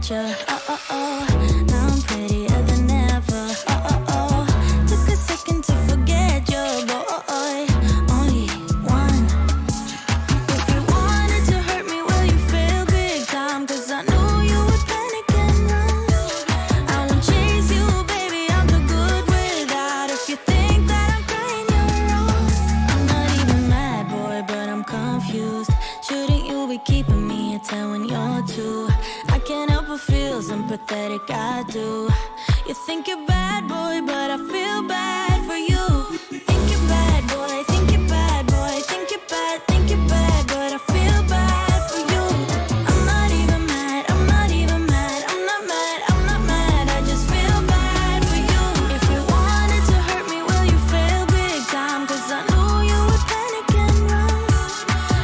met ya. Now I'm prettier than ever. Took a second to forget your boy. Only one. If you wanted to hurt me, well, you failed big time. Cause I knew you would panic and run. I won't chase you, baby, I'm too good without. If you think that I'm crying, you're wrong. I'm not even mad, boy, but I'm confused. Shouldn't you be keeping me at 10 when you're 2? I can't help but feel sympathetic, I do. You think you're bad, boy, but I feel bad for you. Think you're bad, boy, think you're bad, boy. Think you're bad, but I feel bad for you. I'm not even mad, I'm not even mad. I'm not mad, I'm not mad. I just feel bad for you. If you wanted to hurt me, well, you failed big time. Cause I knew you would panic and run.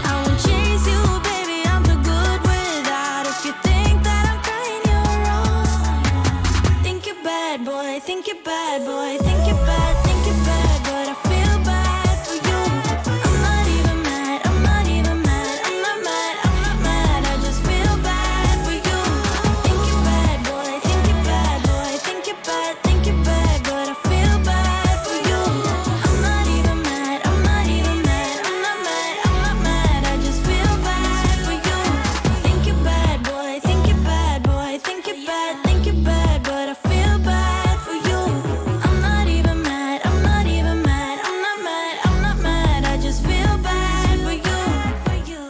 I won't chase you, baby, I'm too good without. If you think that I'm crying, you're wrong. Think you're bad, boy, think you're bad, boy. Think you're bad, but I feel bad for you. I'm not even mad, I'm not even mad. I'm not mad, I'm not mad. I just feel bad for you. Think you're bad, boy, think you're bad, boy. Think you're bad, but I feel bad for you. I'm not even mad, I'm not even mad. I'm not mad, I'm not mad. I just feel bad for you. Think you're bad, boy, think you're bad, boy. Think you're bad, but I feel bad for you. I'm not even mad, I'm not even mad. I'm not mad, I'm not mad. I just feel bad for you, for you.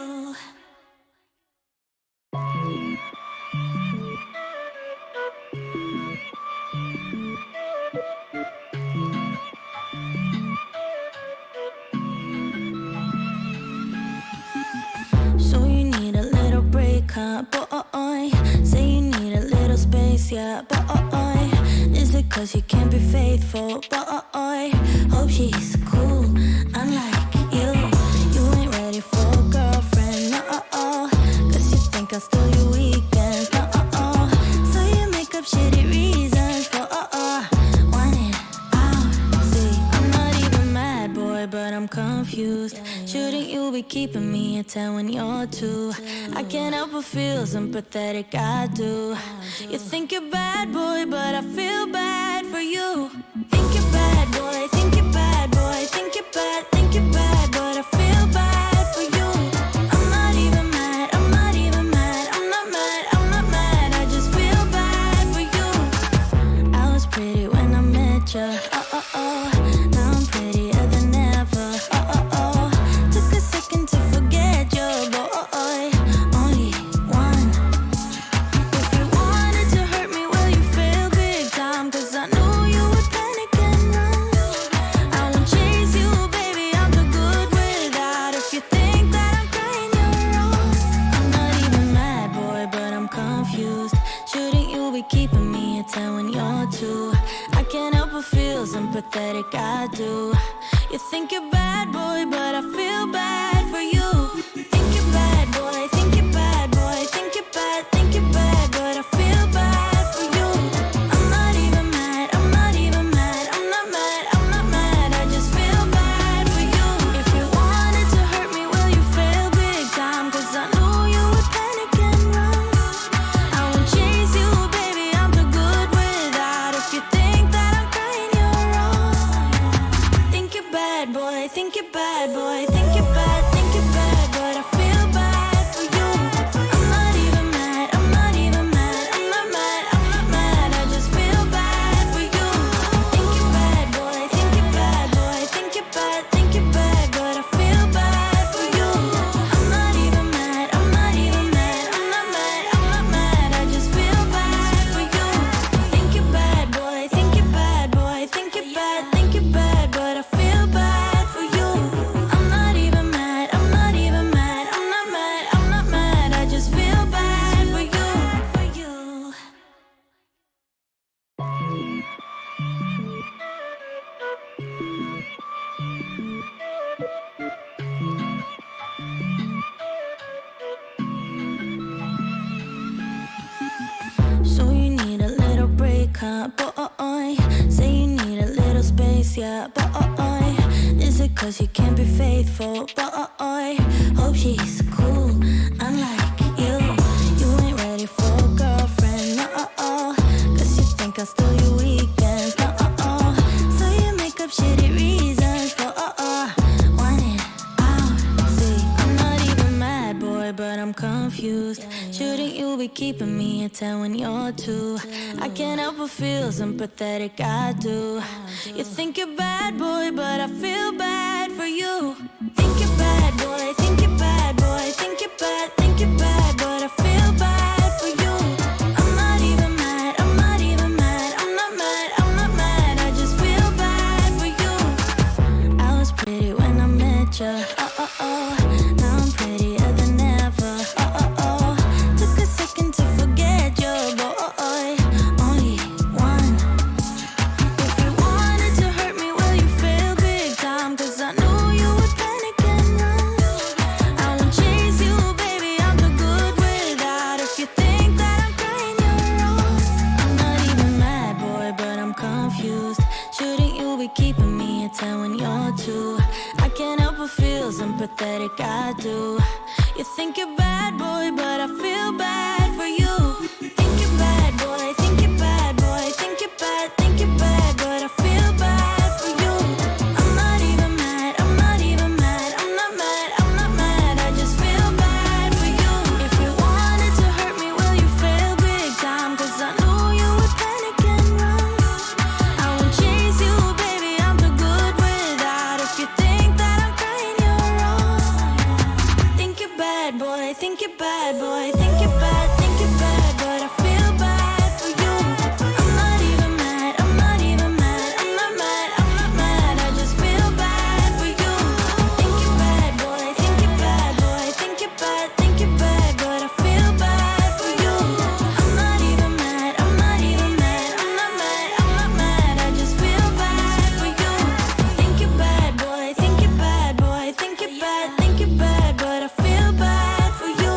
So you need a little break, huh, boy? Say you need a little space, yeah, boy. Is it cause you can't be faithful, boy? Hope she's cool, unlike you. You ain't ready for a girlfriend, no. Cause you think I'll steal your weekends, no. So you make up shitty reasons for want it out. See, I'm not even mad, boy, but I'm confused. Shouldn't you be keeping me at 10 when you're 2? I can't help but feel sympathetic, I do. You think you're bad, boy, but I feel bad for you. Think you're bad, boy, think you're bad, boy. Think you're bad, but I feel bad for you. I'm not even mad, I'm not even mad. I'm not mad, I'm not mad. I just feel bad for you. I was pretty when I met ya. Now I'm prettier than ever. Took a second to forget your boy. Only one. If you wanted to hurt me, well, you failed big time. Cause I knew you would panic and run. I won't chase you, baby, I'm too good without. If you think that I'm crying, you're wrong. I'm not even mad, boy, but I'm confused. Shouldn't you be keeping me at 10 when you're 2? I can't help but feel sympathetic, I do. You think you're bad, boy, but I feel bad for you. Think you're bad, boy, think you're bad, boy. Think you're bad, but I feel bad for you. I'm not even mad, I'm not even mad. I'm not mad, I'm not mad. I just feel bad for you. If you wanted to hurt me, well, you failed big time. Cause I knew you would panic and run. I won't chase you, baby, I'm too good without. If you think that I'm crying, you're wrong. Think you're bad, boy, think you're bad, boy. Think you're bad, but I feel bad for you. I'm not even mad, I'm not even mad. I'm not mad, I'm not mad. I just feel bad for you. Think you're bad, boy, think you're bad, boy. Think you're bad, but I feel bad for you. I'm not even mad, I'm not even mad. I'm not mad, I'm not mad. I just feel bad for you. Think you're bad, boy, think you're bad, boy. Think you're bad, but I feel bad for you. I'm not even mad, I'm not even mad. I'm not mad, I'm not mad. I just feel bad for you, for you. So you need a little break, huh, boy? Say you need a little space, yeah, boy. Is it cause you can't be faithful, boy? Hope she's cool, unlike you. You ain't ready for a girlfriend, keeping me at 10 when you're 2. I can't help but feel sympathetic, I do. You think you're bad, boy, but I feel bad for you. Think you're bad, boy, think you're bad, boy, think you're bad, but I feel bad for you. I'm not even mad, I'm not even mad, I'm not mad, I'm not mad, I just feel bad for you. I was pretty when I met ya, now I'm prettier than ever, took a second to forget your boy, only one. If you wanted to hurt me, well you failed big time, cause I knew you would panic and run. I won't chase you, baby, I'm too good without. If you think that I'm crying, you're wrong. I'm not even mad, boy, but I'm confused. Shouldn't you be keeping me at 10 when you're 2? I can't help but feel sympathetic, I do. You think you're bad, boy, but I feel bad for you. Think you're bad, boy, think you're bad, boy, think you're bad, but I feel bad for you. I'm not even mad, I'm not even mad, I'm not mad, I'm not mad, I just feel bad for you. If you wanted to hurt me, well you failed big time, cause I knew you would panic and run. I won't chase you, baby, I'm too good without. If you think that I'm crying, you're wrong. Think you're bad, boy, think you're bad, boy, think you're bad, but I feel bad for you. I'm not even mad, I'm not even mad, I'm not mad, I'm not mad, I just feel bad for you. Think you're bad, boy, think you're bad, boy, think you're bad, but I feel bad for you. I'm not even mad, I'm not even mad, I'm not mad, I'm not mad, I just feel bad for you. Think you're bad, boy, think you're bad, boy, think you're bad, but I feel bad for you.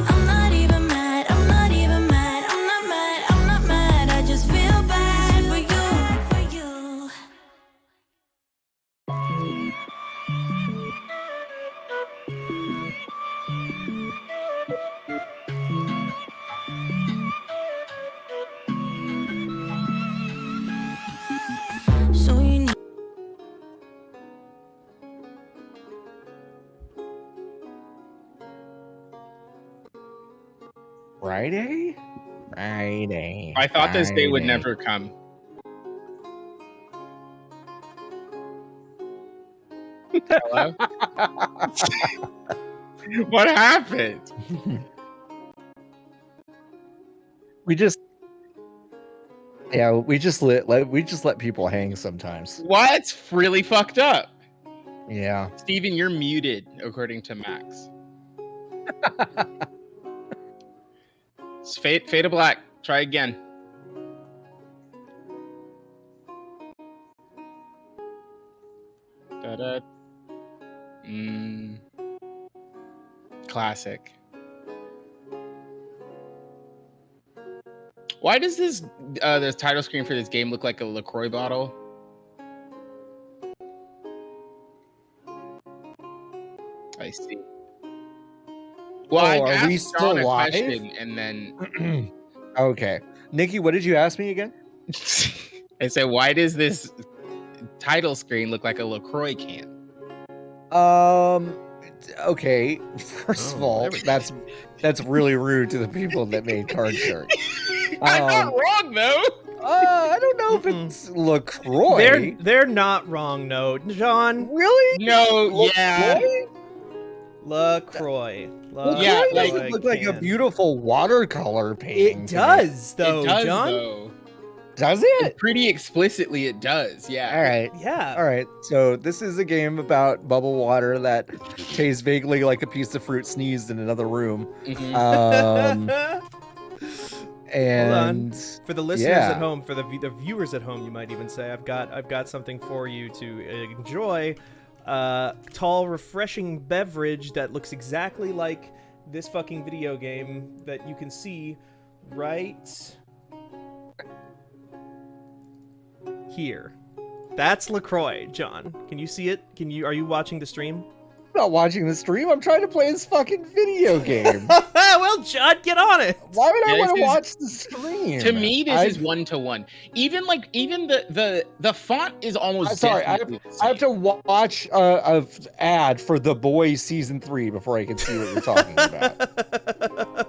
I'm not even mad, I'm not even mad, I'm not mad, I'm not mad, I just feel bad for you. So you need Friday? Friday. I thought this day would Friday. never come. Hello? What happened? we just let people hang sometimes. What's really fucked up? Yeah. Steven, you're muted, according to Max. It's Fade to Black. Try again. Da-da. Classic. Why does this the title screen for this game look like a LaCroix bottle? I see. Well, I are asked we John still a live? question and then Okay. Nikki, what did you ask me again? I said, why does this title screen look like a LaCroix can? Okay. First of all, that's really rude to the people that made card shirts. I'm not wrong though. I don't know if it's LaCroix. They're not wrong, no, John. Really? No, yeah. LaCroix. Yeah, LaCroix doesn't look like a beautiful watercolor painting. It does, though, It does, John. though. Does it? Pretty explicitly, it does. Yeah. All right. Yeah. All right. So this is a game about bubble water that tastes vaguely like a piece of fruit sneezed in another room. Mhm. And for the listeners yeah. at home, for the viewers at home, you might even say, I've got something for you to enjoy. Tall, refreshing beverage that looks exactly like this fucking video game that you can see right here. That's LaCroix, John. Can you see it? Are you watching the stream? I'm not watching the stream. I'm trying to play this fucking video game. Well, John, get on it. Why would I Yeah, want to this is- watch the stream? To me, this is 1-to-1. Even the font is almost. Sorry, I definitely the have same. to watch a ad for The Boys season 3 before I can see what you're talking about.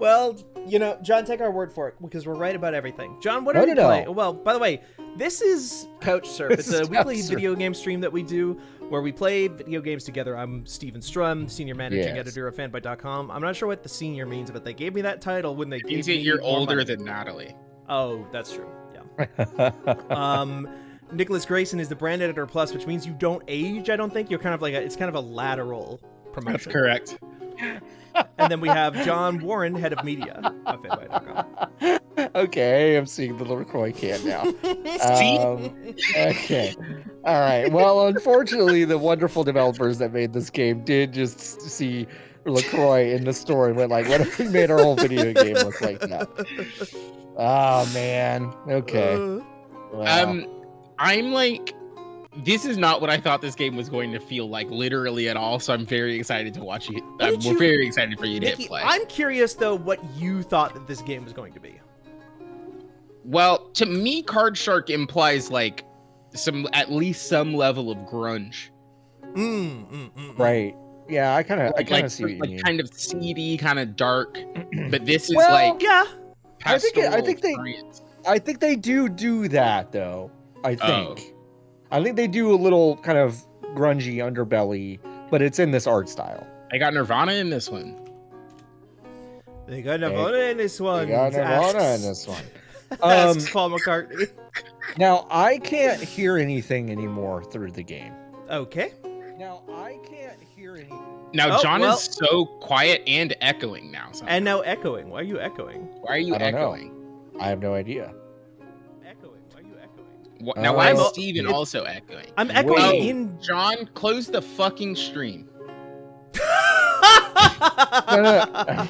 Well, you know, John, take our word for it because we're right about everything. John, what are you No. playing? Well, by the way, this is Couch Surf. This It's a is weekly Couch Surf. video game stream that we do where we play video games together. I'm Steven Strum, senior managing Yes. editor of fanbyte.com. I'm not sure what the senior means, but they gave me that title when they It gave means me that you're more older money. than Natalie. Oh, that's true. Yeah. Nicholas Grayson is the brand editor plus, which means you don't age. I don't think you're kind of like it's kind of a lateral promotion. That's correct. And then we have John Warren, head of media of fanbyte.com. Okay, I'm seeing the LaCroix can now. See? Okay. All right. Well, unfortunately, the wonderful developers that made this game did just see LaCroix in the store and went like, what if we made our whole video game look like that? Oh, man. Okay. Wow. I'm like, this is not what I thought this game was going to feel like, literally at all. So I'm very excited to watch you. did We're you- very excited for you to Nikki, hit play. I'm curious though what you thought that this game was going to be. Well, to me, Card Shark implies like at least some level of grunge. Right. Yeah, I kind of see what you like mean. kind of seedy, kind of dark. But this is Well, like Yeah. I think pastoral they- experience. I think they do that though. I Oh. think. I think they do a little kind of grungy underbelly, but it's in this art style. I got Nirvana in this one. They got Nirvana in this one. They got Nirvana asks- in this one. asks Paul McCartney. Now I can't hear anything anymore through the game. Okay. Now I can't hear any. Now Oh, John well- is so quiet and echoing now. So And now echoing. Why are you echoing? why are you I don't know. echoing? I have no idea. Echoing. Why are you echoing? Now why is Oh. Steven It's- also echoing? I'm echoing Oh, in. John, close the fucking stream. No.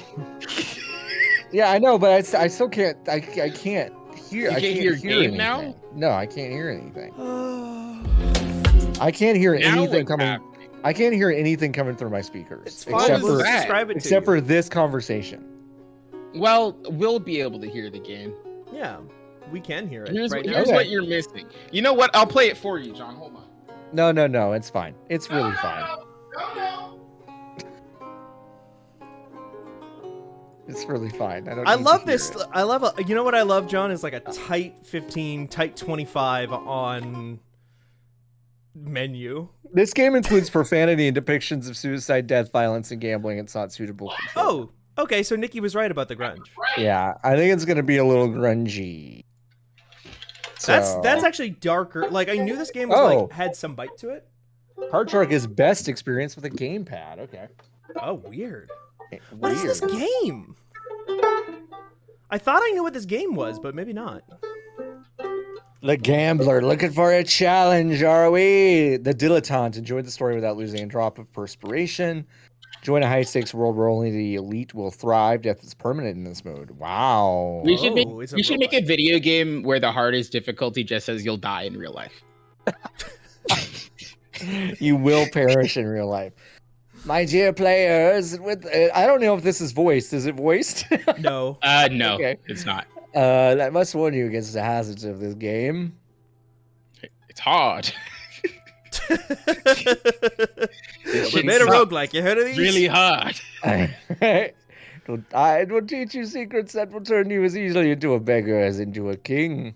Yeah, I know, but I still can't. I can't hear. You I can't can't hear hear game now? anything. No, I can't hear anything. I can't hear Now anything what's coming. happening? I can't hear anything coming through my speakers. It's fine. except We'll for that? describe it to except you. for this conversation. Well, we'll be able to hear the game. Yeah, we can hear it. Here's right here's Okay. what you're missing. You know what? I'll play it for you, John. Hold on. No, it's fine. It's really fine. It's really fine. I don't. I need love to hear this. it. I love. You know what I love, John, is like a tight 15, tight 25 on menu. This game includes profanity and depictions of suicide, death, violence, and gambling. It's not suitable for children. Oh, okay. So Nikki was right about the grunge. Yeah, I think it's gonna be a little grungy. That's So, actually darker. Like I knew this game was Oh. like had some bite to it. Card Shark is best experience with a gamepad. Okay. Oh, weird. Weird. What is this game? I thought I knew what this game was, but maybe not. The gambler looking for a challenge, are we? The dilettante enjoy the story without losing a drop of perspiration. Join a high stakes world where only the elite will thrive. Death is permanent in this mode. Wow. We should make Oh, it's a we should make a robot. video game where the hardest difficulty just says you'll die in real life. You will perish in real life. My dear players, with I don't know if this is voiced. Is it voiced? No. No, Okay. it's not. I must warn you against the hazards of this game. It's hard. We shit made a sucks. roguelike. You heard of these? Really hard. I will teach you secrets that will turn you as easily into a beggar as into a king.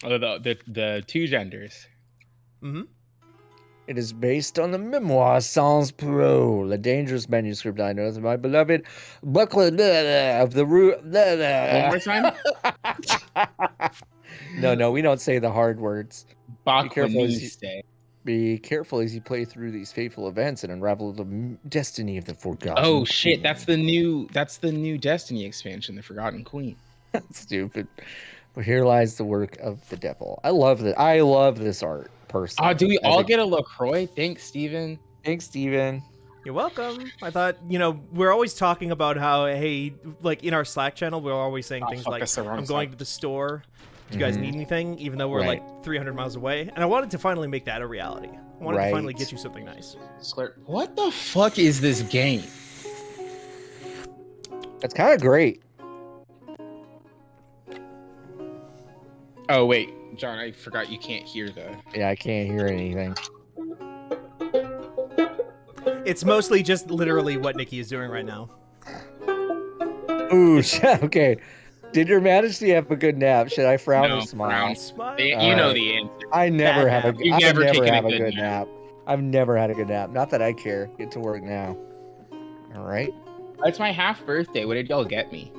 Oh, the two genders. Mm-hmm. It is based on the memoir Sans Parole, a dangerous manuscript I know of my beloved Buckler of the Rue. One more time. No, we don't say the hard words. careful as you- Bakwaniste. Be careful as you play through these fateful events and unravel the destiny of the forgotten. Oh shit! Queen. That's the new Destiny expansion, the Forgotten Queen. Stupid. But here lies the work of the devil. I love that. I love this art personally. Oh, do we I all think- get a LaCroix? Thanks, Steven. Thanks, Steven. You're welcome. I thought, we're always talking about how, hey, like in our Slack channel, we're always saying Oh, things fuck, like, that's the wrong I'm going side. to the store. Do you guys Mhm. need anything? Even though we're Right. like 300 miles away. And I wanted to finally make that a reality. I wanted to finally Right. get you something nice. Slurp. What the fuck is this game? That's kind of great. Oh wait, John, I forgot you can't hear the. Yeah, I can't hear anything. It's mostly just literally what Nikki is doing right now. Ooh, okay. Did your Majesty have a good nap? Should I frown or No, smile? frown. Smile. You All know right. the answer. I never Bad have nap. a. You've I never never taken a have a good good nap. nap. I've never had a good nap. Not that I care. Get to work now. All right. It's my half birthday. What did y'all get me?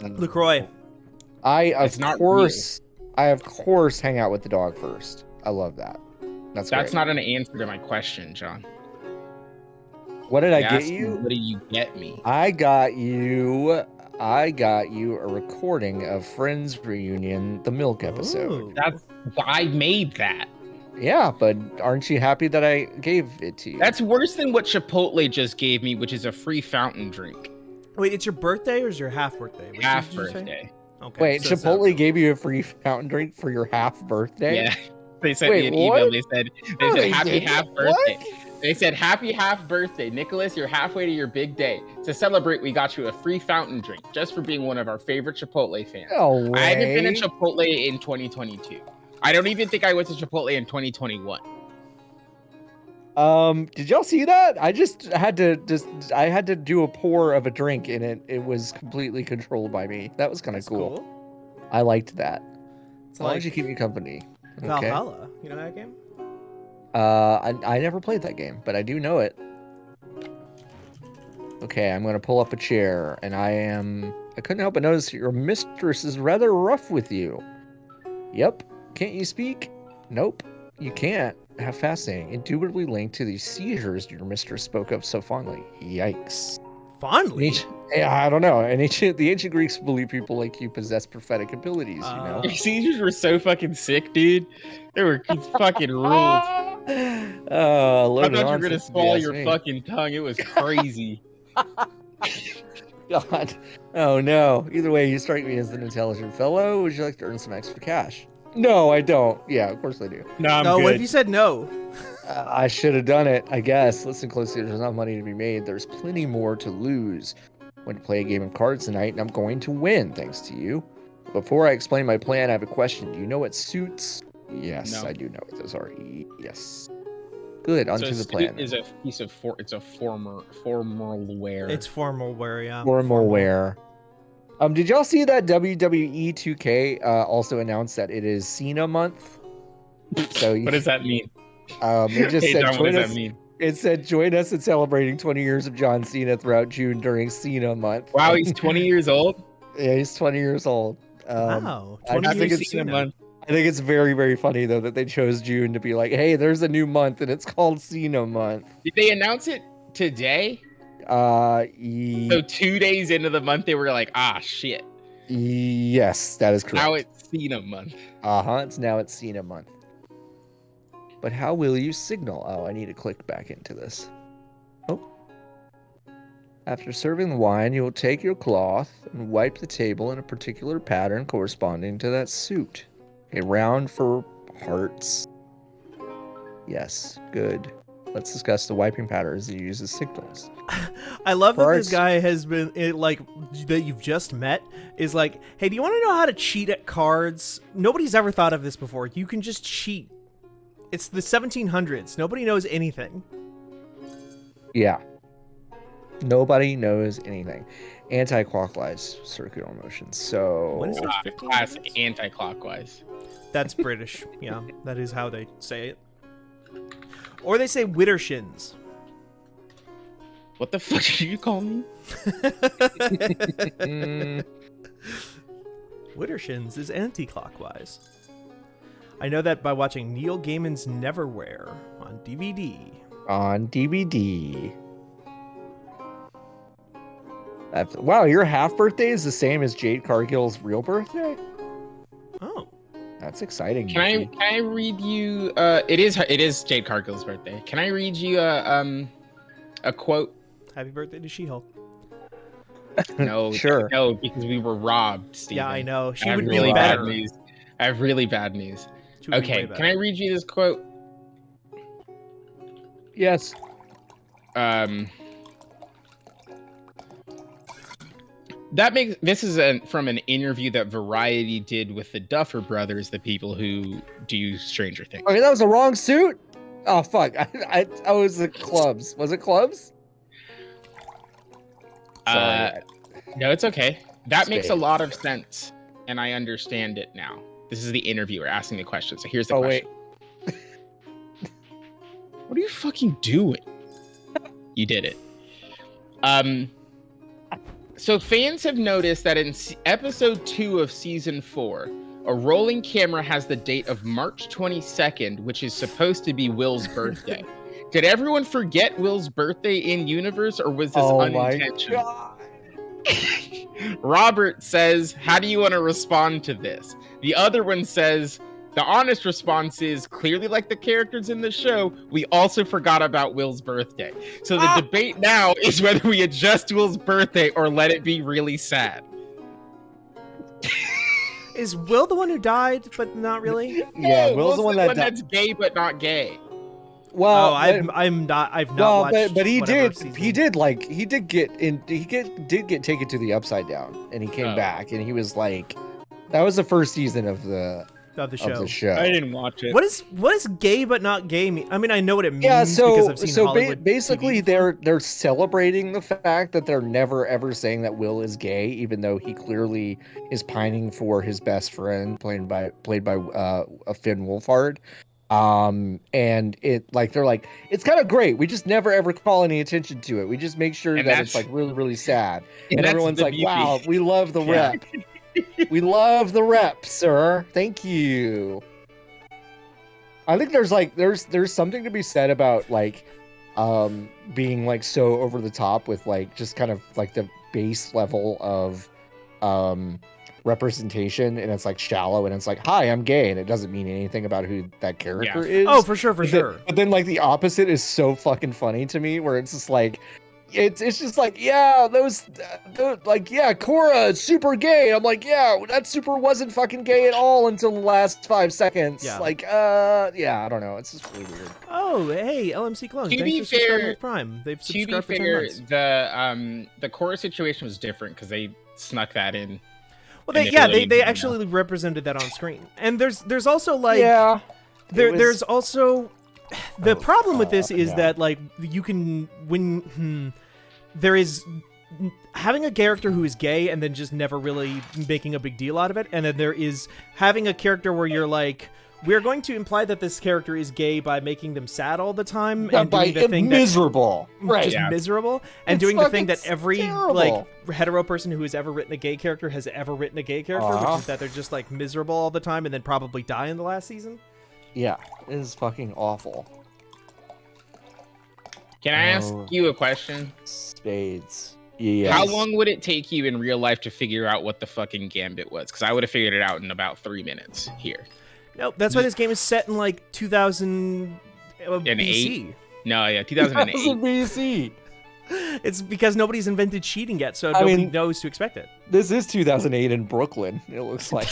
LaCroix. I It's not of course hang out with the dog first. I love that. That's That's great. not an answer to my question, John. What did I You get asked me, you? What did you get me? I got you a recording of Friends Reunion, the Milk episode. Ooh. I made that. Yeah, but aren't you happy that I gave it to you? That's worse than what Chipotle just gave me, which is a free fountain drink. Wait, it's your birthday or is your half birthday? Which Half did you say? birthday. Okay. Wait, so it's not Chipotle real. gave you a free fountain drink for your half birthday? Yeah. They sent Wait, me an email. what? They said No, they happy didn't. half birthday. They said happy half birthday. Nicholas, you're halfway to your big day. To celebrate, we got you a free fountain drink just for being one of our favorite Chipotle fans. No way. I haven't been to Chipotle in 2022. I don't even think I went to Chipotle in 2021. Did y'all see that? I had to do a pour of a drink and it was completely controlled by me. That was kind of That's cool. I liked that. It's As long like as you keep me company. Okay. Valhalla. You know that game? I never played that game, but I do know it. Okay, I'm gonna pull up a chair, and I couldn't help but notice your mistress is rather rough with you. Yep. Can't you speak? Nope. You can't. How fascinating. Indubitably linked to the seizures your mistress spoke of so fondly. Yikes. Fondly. I don't know. The ancient Greeks believed people like you possess prophetic abilities, you know? Your seizures were so fucking sick, dude. They were fucking ruled. Oh, I thought you were gonna swallow your fucking tongue. It was crazy. God. Oh no. Either way, you strike me as an intelligent fellow. Would you like to earn some extra cash? No, I don't. Yeah, of course I do. No, I'm No, good. what if you said no? I should have done it, I guess. Listen closely, there's not money to be made. There's plenty more to lose. I'm going to play a game of cards tonight, and I'm going to win, thanks to you. Before I explain my plan, I have a question. Do you know what suits? Yes, No. I do know what those are. Yes. Good, onto the plan. Is a piece of it's a formal wear. It's formal wear, yeah. Formal wear. Did y'all see that WWE 2K also announced that it is Cena month? So What does that mean? It just Hey, said John, what join does us. that mean? It said join us in celebrating 20 years of John Cena throughout June during Cena month. Wow, he's 20 years old. Yeah, he's 20 years old. Wow. I 20 think years it's Cena. month. I think it's very, very funny though that they chose June to be like, hey, there's a new month and it's called Cena month. Did they announce it today? So 2 days into the month, they were like, ah, shit. Yes, that is correct. Now it's Cena month. It's Cena month. But how will you signal? Oh, I need to click back into this. Oh. After serving the wine, you will take your cloth and wipe the table in a particular pattern corresponding to that suit. A round for hearts. Yes, good. Let's discuss the wiping patterns you use as signals. I love that Cards. this guy has been that you've just met is like, hey, do you want to know how to cheat at cards? Nobody's ever thought of this before. You can just cheat. It's the 1700s. Nobody knows anything. Yeah. Nobody knows anything. Anti-clockwise circular motion. So What is it? 15 Classic minutes? anti-clockwise. That's British. Yeah, that is how they say it. Or they say Widdershins. What the fuck did you call me? Mm, Widdershins is anti-clockwise. I know that by watching Neil Gaiman's Neverwhere on DVD. on DVD. Wow, your half birthday is the same as Jade Cargill's real birthday? Oh. That's exciting. Can I Mickey. read you? It is Jade Cargill's birthday. Can I read you a quote? Happy birthday to She-Hulk. No, Sure. No, because we were robbed, Steven. Yeah, I know. She I have would really be bad better. news. I have really bad news. She would be Okay, way can I read you this quote? Yes. This is from an interview that Variety did with the Duffer Brothers, the people who do Stranger Things. Okay, that was the wrong suit. Oh fuck! I was the clubs. Was it clubs? Sorry. No, it's okay. That makes a Spades. lot of sense, and I understand it now. This is the interviewer asking the question. So here's the Oh, question. What are you fucking doing? You did it. So fans have noticed that in episode 2 of season 4, a rolling camera has the date of March 22nd, which is supposed to be Will's birthday. Did everyone forget Will's birthday in universe, or was this unintentional? God. Robert says, how do you want to respond to this? The other one says, the honest response is, clearly like the characters in the show, we also forgot about Will's birthday. So the debate now is whether we adjust Will's birthday or let it be really sad. Is Will the one who died, but not really? Yeah, No, Will's the one that that's gay but not gay. Well, Oh, I've not watched. but he whatever did season. he did get taken to the Upside Down, and he came back, and he was like, that was the first season of the show. I didn't watch it. What is gay but not gay mean? I mean, I know what it means Yeah, because so I've seen Hollywood basically TV. they're celebrating the fact that they're never ever saying that Will is gay, even though he clearly is pining for his best friend, played by Finn Wolfhard. And it like they're like, it's kind of great. We just never ever call any attention to it. We just make sure And that it's like really really sad. And that's everyone's the like, beauty. wow, we love the Yeah. rep. We love the rep, sir. Thank you. I think there's something to be said about like being like so over the top with like just kind of like the base level of representation, and it's like shallow, and it's like, hi, I'm gay, and it doesn't mean anything about who that character is. Oh, for sure. But then like the opposite is so fucking funny to me, where it's just like it's just like, yeah, those like, yeah, Korra is super gay. I'm like, yeah, that super wasn't fucking gay at all until the last 5 seconds. Yeah. Like, yeah, I don't know. It's just really weird. Oh, hey, LMC Clone. To Thanks be for subscribing fair- with Prime. They've To be subscribed for 10 fair, months. the Korra situation was different because they snuck that in. Well, and they the ability they to, actually represented that on screen. And there's also like yeah, there's also the Oh, problem with this is yeah. that like you can there is having a character who is gay and then just never really making a big deal out of it, and then there is having a character where you're like, we're going to imply that this character is gay by making them sad all the time and doing the thing miserable, right? just Yeah. miserable, and It's doing the thing fucking that every terrible. like hetero person who has ever written a gay character has ever written a gay character, which is that they're just like miserable all the time and then probably die in the last season. Yeah, it is fucking awful. Can I ask Oh. you a question? Spades. Yeah. How long would it take you in real life to figure out what the fucking Gambit was? Because I would have figured it out in about 3 minutes here. Nope, that's why this game is set in like 2000 BC. No, yeah, 2008. BC. It's because nobody's invented cheating yet, so I nobody mean- knows to expect it. This is 2008 in Brooklyn. It looks like.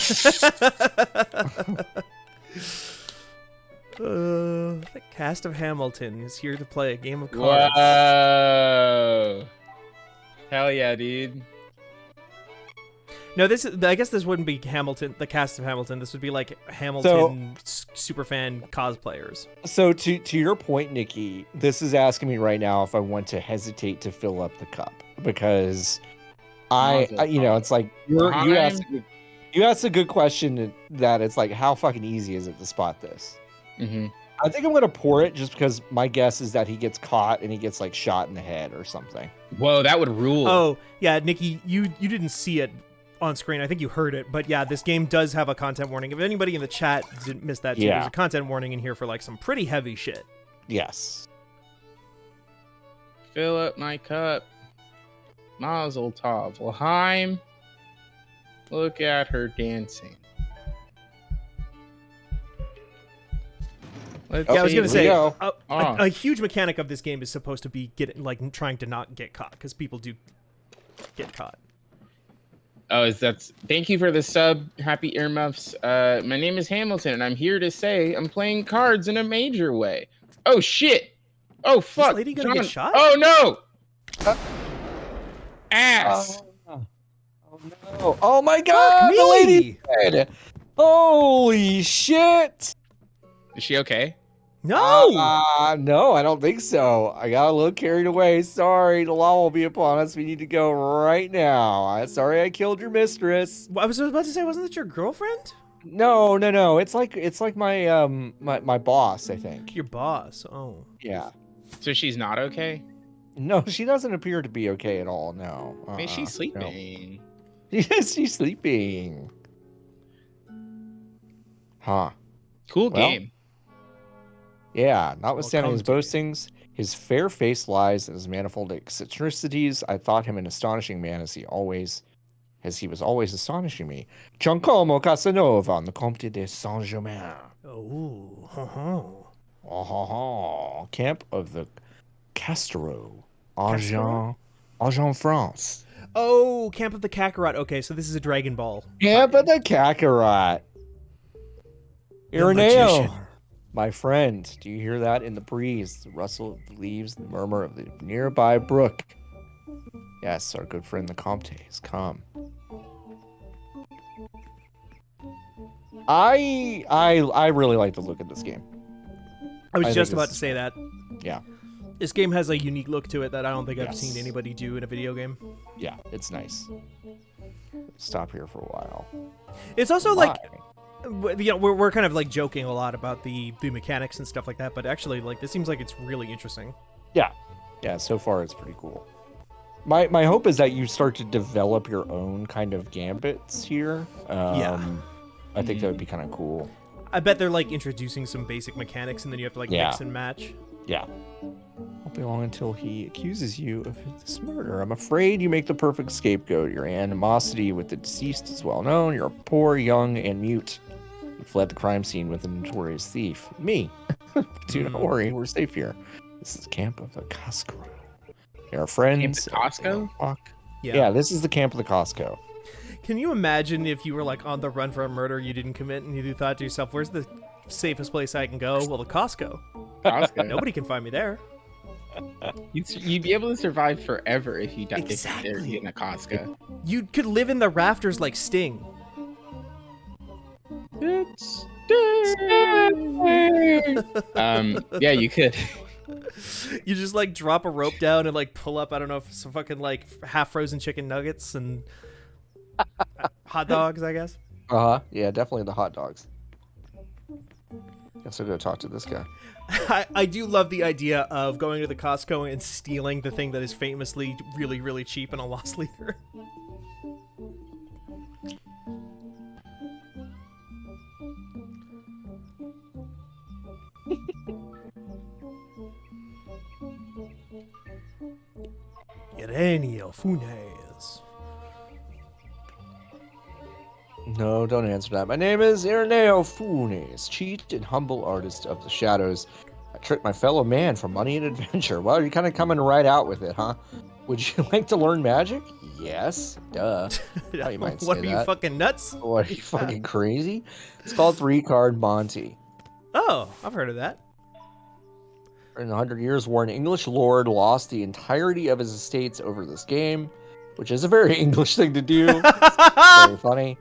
The cast of Hamilton is here to play a game of cards. Whoa. Hell yeah, dude. No, I guess this wouldn't be Hamilton, the cast of Hamilton. This would be like Hamilton superfan cosplayers. So to your point, Nikki, this is asking me right now if I want to hesitate to fill up the cup, because it's like you asked a good question that it's like, how fucking easy is it to spot this? Mm-hmm. I think I'm gonna pour it just because my guess is that he gets caught and he gets like shot in the head or something. Whoa, that would rule. Oh, yeah, Nikki, you didn't see it on screen. I think you heard it, but yeah, this game does have a content warning. If anybody in the chat didn't miss that too, Yeah. there's a content warning in here for like some pretty heavy shit. Yes. Fill up my cup. Mazel tov. L'chaim. Look at her dancing. Let's Yeah, I was see. gonna say Here we go. a huge mechanic of this game is supposed to be trying to not get caught, because people do get caught. Oh, thank you for the sub, Happy Earmuffs. My name is Hamilton, and I'm here to say I'm playing cards in a major way. Oh shit! Oh fuck! lady gonna get shot? Oh no! Ass! Oh no! Oh my god! me! The lady dead. Holy shit! Is she okay? No. No, I don't think so. I got a little carried away. Sorry, the law will be upon us. We need to go right now. Sorry I killed your mistress. I was about to say, wasn't that your girlfriend? No. It's like my my boss, I think. Your boss. Oh. Yeah. So she's not okay? No, she doesn't appear to be okay at all. No. Maybe she's No. sleeping. Yes, she's sleeping. Huh. Cool Well, game. Yeah, notwithstanding his come to you. boastings, his fair-faced lies, and his manifold eccentricities, I thought him an astonishing man as he was always astonishing me. Giacomo Casanova on the Comte de Saint-Germain. Oh. Ho-ho. Camp of the Castro, Castro? Argent, France. Oh, Camp of the Kakarot. Okay, so this is a Dragon Ball. Camp of the Kakarot. The Ireneo. magician. My friend, do you hear that in the breeze? The rustle of the leaves, the murmur of the nearby brook. Yes, our good friend the Comte has come. I really like the look of this game. I was I just think about this to say that. Yeah, This game has a unique look to it that I don't think I've Yes. seen anybody do in a video game. yeah, it's nice. Stop here for a while. It's also like, Why? you know, we're kind of like joking a lot about the mechanics and stuff like that, but actually, like, this seems like it's really interesting. Yeah, so far it's pretty cool. My hope is that you start to develop your own kind of gambits here. Yeah. I think that would be kind of cool. I bet they're like introducing some basic mechanics, and then you have to like Yeah. mix and match. Yeah. Won't be long until he accuses you of this murder. I'm afraid you make the perfect scapegoat. Your animosity with the deceased is well known. You're poor, young, and mute. You fled the crime scene with a notorious thief. Me. Do not worry, we're safe here. This is camp of the Costco. They are friends. Camp of the Costco? Walk. Yeah, this is the camp of the Costco. Can you imagine if you were like on the run for a murder you didn't commit, and you thought to yourself, "Where's the safest place I can go?" Well, the Costco. Costco. Nobody can find me there. You'd be able to survive forever if you died Exactly. in a Costco. You could live in the rafters like Sting. Yeah, you could. You just like drop a rope down and like pull up, I don't know, some fucking like half frozen chicken nuggets and hot dogs, I guess. Yeah, definitely the hot dogs. Guess I'll go talk to this guy. I do love the idea of going to the Costco and stealing the thing that is famously really, really cheap in a loss leader. Ireneo Funes. No, don't answer that. My name is Ireneo Funes, cheat and humble artist of the shadows. I tricked my fellow man for money and adventure. Well, you're kind of coming right out with it, huh? Would you like to learn magic? Yes, duh. Oh, you might What say are you, that. fucking nuts? What, are you fucking crazy? It's called 3-card Monty. Oh, I've heard of that. In 100 years, war, an English lord lost the entirety of his estates over this game, which is a very English thing to do. Very funny.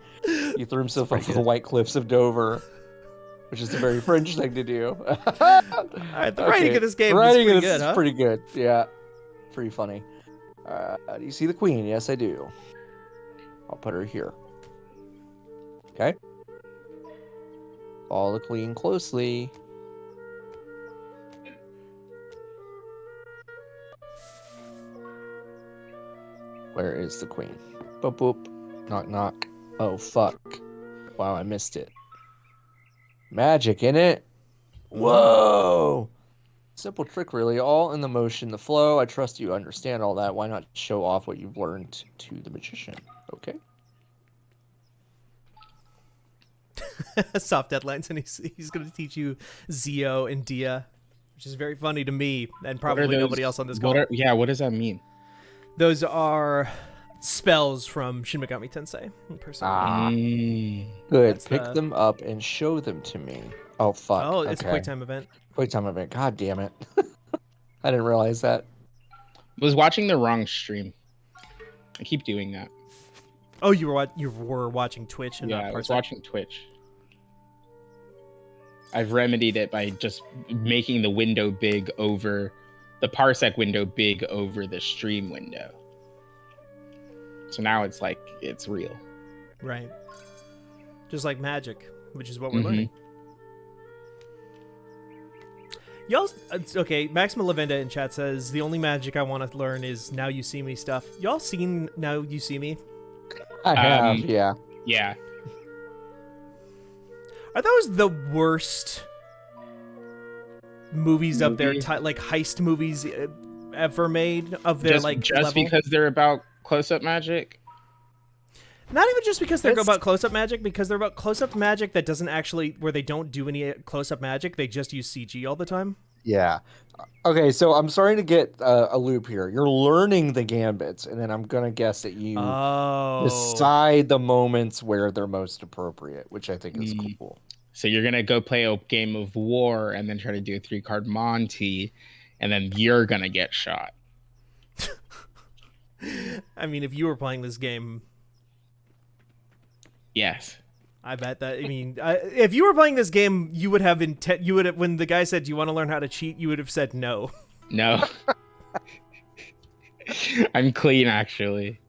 He threw himself over the white cliffs of Dover, which is a very French thing to do. All right, the writing of this game is pretty good, is huh? pretty good. Yeah, pretty funny. Do you see the queen? Yes, I do. I'll put her here. Okay. Follow the queen closely. Where is the queen? Boop boop. Knock knock. Oh fuck. Wow, I missed it. Magic in it. Whoa. Simple trick really, all in the motion, the flow. I trust you understand all that. Why not show off what you've learned to the magician? Okay. Soft deadlines, and he's going to teach you Zio and Dia, which is very funny to me and probably nobody else on this call. What does that mean? Those are spells from Shin Megami Tensei. Personally. Good. That's Pick the- them up and show them to me. Oh fuck. Oh, it's a Okay. quick time event. Quick time event. God damn it. I didn't realize that. Was watching the wrong stream. I keep doing that. Oh, you were watching Twitch and Yeah, not I was Parsec? watching Twitch. I've remedied it by just making the window big over the parsec window big over the stream window. So now it's like it's real. Right. Just like magic, which is what we're Mhm. learning. Y'all, okay, Maxima Lavenda in chat says, the only magic I want to learn is Now You See Me stuff. Y'all seen Now You See Me? I have, Um, yeah. Yeah. Are those the worst movies of their Movie? type, like heist movies ever made of their Just level? because they're about close-up magic? Not even just because they're It's- about close-up magic, because they're about close-up magic that doesn't actually, where they don't do any close-up magic, they just use CG all the time. Yeah. Okay, so I'm starting to get a loop here. You're learning the gambits, and then I'm gonna guess that you Oh. decide the moments where they're most appropriate, which I think is Mm. cool. So you're gonna go play a game of war and then try to do a 3-card Monty, and then you're gonna get shot. I mean, if you were playing this game, Yes. I bet that. I mean, if you were playing this game, you would have intent. You would have, when the guy said, "Do you want to learn how to cheat?" You would have said no. No. I'm clean, actually.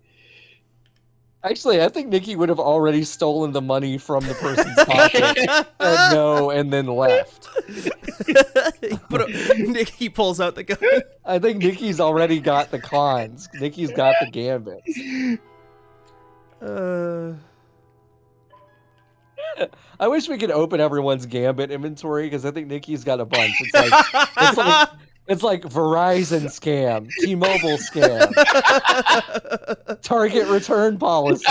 Actually, I think Nikki would have already stolen the money from the person's pocket, said no, and then left. Nikki pulls out the gun. I think Nikki's already got the cons. Nikki's got the gambits. I wish we could open everyone's gambit inventory because I think Nikki's got a bunch. It's like Verizon scam, T-Mobile scam, Target return policy.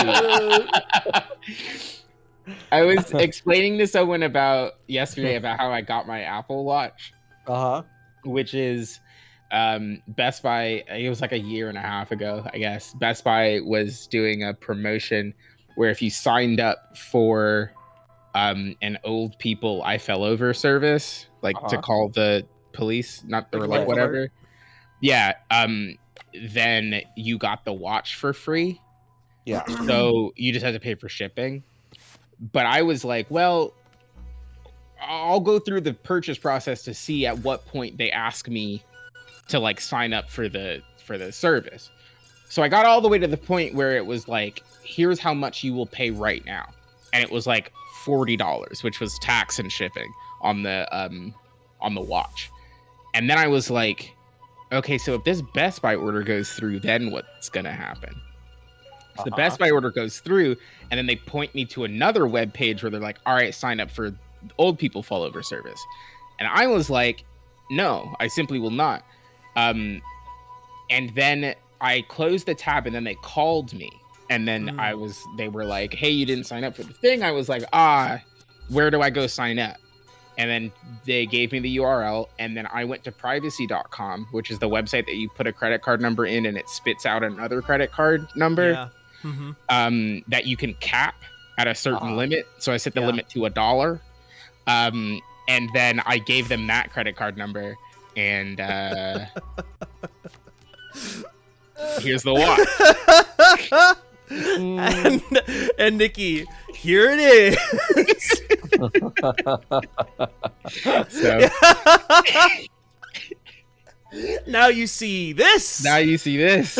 I was explaining to someone yesterday about how I got my Apple Watch, which is Best Buy. It was like a year and a half ago, I guess. Best Buy was doing a promotion where if you signed up for an old people I fell over service, like to call the police, or like whatever. Yeah. Then you got the watch for free. Yeah. So you just had to pay for shipping. But I was like, well, I'll go through the purchase process to see at what point they ask me to like sign up for the service. So I got all the way to the point where it was like, here's how much you will pay right now. And it was like $40, which was tax and shipping on the watch. And then I was like, okay, so if this Best Buy order goes through, then what's gonna happen? So the Best Buy order goes through, and then they point me to another web page where they're like, all right, sign up for old people fall over service. And I was like, no, I simply will not. And then I closed the tab, and then they called me. And then they were like, hey, you didn't sign up for the thing. I was like, where do I go sign up? And then they gave me the URL, and then I went to privacy.com, which is the website that you put a credit card number in and it spits out another credit card number. Yeah. Mm-hmm. That you can cap at a certain limit. So I set the limit to $1. And then I gave them that credit card number, and here's the watch. And Nikki, here it is. So now you see this. now you see this.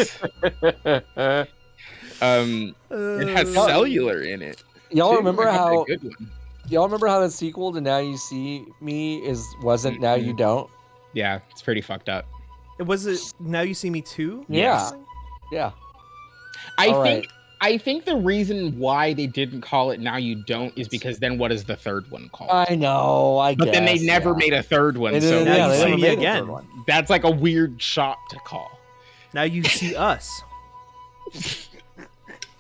It has cellular in it. Y'all too. remember I got how? a good one. Y'all remember how the sequel to Now You See Me wasn't Now You Don't? Yeah, it's pretty fucked up. Was it Now You See Me 2? Yeah. Yeah. I think the reason why they didn't call it Now You Don't is because then what is the third one called? I know. But then they never made a third one, They so didn't- Now You they See never Me made a Again. third one. that's like a weird shot to call. Now you see us.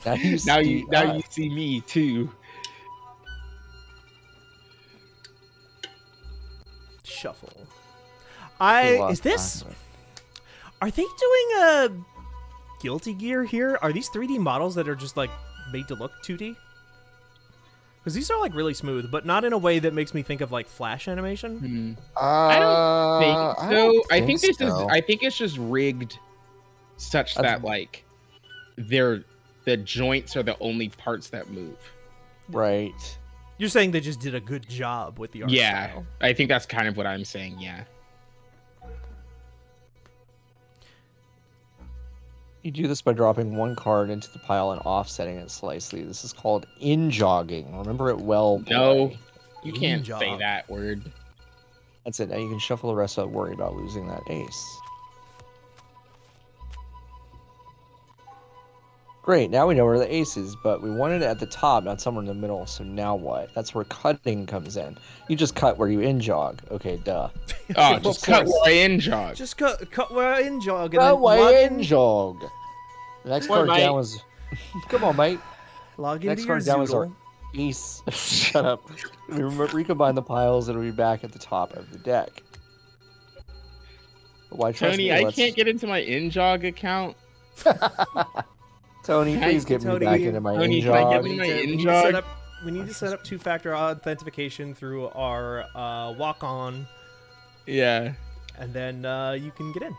Now you Now see you us. see me too. Shuffle. We lost Is this? time. Are they doing a Guilty Gear here? Are these 3D models that are just like made to look 2D? Because these are like really smooth, but not in a way that makes me think of like Flash animation. I don't think so. I think this so. I think it's just rigged such that like the joints are the only parts that move. Right. You're saying they just did a good job with the art Yeah, style. I think that's kind of what I'm saying. Yeah. You do this by dropping one card into the pile and offsetting it slightly. This is called in-jogging. Remember it well. No, play. you can't In-jog. say that word. That's it. Now you can shuffle the rest without worry about losing that ace. Great, now we know where the ace is, but we wanted it at the top, not somewhere in the middle, so now what? That's where cutting comes in. You just cut where you in-jog. Okay, duh. Oh, Of just cut course. where I in jog. Just cut where in jog and Cut then where log you in, in-jog. The next What, card mate? down was... Come on, mate. log Next into your card down was our Zoodle. ace. Shut up. We recombine the piles, it'll be back at the top of the deck. But why trust Tony, me? I Let's- can't get into my in-jog account. Tony, Can I- please get me Tony, back into my Tony, can I get in-jog. me- my We need to in-jog? set up. We need to set up two-factor authentication through our walk-on, Yeah. and then you can get in.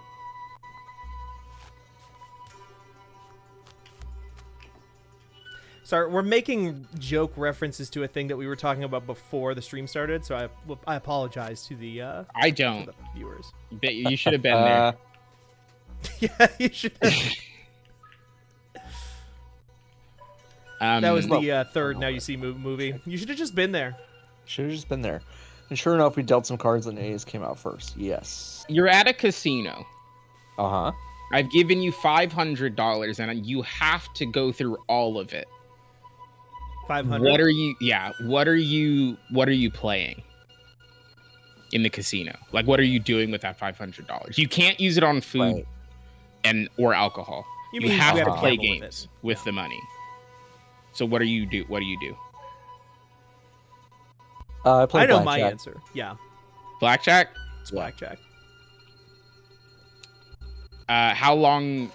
Sorry, we're making joke references to a thing that we were talking about before the stream started, so I apologize to the I to don't. the viewers. But you should have been there. Yeah, you should. That was Well, the third Now You See movie. You should have just been there. Should have just been there. And sure enough, we dealt some cards and A's came out first. Yes. you're at a casino. Uh-huh. I've given you $500, and you have to go through all of it. 500. What are you? Yeah. What are you playing in the casino? Like, what are you doing with that $500? You can't use it on food Right. or alcohol. You You mean have you to gotta play gamble with games it. with the money. So what do you do? What do you do? I played I know my blackjack. answer. Yeah, Blackjack? it's Yeah. blackjack. How long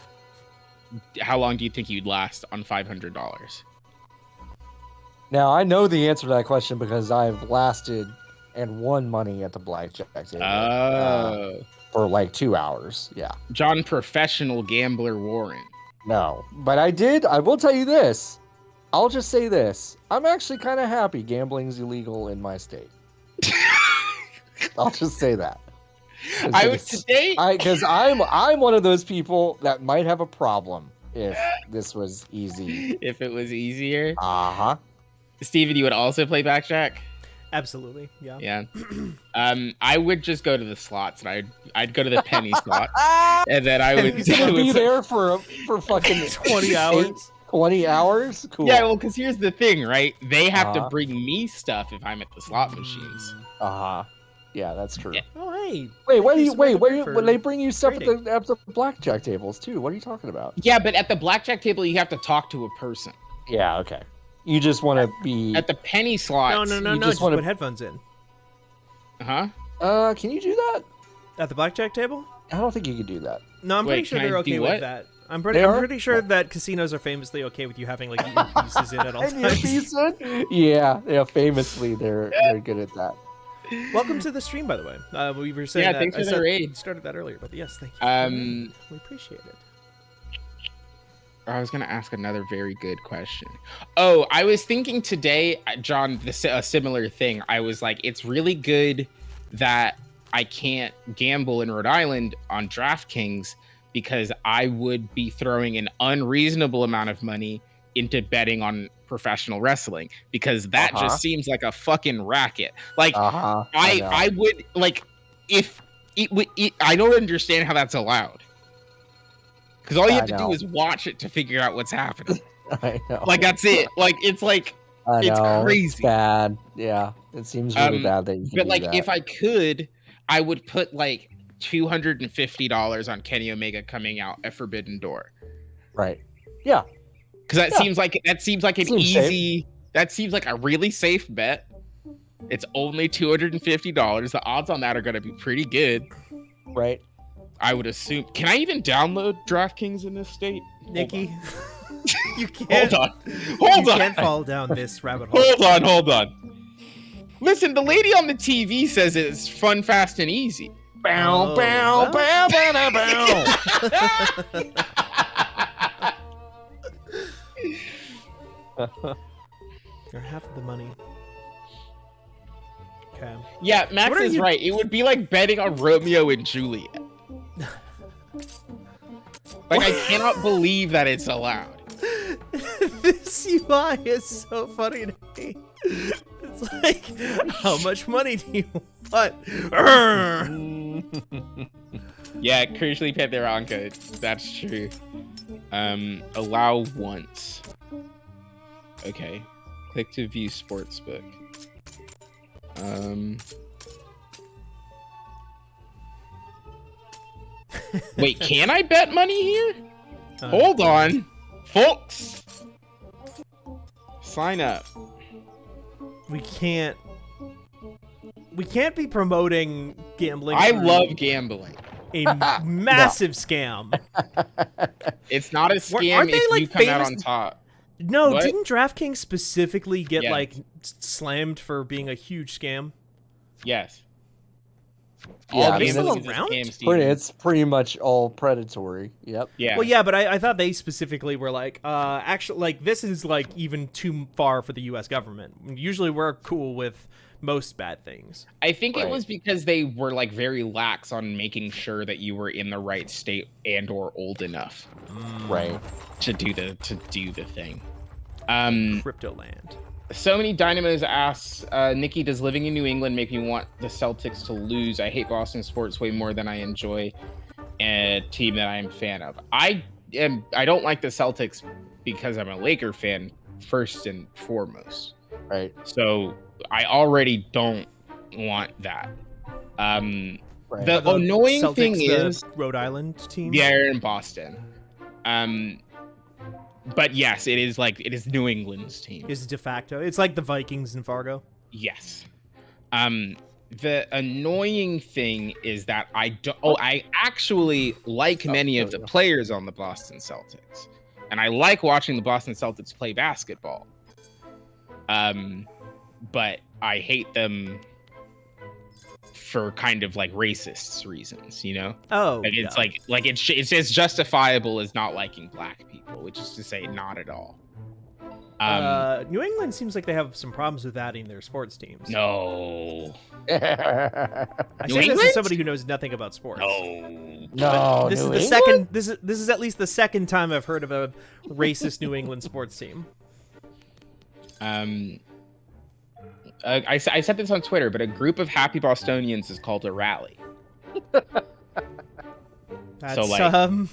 do you think you'd last on $500? Now, I know the answer to that question because I've lasted and won money at the blackjack table Oh. for like 2 hours. Yeah. John Professional Gambler Warren. No. But I will tell you this. I'll just say this. I'm actually kind of happy gambling's illegal in my state. I'll just say that. I would today. Because I'm one of those people that might have a problem if this was easy. If it was easier, Uh-huh. Steven, you would also play blackjack. Absolutely. Yeah. Yeah. I would just go to the slots, and I'd go to the penny slot, and then I would. He's gonna be there for fucking 20 hours. 20 hours? Cool. Yeah, well, because here's the thing, right? They have to Uh-huh. bring me stuff if I'm at the slot machines. Uh-huh. Yeah, that's true. Yeah. Oh hey. Wait, why do you Thank wait? so Why much do for when they bring you stuff trading. at the blackjack tables too? What are you talking about? Yeah, but at the blackjack table, you have to talk to a person. Yeah, okay. You just want to be. At the penny slots, No. you Just just wanna- put headphones in. huh? Can you do that? At the blackjack table? I don't think you could do that. No, I'm Wait, pretty sure can I they're okay do with what? that. I'm They are? pretty sure that casinos are famously okay with you having like earpieces in at all And times. earpiece in? Yeah. Famously, they're good at that. Welcome to the stream, by the way. We were saying Yeah, that thanks I for the raid. started that earlier, but yes, thank you. We appreciate it. I was gonna ask another very good question. Oh, I was thinking today, John, a similar thing. I was like, it's really good that I can't gamble in Rhode Island on DraftKings because I would be throwing an unreasonable amount of money into betting on professional wrestling because that Uh-huh. just seems like a fucking racket. Like Uh-huh. know. I would like if I don't understand how that's allowed. Because all you I have to do know. is watch it to figure out what's happening. I know. Like that's it. Like it's like, I it's know. crazy. Bad. Yeah. It seems really bad that you can but do like that. if I could, I would put like $250 on Kenny Omega coming out at Forbidden Door. Right. Yeah. Because that Yeah. seems like an Seems safe. easy. That seems like a really safe bet. It's only $250. The odds on that are going to be pretty good. Right. I would assume. Can I even download DraftKings in this state? Nikki, you can't. Hold on. Hold you on. can't fall down this rabbit hole. Hold on. Listen, the lady on the TV says it's fun, fast, and easy. Oh, well. Or half of the money. Okay. Yeah, Max What are is you- right. It would be like betting on Romeo and Juliet. Like, I cannot believe that it's allowed. This UI is so funny to me. It's like, how much money do you want? Yeah, crucially Pantheronka. That's true. Allow once. Okay. Click to view sportsbook. Wait, can I bet money here? Hold on, folks. Sign up. We can't be promoting gambling. I through love gambling. a massive scam. It's not a scam Aren't they, if like, you come out famous- on top. No, What? didn't DraftKings specifically get Yes. like slammed for being a huge scam? Yes. Yeah, Are they I still mean, around? It's pretty much all predatory. Yep. Yeah. Well, yeah, but I thought they specifically were like, actually, like, this is, like, even too far for the U.S. government. Usually we're cool with most bad things. I think it Right. was because they were like very lax on making sure that you were in the right state and or old enough Right. to do the thing. Crypto land. So many Dynamos asks, Nikki, does living in New England make me want the Celtics to lose? I hate Boston sports way more than I enjoy a team that I am a fan of. I don't like the Celtics because I'm a Laker fan first and foremost. Right. So I already don't want that. Right. The annoying Celtics, thing the is, Rhode Island team. yeah, they're in Boston. But yes, it is New England's team. Is de facto. It's like the Vikings in Fargo. Yes. The annoying thing is that I actually like many of the players on the Boston Celtics, and I like watching the Boston Celtics play basketball. But I hate them for kind of like racist reasons, you know? Oh, Like it's yeah. it's as justifiable as not liking black people, which is to say, not at all. New England seems like they have some problems with adding their sports teams. No, I New say this England? as somebody who knows nothing about sports. no. No. This is New the England? second. This is at least the second time I've heard of a racist New England sports team. I said this on Twitter, but a group of happy Bostonians is called a rally. That's like-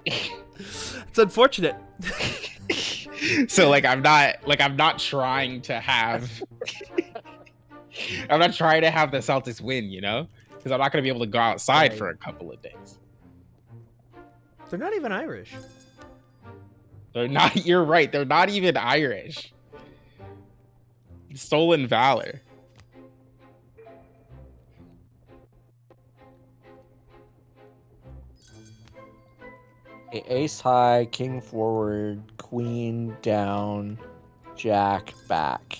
it's unfortunate. So I'm not trying to have I'm not trying to have the Celtics win, you know, because I'm not going to be able to go outside Right. for a couple of days. They're not even Irish. They're not. You're right. They're not even Irish. Stolen valor. Ace high, king forward, queen down, jack back.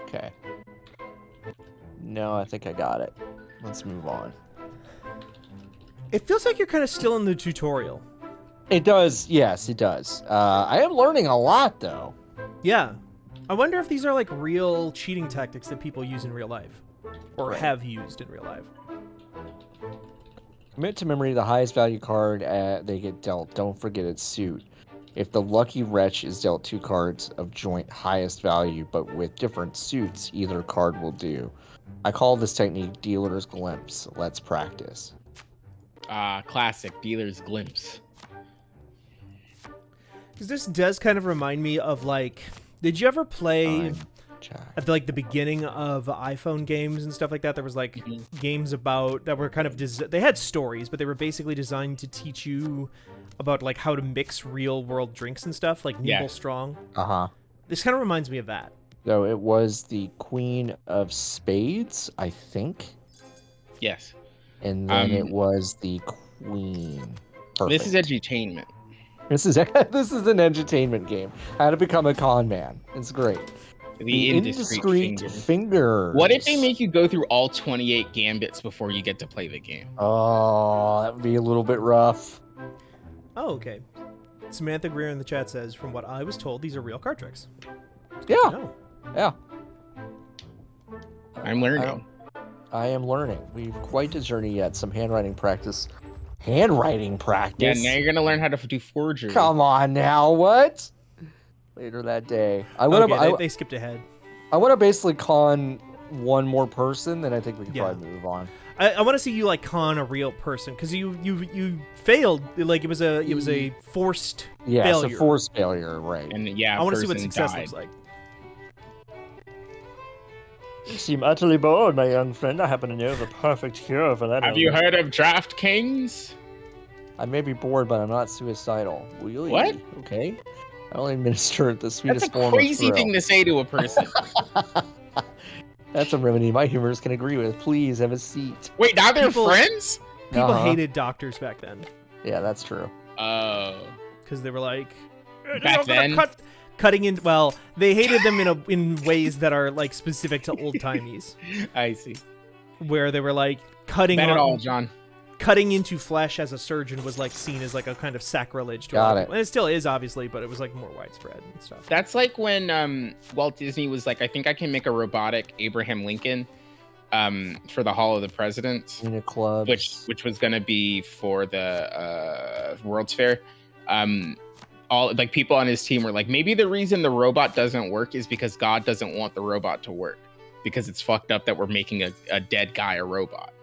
Okay. No, I think I got it. Let's move on. It feels like you're kind of still in the tutorial. It does. Yes, it does. I am learning a lot, though. Yeah. I wonder if these are like real cheating tactics that people use in real life, or Right. have used in real life. Commit to memory the highest value card they get dealt. Don't forget its suit. If the lucky wretch is dealt 2 cards of joint highest value, but with different suits, either card will do. I call this technique dealer's glimpse. Let's practice. Classic dealer's glimpse. Because this does kind of remind me of like, did you ever play Fine, jack. at like the beginning of iPhone games and stuff like that? There was like games about that were kind of they had stories, but they were basically designed to teach you about like how to mix real world drinks and stuff, like Nimble Yes. Strong. Uh-huh. This kind of reminds me of that. So it was the Queen of Spades, I think. Yes. And then it was the Queen. This is Perfect. edutainment. This is this is an entertainment game. How to become a con man. It's great. The indiscreet finger. fingers. What if they make you go through all 28 gambits before you get to play the game? Oh, that would be a little bit rough. Oh, okay. Samantha Greer in the chat says, from what I was told, these are real card tricks. Yeah, No. yeah. I'm learning. I am learning. We've quite a journey yet. Some handwriting practice. Handwriting Yeah, practice? now you're gonna learn how to do forgery. Come on now, what? Later that day. I want to. They skipped ahead. I want to basically con one more person, then I think we can Yeah. probably move on. I want to see you like con a real person because you failed. Like it was a forced Yeah, failure. it's a forced failure, right? And yeah, I want to see what person success died. looks like. You seem utterly bored, my young friend. I happen to know the perfect cure for that. Have you heard of DraftKings? I may be bored, but I'm not suicidal. Really? What? Okay. I only administer the sweetest That's a form crazy of thrill. thing to say to a person. That's a remedy my humorist can agree with. Please have a seat. Wait, now they're People- friends? People Uh-huh. hated doctors back then Yeah, that's true. Oh. because they were like Back then? cutting in. Well, they hated them in ways that are like specific to old timies, I see. where they were like cutting Bet it all, on, John. cutting into flesh as a surgeon was like seen as like a kind of sacrilege to a lot Got of it. people. And it still is obviously, but it was like more widespread and stuff. That's like when Walt Disney was like, I think I can make a robotic Abraham Lincoln for the Hall of the Presidents, Unit club. which was gonna be for the World's Fair. All like people on his team were like, maybe the reason the robot doesn't work is because God doesn't want the robot to work, because it's fucked up that we're making a dead guy a robot.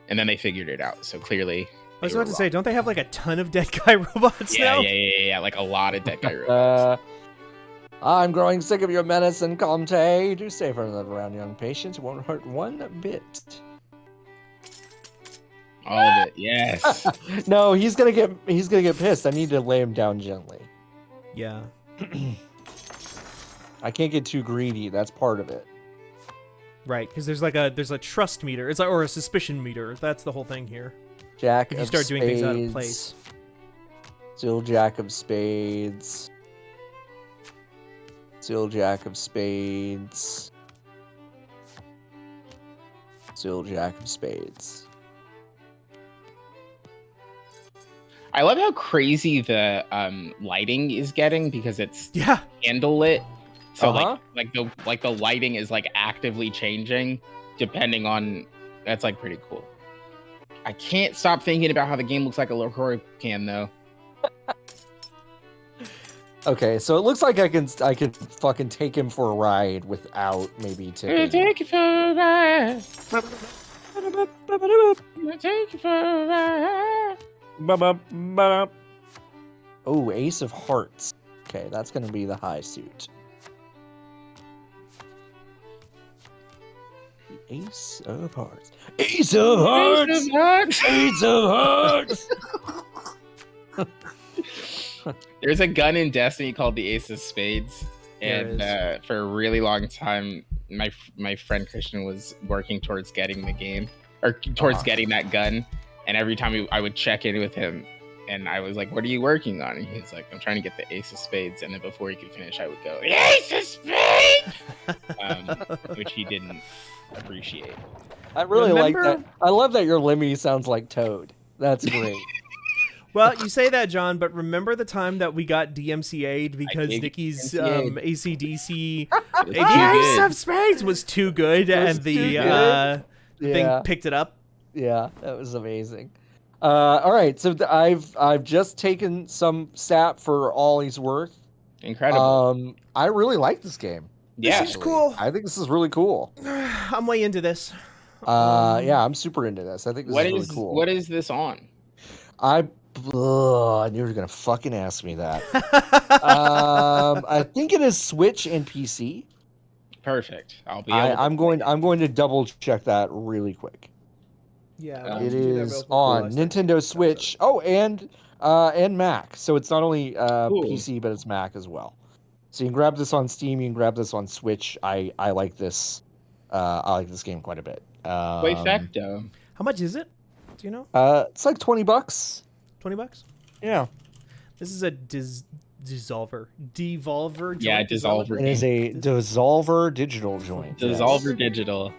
And then they figured it out. So clearly, I was they were about to say, wrong. don't they have like a ton of dead guy robots Yeah, now? yeah, like a lot of dead guy robots. I'm growing sick of your medicine, Comte. Do stay for another round, young patients. It won't hurt one bit. All of it, yes. No, he's gonna get pissed. I need to lay him down gently. Yeah. I can't get too greedy. That's part of it. Right, because there's a trust meter. It's like, or a suspicion meter. That's the whole thing here. Jack If you of start doing things out of spades. place. Still Jack of spades. Still Jack of spades. Still Jack of spades. I love how crazy the lighting is getting because it's Yeah. candlelit. So Uh-huh. like the lighting is like actively changing depending on. That's like pretty cool. I can't stop thinking about how the game looks like a LaCroix can though. Okay, so it looks like I can fucking take him for a ride without maybe tipping. Take you for a ride. Take you for a ride. Oh, Ace of Hearts. Okay, that's gonna be the high suit. Ace of Hearts. Ace of Hearts. Ace of Hearts. There's a gun in Destiny called the Ace of Spades, There and for a really long time, my friend Christian was working towards getting the game or towards getting that gun. And every time I would check in with him, and I was like, "What are you working on?" And he's like, "I'm trying to get the Ace of Spades." And then before he could finish, I would go, "Ace of Spades," which he didn't appreciate. I really like Remember- that. I love that your Lemmy sounds like Toad. That's great. Well, you say that, John, but remember the time that we got DMCA'd because did Nikki's DMCA'd. AC/DC It was The too Ace good. of Spades was too good, It was and the too good. thing Yeah, picked it up. yeah, that was amazing. All right, so I've just taken some sap for all he's worth. Incredible. I really like this game. Yeah. This is cool. I think this is really cool. I'm way into this. Yeah, I'm super into this. I think this What is really is cool. what is this on? I knew you were gonna fucking ask me that. I think it is Switch and PC. Perfect. I'll be. able to I'm going to double check that really quick. Yeah, It is on Nintendo Switch. Oh, and Mac. So it's not only Cool. PC, but it's Mac as well. So you can grab this on Steam. You can grab this on Switch. I like this. I like this game quite a bit. Perfecto. How much is it? Do you know? It's like $20. $20? Yeah, This is a Devolver Yeah, joint? Dissolver. it is a Dissolver digital joint. yes. Dissolver Digital.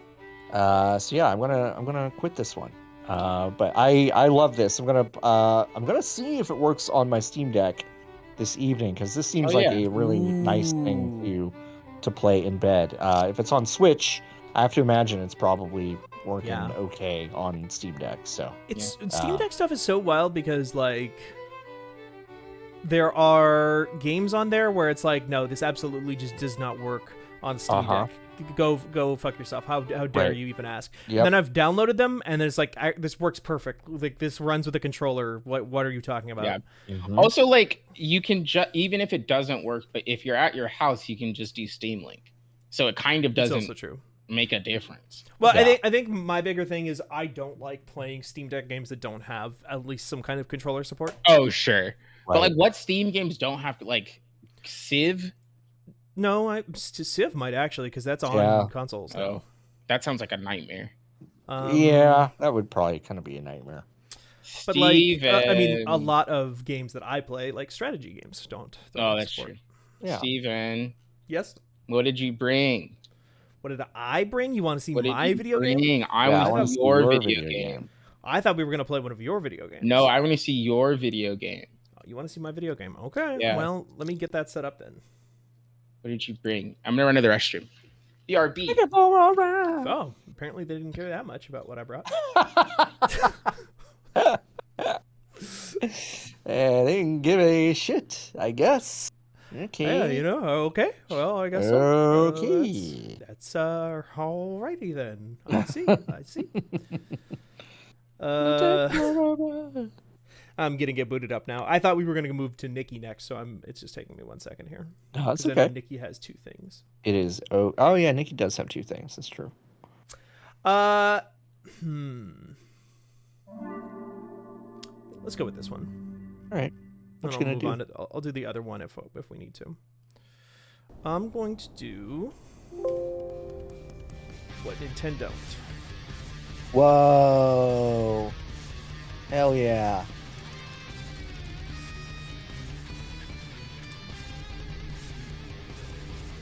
So yeah, I'm gonna quit this one. But I love this. I'm gonna see if it works on my Steam Deck this evening because this seems Oh, like yeah. a really nice thing to play in bed. If it's on Switch, I have to imagine it's probably working Yeah. okay on Steam Deck. So It's Steam Deck stuff is so wild because like there are games on there where it's like, no, this absolutely just does not work on Steam Uh-huh. Deck. Go fuck yourself. How dare Right. you even ask? Yep. And then I've downloaded them, and there's like, this works perfect. Like this runs with a controller. What are you talking about? Yeah. Mhm. Also, like you can even if it doesn't work, but if you're at your house, you can just do Steam Link. So it kind of It's doesn't also true. make a difference. Well, Yeah. I think my bigger thing is I don't like playing Steam Deck games that don't have at least some kind of controller support. Oh, sure. But Right. like, what Steam games don't have to like Civ? No, Civ might actually, because that's on Yeah. consoles. Oh, Now. that sounds like a nightmare. Yeah, that would probably kind of be a nightmare. But like, Steven. I mean, a lot of games that I play, like strategy games, don't Oh, that's support. true. Yeah. Steven, Yes. what did you bring? What did I bring? You want to see What did my you video bring? game? I Yeah, want to see your video game. I thought we were gonna play one of your video games. No, I want to see your video game. Oh, you want to see my video game? Okay. Yeah. Well, let me get that set up then. What did you bring? I'm gonna run to the restroom. BRB. Oh, apparently they didn't care that much about what I brought. They didn't give a shit, I guess. Okay. Yeah, you know. Okay. Well, I guess so. Okay. That's alrighty then. I see. I see. I'm gonna get booted up now. I thought we were gonna move to Nikki next, so it's just taking me 1 second here. No, that's 'Cause I know okay. Nikki has 2 things. It is. Oh, yeah. Nikki does have 2 things. That's true. Let's go with this one. All right. Then What you I'll gonna move do? on to- I'll do the other one if we need to. I'm going to do what Nintendo don't. Whoa. Hell yeah.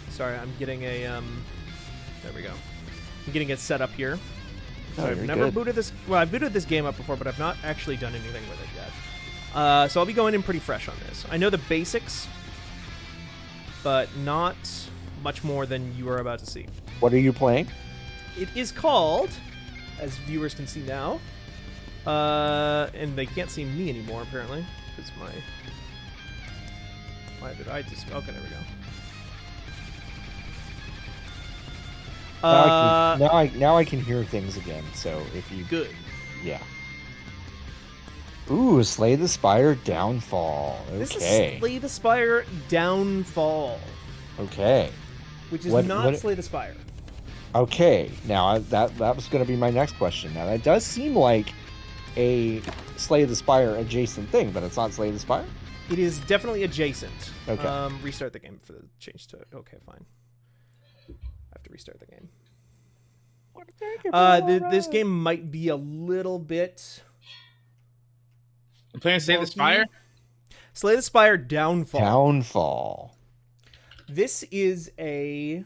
Sorry, I'm getting a There we go. I'm getting it set up here. So Oh, I've you're never good. booted this. Well, I've booted this game up before, but I've not actually done anything with it yet. So I'll be going in pretty fresh on this. I know the basics, but not much more than you are about to see. What are you playing? It is called, as viewers can see now, and they can't see me anymore apparently because why did I just? Okay, there we go. Now I can hear things again. So if you Good. yeah. Ooh, Slay the Spire Downfall. This Okay. is Slay the Spire Downfall, Okay. which is What- not what- Slay the Spire. Okay. Now that was going to be my next question. Now that does seem like a Slay the Spire adjacent thing, but it's not Slay the Spire. It is definitely adjacent. Okay. Restart the game for the change to. Okay, fine. I have to restart the game. This game might be a little bit. I'm playing Save the wonky. Spire. Slay the Spire Downfall. Downfall. This is a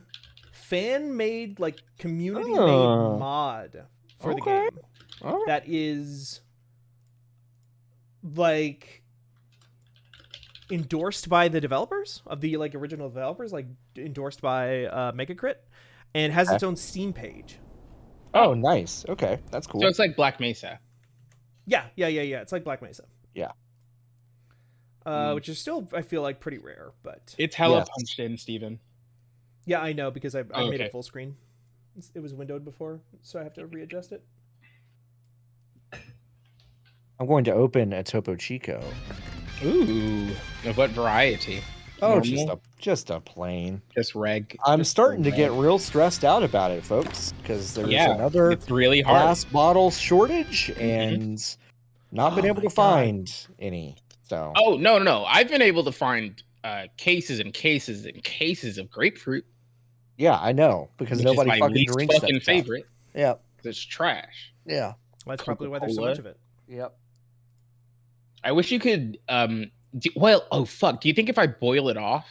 fan-made, like community-made Oh. mod for the Okay. game All right. that is like endorsed by the developers of the like original developers, like endorsed by Megacrit, and has its own Steam page. Oh, nice. Okay, that's cool. So it's like Black Mesa. Yeah. It's like Black Mesa. Yeah. Which is still, I feel like, pretty rare, but It's hella Yes. punched in, Steven. yeah, I know because I Oh, made okay. it full screen. It was windowed before, so I have to readjust it. I'm going to open a Topo Chico. Ooh, of what variety? Oh, Normal? just a plain. Just reg. I'm just starting to reg. get real stressed out about it, folks, because there's Yeah, another It's really hard. glass bottle shortage and not been Oh able my to find any. So Oh no! I've been able to find cases and cases and cases of grapefruit, yeah, I know because which nobody is my fucking least drinks fucking that stuff. favorite. Yep. It's trash. Yeah. Well, that's probably why there's so Coca-Cola. much of it. Yep. I wish you could. Oh fuck! Do you think if I boil it off,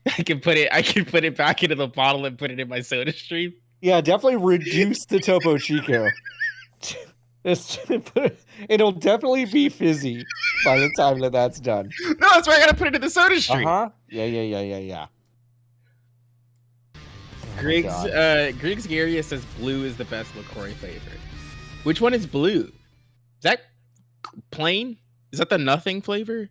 I can put it back into the bottle and put it in my Soda Stream? Yeah, definitely reduce the Topo Chico. It'll definitely be fizzy by the time that's done. No, that's why I gotta put it in the Soda Stream. Yeah. Griggs God. Griggs Garia says blue is the best LaCroix flavor. Which one is blue? Is that plain? Is that the nothing flavor?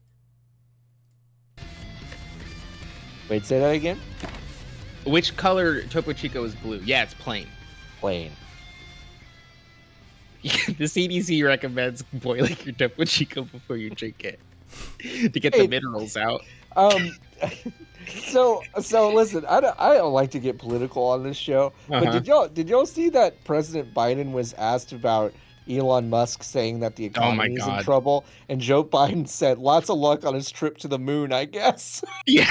Wait, say that again. Which color Topo Chico is blue? Yeah, it's plain. Plain. The CDC recommends boiling your Topo Chico before you drink it to get Hey. the minerals out. So listen, I don't like to get political on this show, but Uh-huh. did y'all see that President Biden was asked about Elon Musk saying that the Oh my economy is in God. trouble, and Joe Biden said, "Lots of luck on his trip to the moon, I guess." Yeah.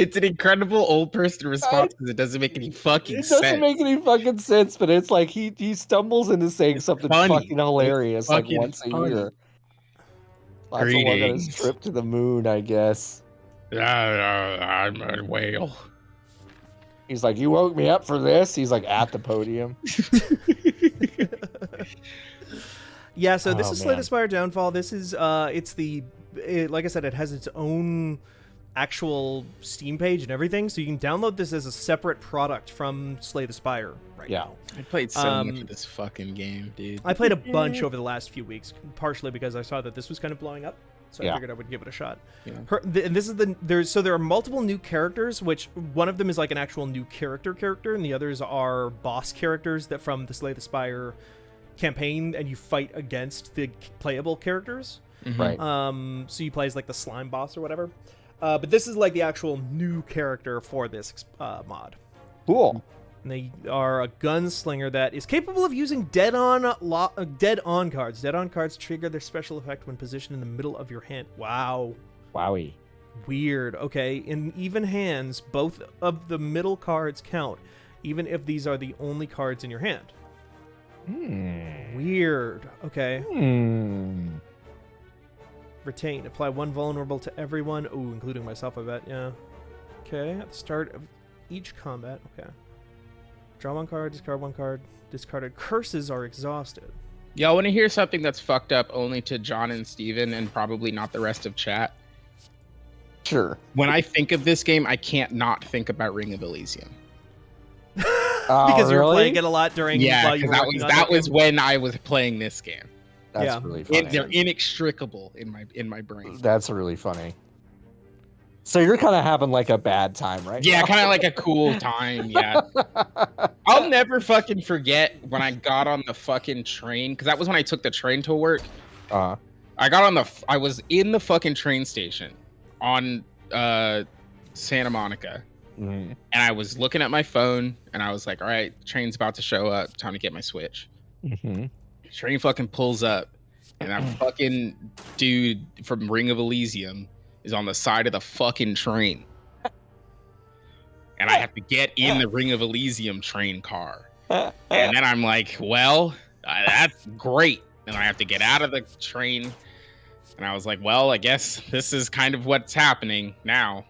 It's an incredible old person response because it doesn't make any fucking It doesn't sense. make any fucking sense, but it's like he stumbles into saying It's something funny. fucking hilarious It's like fucking once a funny. year. Lots of luck on his Greetings. trip to the moon, I guess. I'm a whale. He's like, "You woke me up for this." He's like at the podium. Yeah, so this Oh, is Slay the man. Spire Downfall. This is like I said, it has its own actual Steam page and everything, so you can download this as a separate product from Slay the Spire right Yeah. now. I played so much Um, of this fucking game, dude. I played a bunch over the last few weeks, partially because I saw that this was kind of blowing up, so I Yeah. figured I would give it a shot. Yeah. And this is there are multiple new characters, which one of them is like an actual new character, and the others are boss characters that from the Slay the Spire campaign, and you fight against the playable characters. Mhm. Right. So you play as like the slime boss or whatever. But this is like the actual new character for this mod. Cool. And they are a gunslinger that is capable of using dead-on cards. Dead-on cards trigger their special effect when positioned in the middle of your hand. Wow. Wowie. Weird. Okay. In even hands, both of the middle cards count, even if these are the only cards in your hand. Weird. Okay. Retain. Apply one vulnerable to everyone. Ooh, including myself, I bet. Yeah. Okay. At the start of each combat. Okay. Draw one card, discard one card. Discarded curses are exhausted. Y'all want to hear something that's fucked up only to John and Steven and probably not the rest of chat? Sure. When I think of this game, I can't not think about Ring of Elysium. Because you were really? playing it a lot during Yeah, while you because were working on that game. was when I was playing this game. That's Yeah. really funny. They're inextricable in my brain. That's really funny. So you're kind of having like a bad time, right? Yeah, kind of like a cool time. Yeah, I'll never fucking forget when I got on the fucking train, because that was when I took the train to work. Uh, I was in the fucking train station on Santa Monica, mm, and I was looking at my phone, and I was like, all right, train's about to show up, time to get my Switch. mhm. Train fucking pulls up, and that fucking dude from Ring of Elysium is on the side of the fucking train. And I have to get in the Ring of Elysium train car. And then I'm like, well, that's great. And I have to get out of the train. And I was like, well, I guess this is kind of what's happening now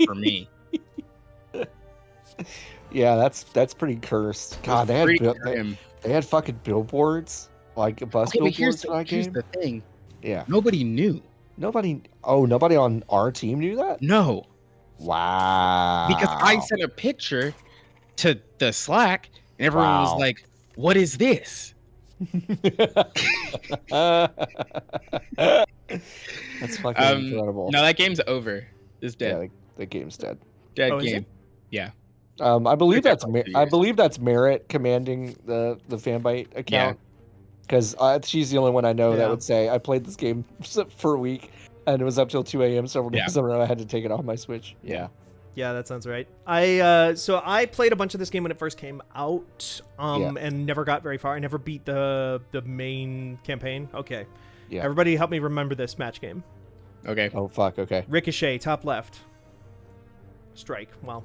for me. Yeah, that's pretty cursed. God, they Pretty had grim. they had fucking billboards, like bus Okay, but billboards for that here's game. the thing. Yeah, Nobody knew. nobody on our team knew that. No. Wow. Because I sent a picture to the Slack, and everyone Wow. was like, what is this? That's fucking incredible. No, that game's over. It's Yeah, dead. the game's dead. Dead Oh, is game. I believe It's that's like 2 I years. believe that's Merritt commanding the Fanbyte account, because she's the only one I know Yeah. that would say I played this game for a week and it was up till 2 a.m. several Yeah. days in a row. I had to take it off my Switch. Yeah. Yeah, that sounds right. I played a bunch of this game when it first came out, Yeah. and never got very far. I never beat the main campaign. Okay. Yeah. Everybody help me remember this match game. Okay. Oh fuck. Okay. Ricochet, top left. Strike. Well,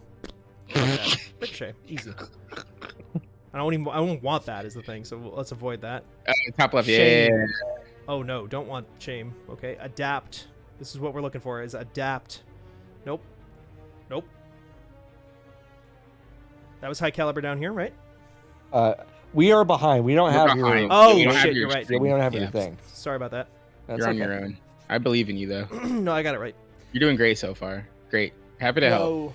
fuck that. Ricochet, easy. I won't want that is the thing, so let's avoid that. Top left. Yeah. Shame. Oh no, don't want shame. Okay, adapt. This is what we're looking for, is adapt. Nope. Nope. That was high caliber down here, right? We are behind. We don't We're have behind. your. Oh, You don't have shit, your you're right. Yeah, we don't have your Yeah. thing. Sorry about that. That's You're on okay. your own. I believe in you, though. No, I got it right. You're doing great so far. Great. Happy to help. No.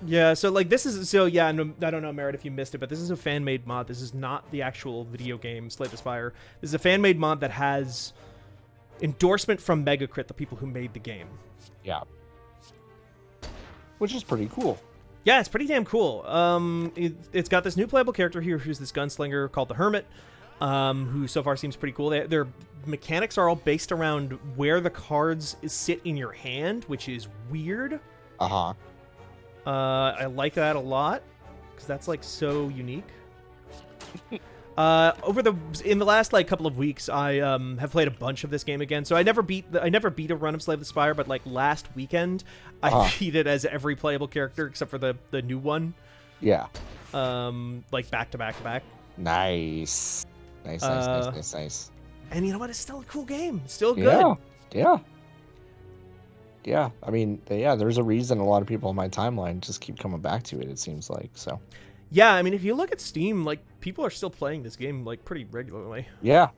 Yeah, so like this is and I don't know, Merritt, if you missed it, but this is a fan-made mod. This is not the actual video game Slay the Spire. This is a fan-made mod that has endorsement from Megacrit, the people who made the game. Yeah. Which is pretty cool. Yeah, it's pretty damn cool. It's got this new playable character here who's this gunslinger called the Hermit, who so far seems pretty cool. Their mechanics are all based around where the cards sit in your hand, which is weird. Uh-huh. I like that a lot because that's like so unique. In the last like couple of weeks, I have played a bunch of this game again. So I never beat a run of Slay the Spire, but like last weekend, I beat it as every playable character except for the new one. Yeah. Like back to back to back. Nice. Nice. And you know what? It's still a cool game. It's still good. Yeah. I mean, there's a reason a lot of people on my timeline just keep coming back to it, it seems like. So. Yeah, I mean, if you look at Steam, like people are still playing this game like pretty regularly. Yeah.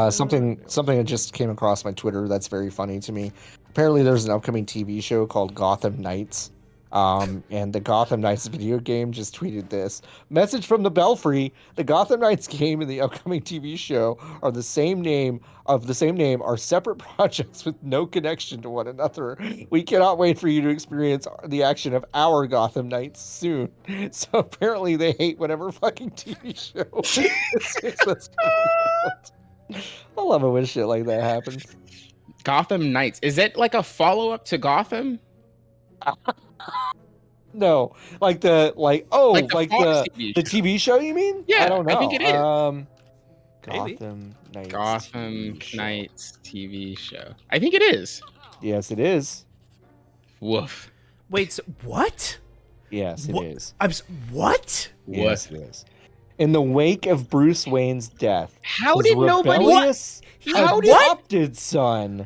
Something that just came across my Twitter that's very funny to me. Apparently, there's an upcoming TV show called Gotham Knights. And the Gotham Knights video game just tweeted this message from the Belfry: the Gotham Knights game and the upcoming TV show are the same name, are separate projects with no connection to one another. We cannot wait for you to experience the action of our Gotham Knights soon. So apparently they hate whatever fucking TV show that's coming out. I love it when shit like that happens. Gotham Knights. Is it like a follow-up to Gotham? No, like the TV show, you mean? Yeah, I don't know. I think it is. Gotham Knights. Gotham Knights TV show. I think it is. Yes, it is. Woof. Wait, so what? Yes, it is. What? Yes, it is. In the wake of Bruce Wayne's death, How his did nobody? rebellious How did- adopted son.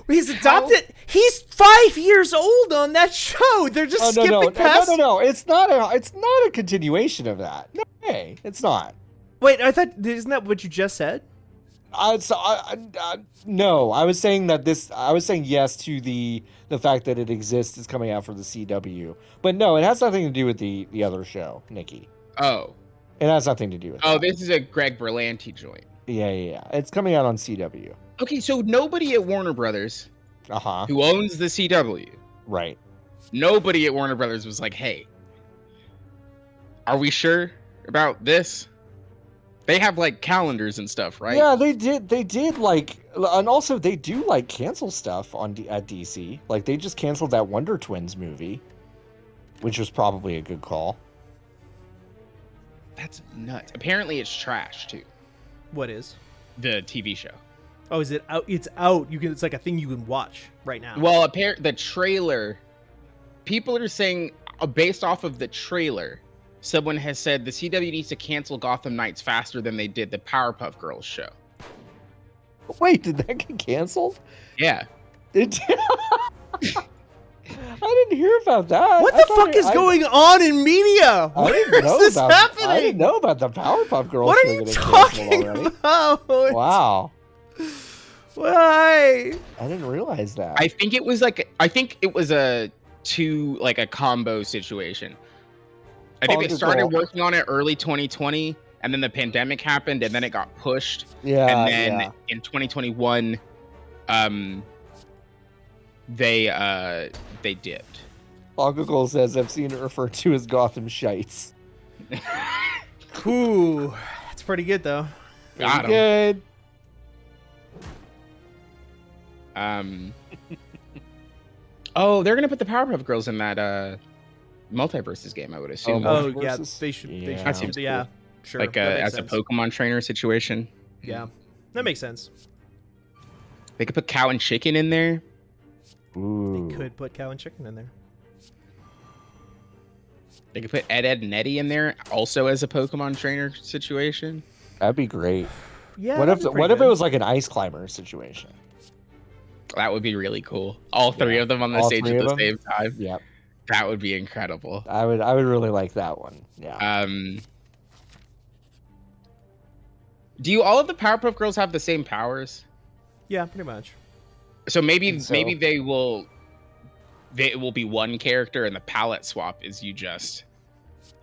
He's adopted. He's 5 years old on that show. They're just skipping past. No. It's not a continuation of that. No way. It's not. Wait, I thought isn't that what you just said? No, I was saying that I was saying yes to the fact that it exists. It's coming out for the CW, but no, it has nothing to do with the other show, Nikki. Oh. It has nothing to do with. Oh, that. this is a Greg Berlanti joint. Yeah. It's coming out on CW. Okay, so nobody at Warner Brothers, who owns the CW, Right. nobody at Warner Brothers was like, "Hey, are we sure about this?" They have like calendars and stuff, right? Yeah, they did like, and also they do like cancel stuff at DC. Like they just canceled that Wonder Twins movie, which was probably a good call. That's nuts. Apparently, it's trash too. What is? The TV show. Oh, is it out? It's out. It's like a thing you can watch right now. Well, the trailer. People are saying, based off of the trailer, someone has said the CW needs to cancel Gotham Knights faster than they did the Powerpuff Girls show. Wait, did that get canceled? Yeah. It did. I didn't hear about that. What the fuck is going on in media? I Where didn't know is this about, happening? I didn't know about the Powerpuff Girls. What are show you getting talking canceled already. about? Wow, Why? I didn't realize that. I think it was a combo situation. I think they started working on it early 2020, and then the pandemic happened, and then it got pushed. Yeah, and then in 2021, they dipped. Google says I've seen it referred to as Gotham Shites. Ooh, that's pretty good though. Got 'em. Good. Oh, they're gonna put the Powerpuff Girls in that Multiverses game, I would assume. Oh yeah, Versus- they should. Yeah. They That should. seems Yeah, cool. sure. Like that makes as sense. a Pokemon trainer situation. Yeah, that makes sense. They could put Cow and Chicken in there. Ooh. They could put Cow and Chicken in there. They could put Ed, and Eddie in there, also as a Pokemon trainer situation. That'd be great. Yeah. What that'd if be it pretty good. was like an ice climber situation? That would be really cool. All three of them on the All stage three at of the them? same time. Yep. That would be incredible. I would really like that one. Yeah. Do all of the Powerpuff Girls have the same powers? Yeah, pretty much. So maybe So- maybe they will it will be one character, and the palette swap is you just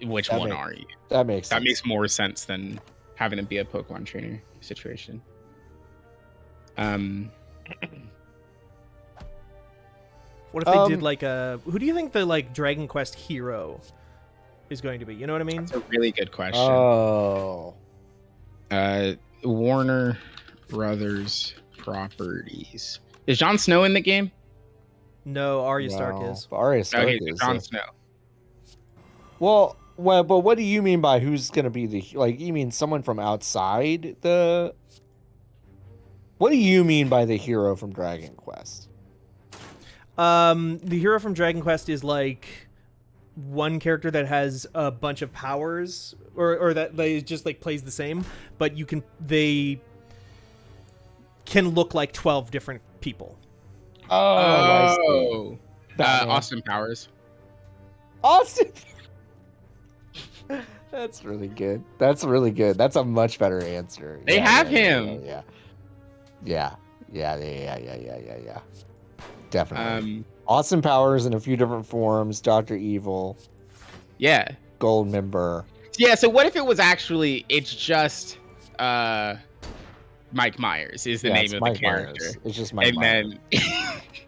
which That one makes- are you? That makes That sense. makes more sense than having to be a Pokemon trainer situation. What if they did like a? Who do you think the like Dragon Quest hero is going to be? You know what I mean? That's a really good question. Oh. Warner Brothers properties. Is Jon Snow in the game? No, Arya Stark No, is. but Arya Stark Okay, is. Jon Snow. Well, but what do you mean by who's going to be the like? You mean someone from outside the? What do you mean by the hero from Dragon Quest? The hero from Dragon Quest is like one character that has a bunch of powers, or that they just like plays the same, but they can look like 12 different people. I see. Oh, Batman. Austin Powers. Austin. That's really good. That's really good. That's a much better answer. They have him. Yeah. Definitely. Um, Austin Powers in a few different forms. Dr. Evil, yeah. Gold Member. Yeah, so what if it was actually it's just Mike Myers is the Yeah, name it's of Mike the character. Myers. It's just Mike And Myers. then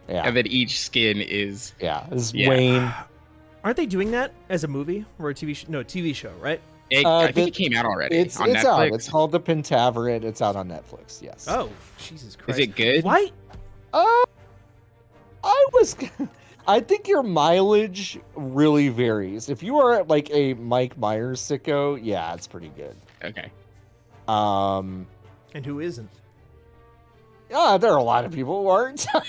Yeah. and then each skin is Yeah. This is Yeah. Wayne. Aren't they doing that as a movie or a TV show? No, TV show, right? I think it came out already It's on Netflix. out. It's called The Pentaveret. It's out on Netflix. Yes. Oh, Jesus Christ! Is it good? Why? I think your mileage really varies. If you are like a Mike Myers sicko, yeah, it's pretty good. Okay. Um, And who isn't? yeah, there are a lot of people who aren't. I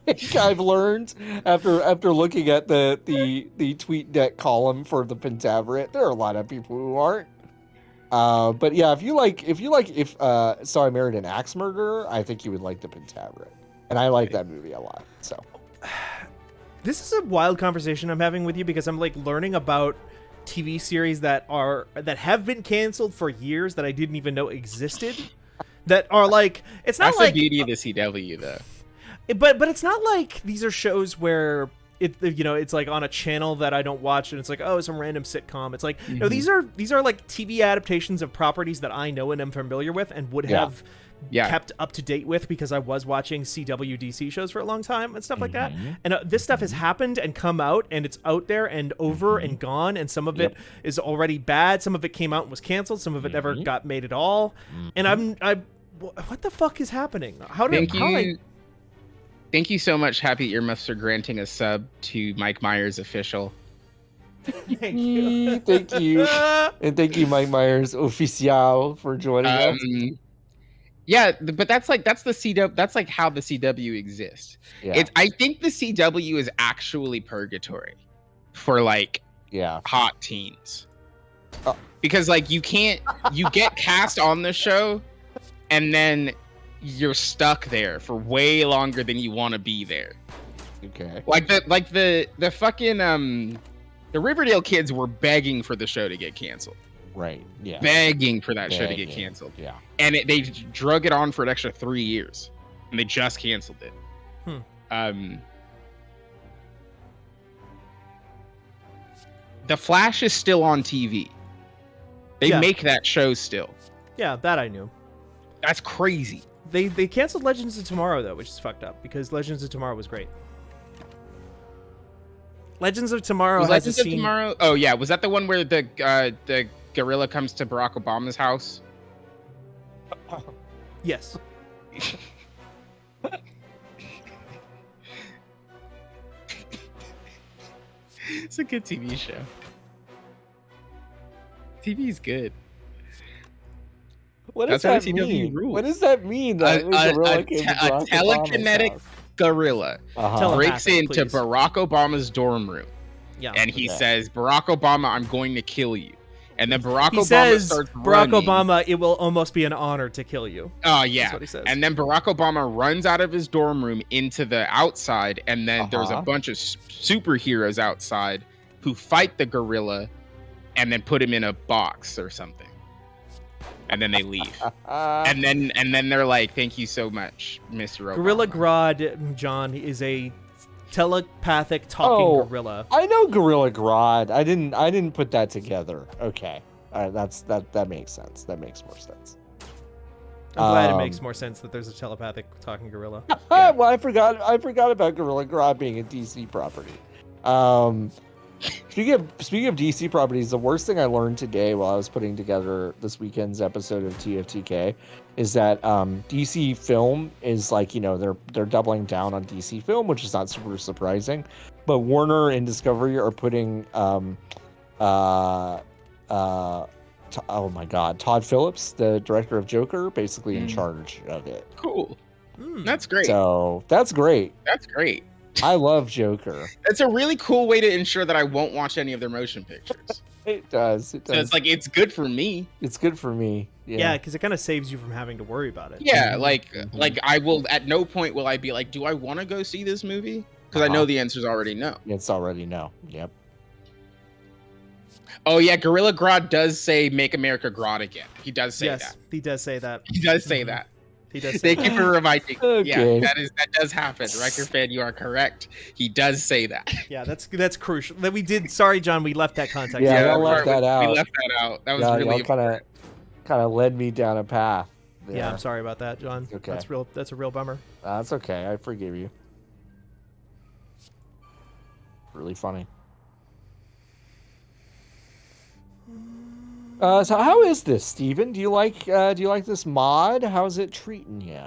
think I've learned after looking at the TweetDeck column for the Pentaveret, there are a lot of people who aren't. But yeah, if So I Married an Axe Murderer, I think you would like the Pentaveret, and I like that movie a lot. So. This is a wild conversation I'm having with you because I'm like learning about TV series that have been canceled for years that I didn't even know existed. That are like, it's not That's like the beauty of the CW though. but it's not like these are shows where it's like on a channel that I don't watch and it's like, oh, some random sitcom. It's like, no, these are like TV adaptations of properties that I know and am familiar with and would have kept up to date with because I was watching CW/DC shows for a long time and stuff like that. And this stuff has happened and come out and it's out there and over and gone. And some of it is already bad. Some of it came out and was canceled. Some of it never got made at all. And what the fuck is happening? Thank you so much, Happy Earmuffs, for granting a sub to Mike Myers official. Thank you. Thank you. And thank you, Mike Myers Oficial, for joining us. Yeah, but that's the CW. That's like how the CW exists. Yeah. I think the CW is actually purgatory for like hot teens. Because like you get cast on the show and then you're stuck there for way longer than you want to be there. Okay. Like the fucking the Riverdale kids were begging for the show to get canceled. Right. Yeah. Begging for that show to get canceled. Yeah. And they drug it on for an extra 3 years, and they just canceled it. The Flash is still on TV. They make that show still. Yeah, that I knew. That's crazy. They canceled Legends of Tomorrow though, which is fucked up because Legends of Tomorrow was great. Legends of Tomorrow has Legends a of scene... Tomorrow. Oh yeah, was that the one where the gorilla comes to Barack Obama's house? Yes. It's a good TV show. TV's good. What does That's that how the CW mean? rules. What does that mean? A Gorilla came to Barack Obama's telekinetic house? gorilla Uh-huh. breaks Telepathic, into please. Barack Obama's dorm room, Yeah. and he Okay. says, "Barack Obama, I'm going to kill you." And then Barack He Obama says, starts Barack running. Obama, it will almost be an honor to kill you. Oh yeah. That's what he says. And then Barack Obama runs out of his dorm room into the outside, and then there's a Uh-huh. bunch of superheroes outside who fight the gorilla, and then put him in a box or something. And then they leave. and then they're like, "Thank you so much, Mr. Obama." Gorilla Grodd, John, is a telepathic talking Oh. gorilla. I know Gorilla Grodd. I didn't put that together. Okay. That makes sense. That makes more sense. I'm glad it Um, makes more sense that there's a telepathic talking gorilla. Well, I forgot about Gorilla Grodd being a DC property. Speaking of DC properties, the worst thing I learned today while I was putting together this weekend's episode of TFTK is that DC Film is like, you know, they're doubling down on DC Film, which is not super surprising. But Warner and Discovery are putting oh my God, Todd Phillips, the director of Joker, basically in charge of it. Cool. Hmm. That's great. So that's great. That's great. I love Joker. That's a really cool way to ensure that I won't watch any of their motion pictures. It does. So it's like, it's good for me. It's good for me. Yeah, because it kind of saves you from having to worry about it. Yeah, Mhm. like I will, at no point will I be like, do I want to go see this movie? Because I know the answer is already no. It's already no. Yep. Oh yeah, Gorilla Grodd does say "Make America Grodd Again." He does say yes, that. he does say that. He does say Mhm. that. He does say Thank you that. for reminding. Okay. Yeah, that does happen. Riker fan, you are correct. He does say that. Yeah, that's crucial. That we did. Sorry, John, we left that context. Yeah, y'all part left that out. We left that out. That was Yeah, really y'all kind of led me down a path. Yeah, there. I'm sorry about that, John. Okay. That's a real bummer. That's okay. I forgive you. Really funny. So how is this, Steven? Do you like this mod? How's it treating you?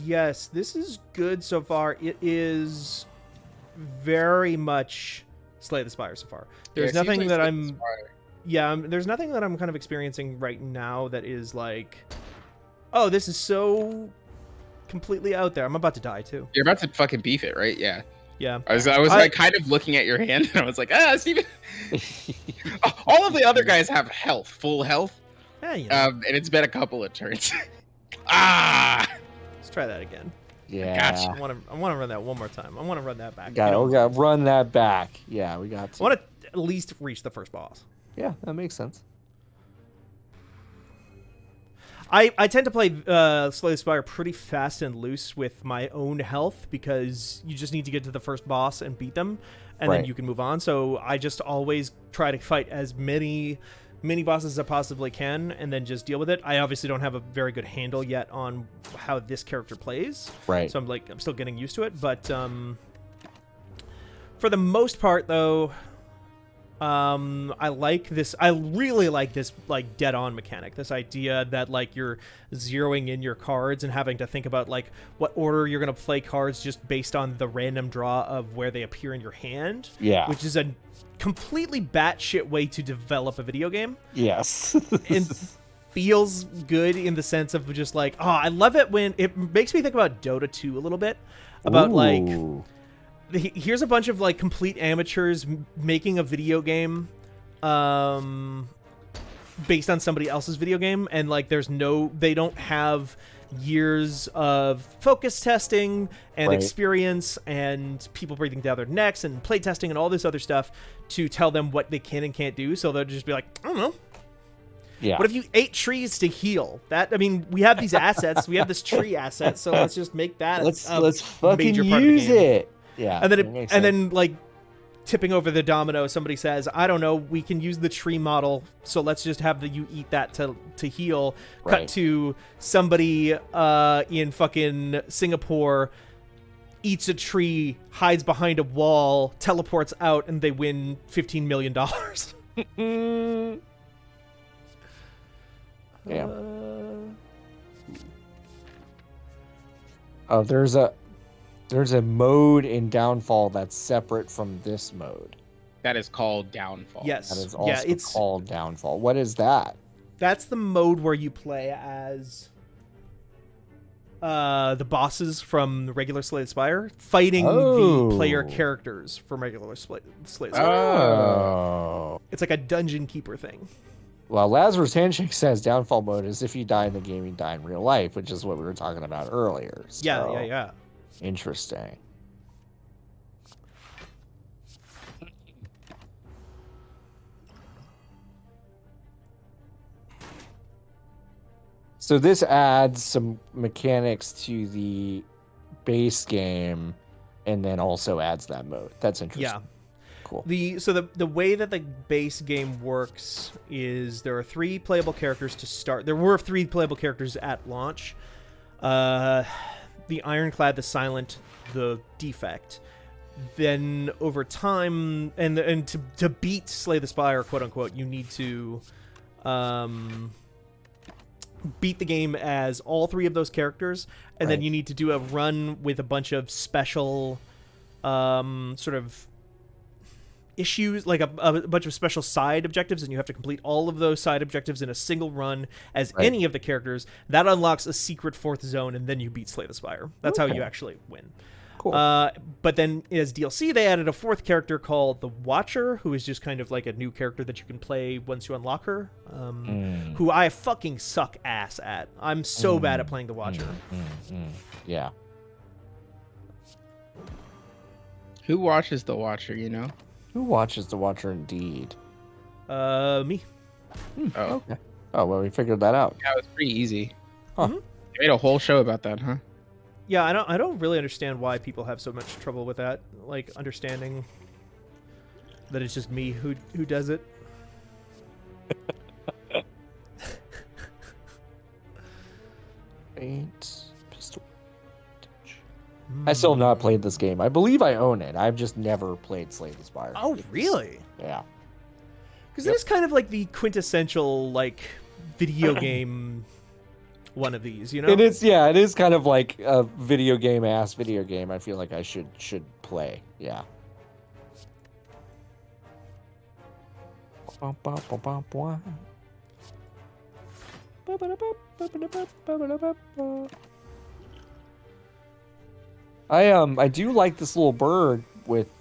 Yes, this is good so far. It is very much Slay the Spire so far. There's Yeah, it seems nothing like that Slay the I'm Spire. yeah, there's nothing that I'm kind of experiencing right now that is like, oh, this is so completely out there. I'm about to die too. You're about to fucking beef it, right? Yeah. Yeah. I was like kind of looking at your hand, and I was like, Steven. All of the other guys have health, full health, Yeah, you know. and it's been a couple of turns. Let's Let's try that again. Yeah. Gotcha. I want to run that one more time. I want to run that back. Got You know, we got to run that back. Yeah, we got I to. want to at least reach the first boss. Yeah, that makes sense. I tend to play Slay the Spire pretty fast and loose with my own health because you just need to get to the first boss and beat them, and then Right. you can move on. So I just always try to fight as many mini bosses as I possibly can, and then just deal with it. I obviously don't have a very good handle yet on how this character plays, Right. so I'm still getting used to it. But for the most part, though, I like this. I really like this like dead-on mechanic. This idea that like you're zeroing in your cards and having to think about like what order you're gonna play cards just based on the random draw of where they appear in your hand. Yeah. Which is a completely batshit way to develop a video game. Yes. And feels good in the sense of just like, oh, I love it when it makes me think about Dota 2 a little bit. About like Ooh. here's a bunch of like complete amateurs making a video game based on somebody else's video game, and like they don't have years of focus testing and Right. experience and people breathing down their necks and play testing and all this other stuff to tell them what they can and can't do. So they'll just be like, I don't know, Yeah. what if you ate trees to heal? That, I mean, we have these assets. We have this tree asset, so let's just make that let's a fucking major part of the use game. it. Yeah. And then that makes and sense. then like tipping over the domino, somebody says, I don't know, we can use the tree model, so let's just have you eat that to heal. Right. Cut to somebody in fucking Singapore eats a tree, hides behind a wall, teleports out, and they win $15 million. Mm. Yeah. Oh, there's a mode in Downfall that's separate from this mode. That is called Downfall. Yes. That is also Yeah, it's called Downfall. What is that? that's the mode where you play as the bosses from the regular Slay the Spire fighting Oh. the player characters from regular Slay the Spire. Oh. It's like a dungeon keeper thing. Well, Lazarus Handshake says Downfall mode is if you die in the game, you die in real life, which is what we were talking about earlier. Yeah, So, yeah. Interesting. So this adds some mechanics to the base game and then also adds that mode. That's interesting. Yeah. Cool. The way that the base game works is there are 3 playable characters to start. There were 3 playable characters at launch. The Ironclad, the Silent, the Defect. Then over time, and to beat Slay the Spire, quote unquote, you need to beat the game as all 3 of those characters, and then you need to do a run with a bunch of special sort of issues, like a bunch of special side objectives, and you have to complete all of those side objectives in a single run as any of the characters. That unlocks a secret 4th zone, and then you beat Slay the Spire. That's how you actually win. Cool. But then as DLC, they added a 4th character called the Watcher, who is just kind of like a new character that you can play once you unlock her, who I fucking suck ass at. I'm so bad at playing the Watcher. Yeah. Who watches the Watcher, you know? Who watches the Watcher indeed? Me. Oh. Okay. Oh, well, we figured that out. Yeah, it was pretty easy. Huh. They made a whole show about that, huh? Yeah, I don't really understand why people have so much trouble with that. Like, understanding that it's just me who does it. Pistol. I still have not played this game. I believe I own it. I've just never played Slay the Spire. Oh, really? Yeah. Because it is kind of like the quintessential, like, video game one of these, you know? It is kind of like a video game I feel like I should play. Yeah. I do like this little bird with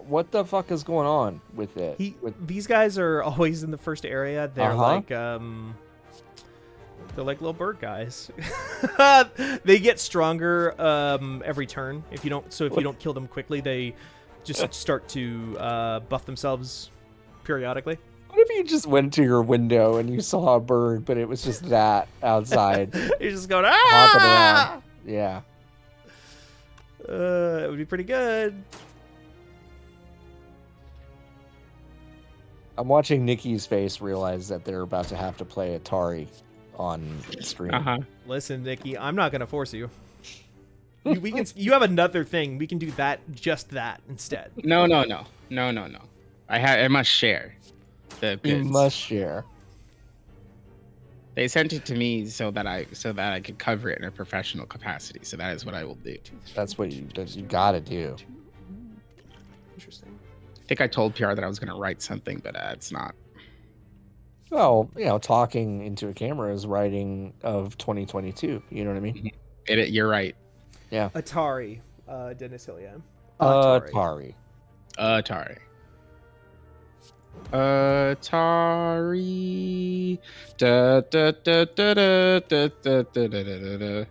what the fuck is going on with it? These guys are always in the first area. They're like they're like little bird guys. They get stronger every turn. If you don't kill them quickly, they just start to buff themselves periodically. What if you just went to your window and you saw a bird, but it was just that outside? You're just going walking around. Yeah. It would be pretty good. I'm watching Nikki's face realize that they're about to have to play Atari on stream. Listen, Nikki, I'm not gonna force you. You have another thing. We can do just that instead. No. I must share the goods. You must share. They sent it to me so that I could cover it in a professional capacity. So that is what I will do. That's what you gotta do. Interesting. I think I told PR that I was going to write something, but it's not. Well, talking into a camera is writing of 2022. You know what I mean? You're right. Yeah. Atari, Dennis Hilliam. Atari. Atari. Da da da da da da da da da da.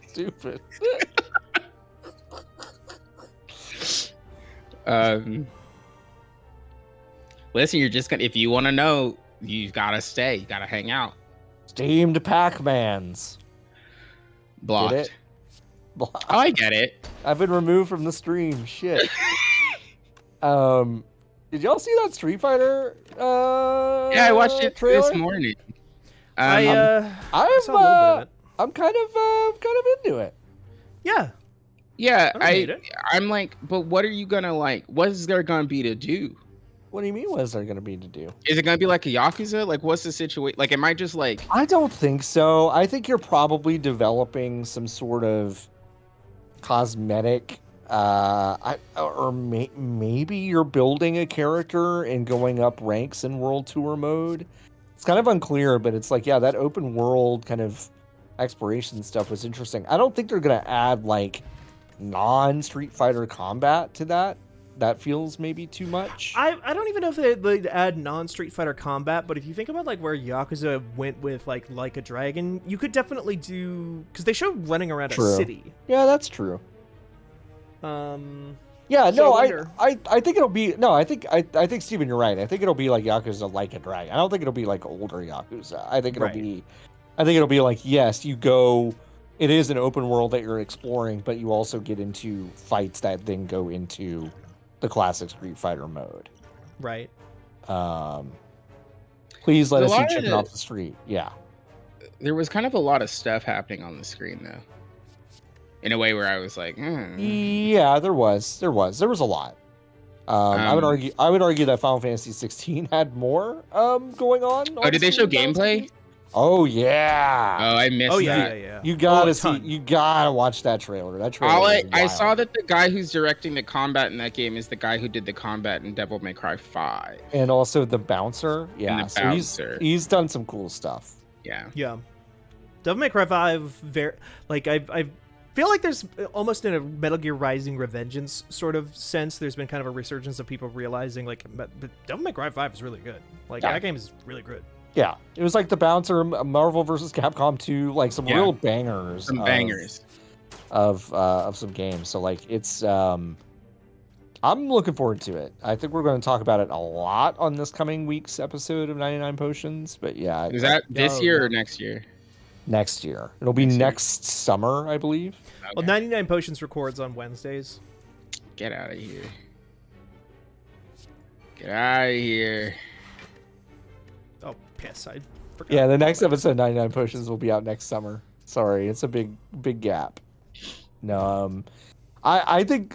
Stupid. Listen, you're just gonna. If you want to know, you gotta stay. You gotta hang out. Steamed Pac-Mans. Blocked. Get it? Blocked. Oh, I get it. I've been removed from the stream. Shit. Did y'all see that Street Fighter? Yeah, I watched it trailer? this morning. I saw a little bit of it. I'm kind of into it. Yeah. Yeah, I don't hate it. I'm like, but what are you gonna like? What is there gonna be to do? What do you mean? What is there gonna be to do? Is it gonna be like a Yakuza? Like, what's the situation? Like, am I just like? I don't think so. I think you're probably developing some sort of cosmetic, maybe you're building a character and going up ranks in World Tour mode. It's kind of unclear, but it's like, yeah, that open world kind of exploration stuff was interesting. I don't think they're gonna add like non-Street Fighter combat to that. That feels maybe too much. I don't even know if they'd add non-Street Fighter combat, but if you think about like where Yakuza went with like a Dragon, you could definitely do, because they show running around a city. Yeah, that's true. Yeah, no, I think it'll be I think Steven, you're right. I think it'll be like Yakuza Like a Dragon. I don't think it'll be like older Yakuza. I think it'll be like, yes, you go it is an open world that you're exploring, but you also get into fights that then go into the classic Street Fighter mode. Right. Please let There's us a see lot chicken of- off the street. Yeah. There was kind of a lot of stuff happening on the screen though. In a way where I was like, Yeah, there was a lot. I would argue that Final Fantasy 16 had more going on. Oh, did they show screen than gameplay? 16. Oh yeah. Oh, I missed Oh yeah, that. yeah. You gotta a see. ton. You gotta watch that trailer. That trailer. was I wild. saw that the guy who's directing the combat in that game is the guy who did the combat in Devil May Cry 5. And also the bouncer. Yeah. the So bouncer. he's done some cool stuff. Yeah. Yeah. Devil May Cry 5, I feel like there's almost in a Metal Gear Rising Revengeance sort of sense. There's been kind of a resurgence of people realizing, like, Devil May Cry 5 is really good. Like, Yeah. that game is really good. Yeah. It was like the bouncer, Marvel vs. Capcom 2, like some Yeah. real bangers. Some bangers. of some games. So like it's I'm looking forward to it. I think we're going to talk about it a lot on this coming week's episode of 99 Potions. But yeah, Is that this No, year no. or next year? next year? It'll be Next year. next summer, I believe. Okay. Well, 99 Potions records on Wednesdays. Get out of here. Get out of here. Oh, piss. I forgot. Yeah, the next episode of 99 Potions will be out next summer. Sorry, it's a big gap. No, I think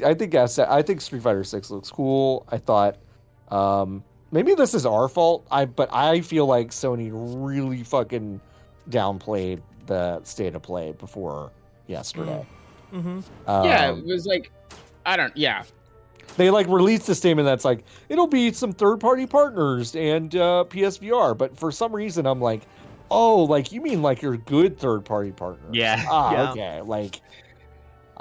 Street Fighter 6 looks cool. I thought maybe this is our fault. But I feel like Sony really fucking downplayed the state of play before yesterday. Mm-hmm. Yeah, it was like, yeah. They like released a statement that's like it'll be some third-party partners and PSVR, but for some reason I'm like, oh, like you mean like your good third-party partners? Yeah. Yeah. Okay. Like,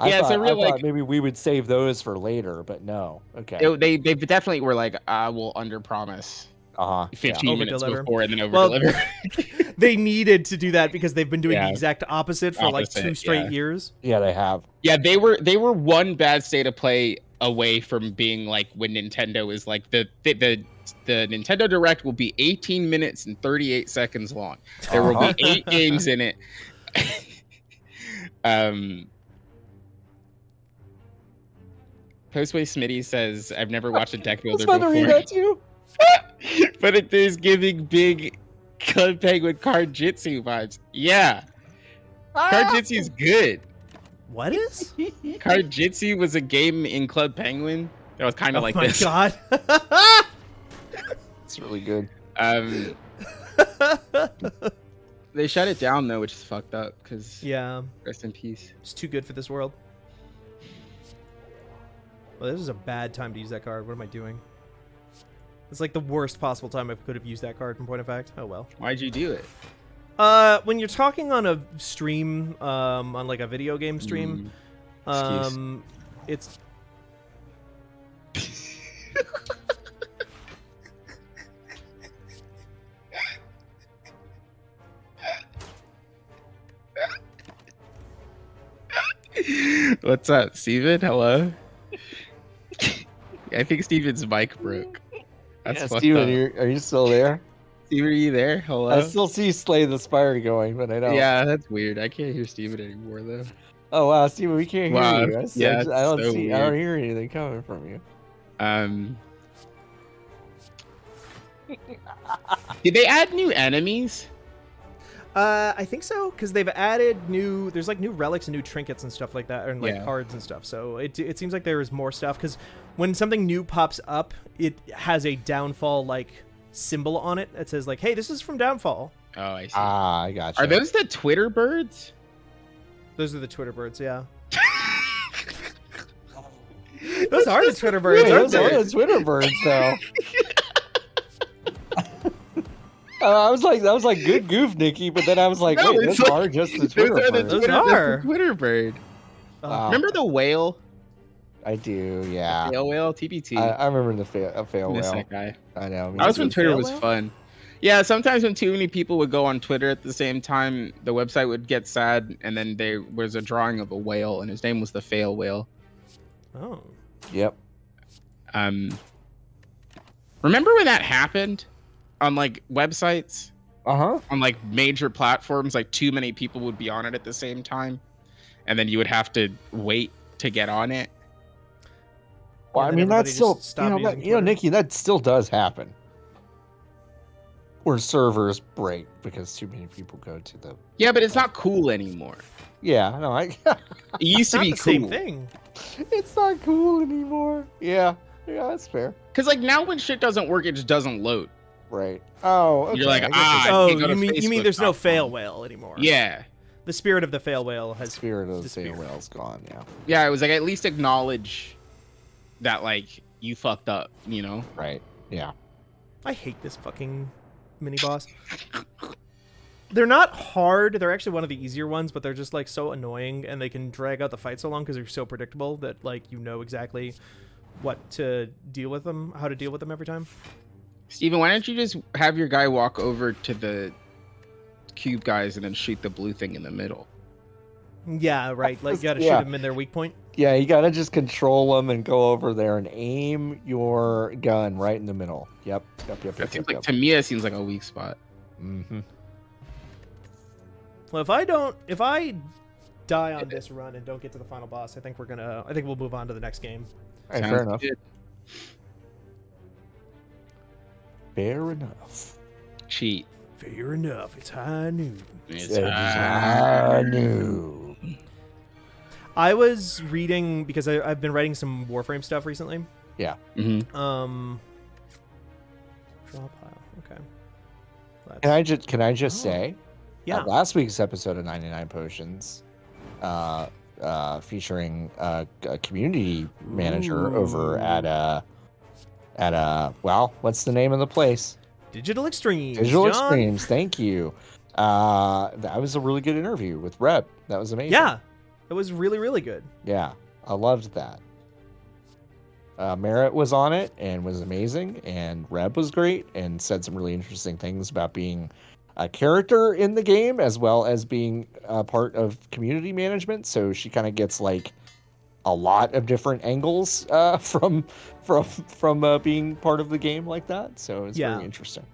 Yeah, it's a real, I thought like- maybe we would save those for later, but no. Okay. They definitely were like, we'll under promise Uh-huh. 15 minutes Over-deliver. before and then over Well, deliver. They needed to do that because they've been doing Yeah. the exact opposite for like Opposite, 2 straight yeah. years. Yeah, they have. Yeah, they were one bad state of play away from being like when Nintendo is like the Nintendo Direct will be 18 minutes and 38 seconds long. There will Uh-huh. be 8 games in it. Postway Smitty says, "I've never watched a deck I was builder about to read before, that too. but it is giving big Club Penguin card jitsu vibes." Yeah, card jitsu is good. What is? Card Jitsu was a game in Club Penguin that was kind of like oh my this. god. It's really good. They shut it down though, which is fucked up. Cause Yeah, rest in peace. it's too good for this world. Well, this is a bad time to use that card. What am I doing? It's like the worst possible time I could have used that card, in point of fact. Oh well. Why'd you do it? When you're talking on a stream, on like a video game stream, Excuse. it's What's up, Steven? Hello. I think Steven's mic broke. That's Yeah, fucked Steven, up. are you still there? Steven, are you there? Hello. I still see Slay the Spire going, but I don't. Yeah, that's weird. I can't hear Steven anymore though. Oh wow, Steven, we can't hear Wow, you. yeah, I it's don't so see. I don't weird. hear anything coming from you. Did they add new enemies? I think so, because they've added there's like new relics and new trinkets and stuff like that, and like Yeah. cards and stuff. So it seems like there is more stuff, because when something new pops up, it has a downfall like symbol on it that says like, hey, this is from Downfall. Oh, I see. Ah, I got you. Are those the Twitter birds? Those are the Twitter birds, yeah. Those are the Twitter birds, Yeah, aren't those are they? the Twitter birds, though. I was like, that was like good goof, Nikki, but then I was like, No, wait, it's those like- are just the Those Twitter are the birds. Those Twitter, that's are. the Twitter bird. Wow. Remember the whale? I do, yeah. Fail whale? TBT. I remember the fail Miss whale. that guy. I know. me That was too. when Twitter fail was whale? fun. Yeah, sometimes when too many people would go on Twitter at the same time, the website would get sad, and then there was a drawing of a whale, and his name was the fail whale. Oh. Yep. Remember when that happened on like websites, Uh huh. on like major platforms? Like too many people would be on it at the same time. and then you would have to wait to get on it. Well, And I then mean, that's everybody still, just stopped using you know, Twitter. Nikki, that still does happen. Where servers break because too many people go to the. Yeah, but it's not cool anymore. Yeah, no, It used to Not be the cool. same thing. it's not cool anymore. Yeah, that's fair. Because like now when shit doesn't work, it just doesn't load. Right. Oh, okay. You're like, I guess ah, it's I Oh, can't go to you mean there's no Facebook.com. fail whale anymore? Yeah. The spirit of the fail whale the has spirit of the disappeared. sail whale's gone. Yeah. Yeah, it was like at least acknowledge that like you fucked up, you know? Right. Yeah. I hate this fucking mini boss. They're not hard. They're actually one of the easier ones, but they're just like so annoying, and they can drag out the fight so long because they're so predictable that like you know exactly what to deal with them, how to deal with them every time. Steven, why don't you just have your guy walk over to the cube guys and then shoot the blue thing in the middle? Yeah, right. Like you gotta Yeah. shoot them in their weak point. Yeah, you gotta just control them and go over there and aim your gun right in the middle. Yep. That seems like, to me, it seems like a weak spot. Mm-hmm. Well, if I die on this run and don't get to the final boss, I think we'll move on to the next game. Hey, Sounds fair enough. good. Fair enough. Cheat. Fair enough. It's high noon. It's I knew. I was reading because I've been writing some Warframe stuff recently. Mhm. Draw pile. Okay. Can I just Oh. say? Yeah. Last week's episode of 99 Potions, featuring a community manager over at well, what's the name of the place? Digital Extremes. Digital John. Extremes. Thank you. That was a really good interview with Reb. That was amazing. Yeah. It was really, really good. Yeah, I loved that. Merritt was on it and was amazing, and Reb was great and said some really interesting things about being a character in the game as well as being a part of community management. So she kind of gets like a lot of different angles from being part of the game like that. So it's Yeah. very interesting.